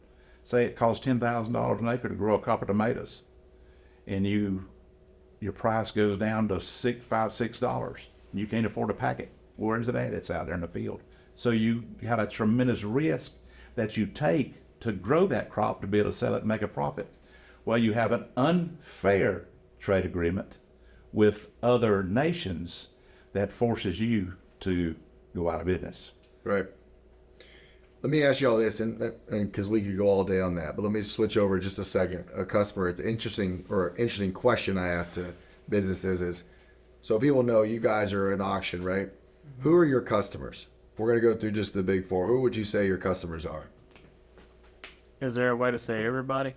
Say it costs $10,000 an acre to grow a crop of tomatoes, and your price goes down to $5, $6. You can't afford to pack it. Where is it at? It's out there in the field. So you got a tremendous risk that you take to grow that crop to be able to sell it and make a profit. Well, you have an unfair trade agreement with other nations that forces you to go out of business. Right. Let me ask you all this, and because we could go all day on that, but let me switch over just a second. A customer, it's interesting question I ask to businesses is, so people know you guys are an auction, right? Mm-hmm. Who are your customers? We're going to go through just the big four. Who would you say your customers are? Is there a way to say everybody?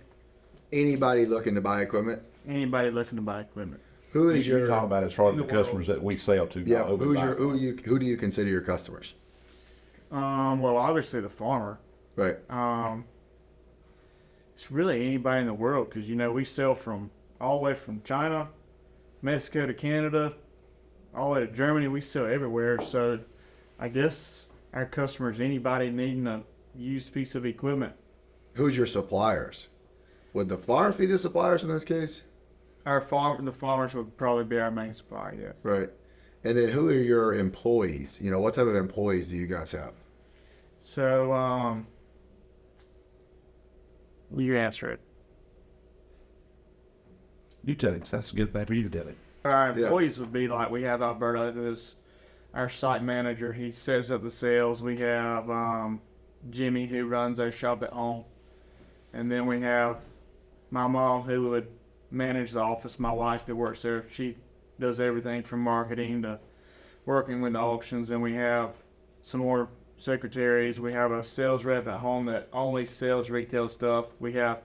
Anybody looking to buy equipment? Anybody looking to buy equipment. Who is You're your talking about as far as the customers that we sell to. yeah? Who do you consider your customers? Well, obviously the farmer. Right. It's really anybody in the world, because we sell from all the way from China, Mexico to Canada, all the way to Germany. We sell everywhere. So I guess our customers, anybody needing a used piece of equipment. Who's your suppliers? Would the farm be the suppliers in this case? The farmers would probably be our main supplier, yes. Right. And then who are your employees? What type of employees do you guys have? So, you answer it. You tell it. That's a good thing for you to tell it. Our employees would be like, we have Alberto, who's our site manager. He sets up the sales. We have Jimmy, who runs our shop at home. And then we have my mom, who would manage the office. My wife that works there, she does everything from marketing to working with the auctions. And we have some more secretaries. We have a sales rep at home that only sells retail stuff. We have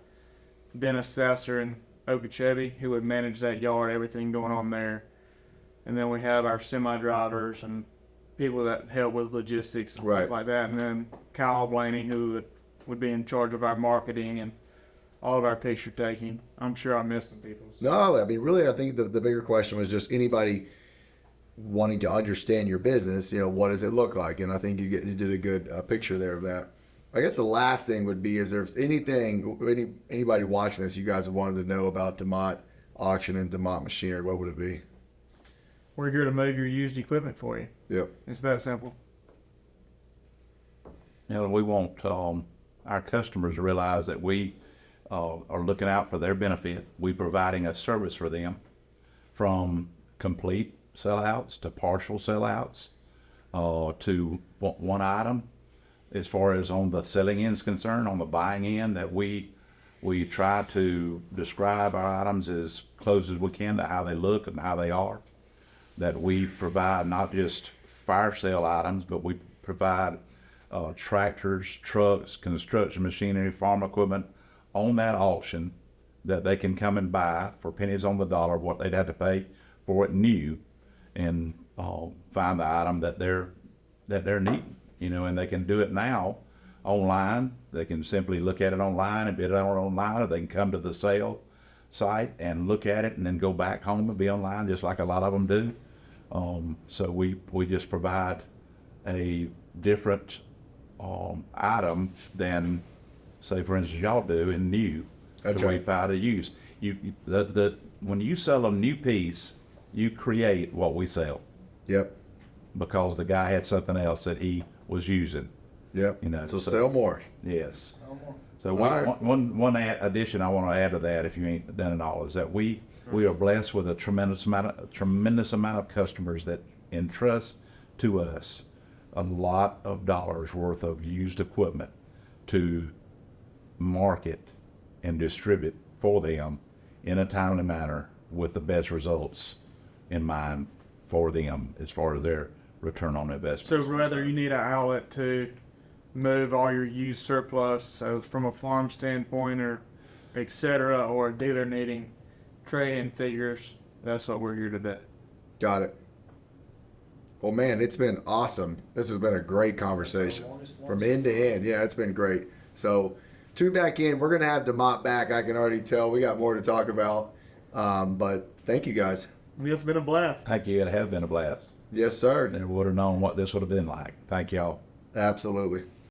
Dennis Sasser in Okeechobee, who would manage that yard, everything going on there. And then we have our semi-drivers and people that help with logistics and stuff like that. And then Kyle Blaney, who would be in charge of our marketing and all of our picture taking. I'm sure I'm missing people. No, I mean, really, I think the bigger question was just anybody wanting to understand your business, what does it look like? And I think you did a good picture there of that. I guess the last thing would be, is there anybody watching this you guys wanted to know about DeMott Auction and DeMott Machinery, what would it be? We're here to move your used equipment for you. Yep. It's that simple. We want our customers to realize that we are looking out for their benefit. We're providing a service for them, from complete sellouts to partial sellouts, to one item. As far as on the selling end is concerned, on the buying end, that we try to describe our items as close as we can to how they look and how they are. That we provide not just fire sale items, but we provide tractors, trucks, construction machinery, farm equipment on that auction that they can come and buy for pennies on the dollar what they'd have to pay for it new, and find the item that they're needing. And they can do it now online. They can simply look at it online and bid it on online, or they can come to the sale site and look at it and then go back home and be online, just like a lot of them do. So we just provide a different item than say for instance y'all do in new, That's to right. refi to use. When you sell a new piece, you create what we sell Yep. because the guy had something else that he was using. Yep. You know, So sell more. Yes. So All right. one addition I want to add to that, if you ain't done it all, is that we are blessed with a tremendous amount of customers that entrust to us a lot of dollars worth of used equipment to market and distribute for them in a timely manner with the best results in mind for them as far as their return on investment. So whether you need an outlet to move all your used surplus, so from a farm standpoint or et cetera, or a dealer needing trade-in figures, that's what we're here today. Got it. Well, man, it's been awesome. This has been a great conversation from end to end. Yeah, it's been great. So tune back in. We're going to have DeMott back. I can already tell. We got more to talk about. But thank you guys. It's been a blast. Thank you. It has been a blast. Yes, sir. Never would have known what this would have been like. Thank y'all. Absolutely.